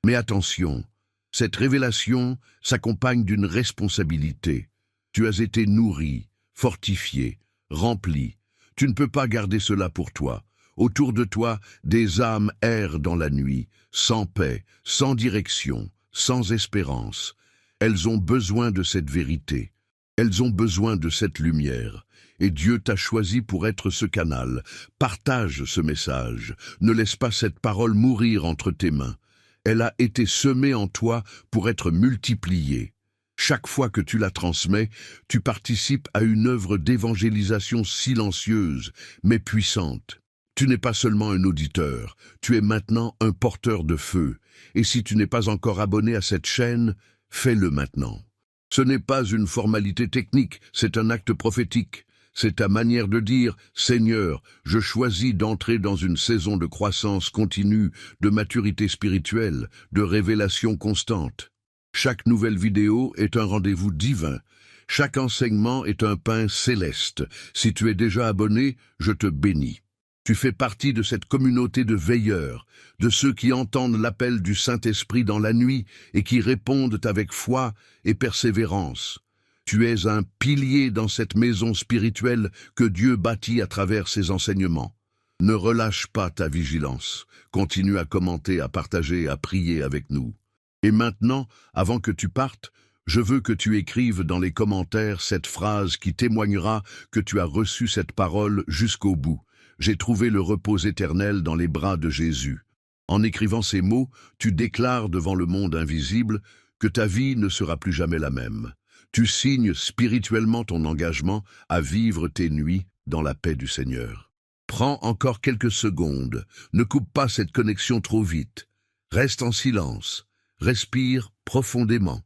Mais attention, cette révélation s'accompagne d'une responsabilité. Tu as été nourri, fortifié, rempli. Tu ne peux pas garder cela pour toi. Autour de toi, des âmes errent dans la nuit, sans paix, sans direction, sans espérance. Elles ont besoin de cette vérité. Elles ont besoin de cette lumière. Et Dieu t'a choisi pour être ce canal. Partage ce message. Ne laisse pas cette parole mourir entre tes mains. Elle a été semée en toi pour être multipliée. Chaque fois que tu la transmets, tu participes à une œuvre d'évangélisation silencieuse, mais puissante. Tu n'es pas seulement un auditeur, tu es maintenant un porteur de feu. Et si tu n'es pas encore abonné à cette chaîne, fais-le maintenant. Ce n'est pas une formalité technique, c'est un acte prophétique. C'est ta manière de dire « Seigneur, je choisis d'entrer dans une saison de croissance continue, de maturité spirituelle, de révélation constante. » Chaque nouvelle vidéo est un rendez-vous divin. Chaque enseignement est un pain céleste. Si tu es déjà abonné, je te bénis. Tu fais partie de cette communauté de veilleurs, de ceux qui entendent l'appel du Saint-Esprit dans la nuit et qui répondent avec foi et persévérance. Tu es un pilier dans cette maison spirituelle que Dieu bâtit à travers ses enseignements. Ne relâche pas ta vigilance. Continue à commenter, à partager, à prier avec nous. Et maintenant, avant que tu partes, je veux que tu écrives dans les commentaires cette phrase qui témoignera que tu as reçu cette parole jusqu'au bout. J'ai trouvé le repos éternel dans les bras de Jésus. En écrivant ces mots, tu déclares devant le monde invisible que ta vie ne sera plus jamais la même. Tu signes spirituellement ton engagement à vivre tes nuits dans la paix du Seigneur. Prends encore quelques secondes, ne coupe pas cette connexion trop vite. Reste en silence, respire profondément,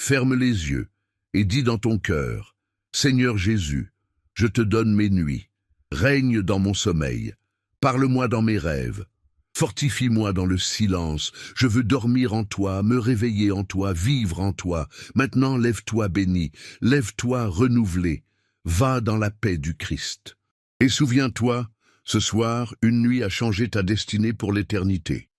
ferme les yeux et dis dans ton cœur « Seigneur Jésus, je te donne mes nuits, règne dans mon sommeil, parle-moi dans mes rêves. Fortifie-moi dans le silence, je veux dormir en toi, me réveiller en toi, vivre en toi. Maintenant lève-toi béni, lève-toi renouvelé, va dans la paix du Christ. Et souviens-toi, ce soir, une nuit a changé ta destinée pour l'éternité.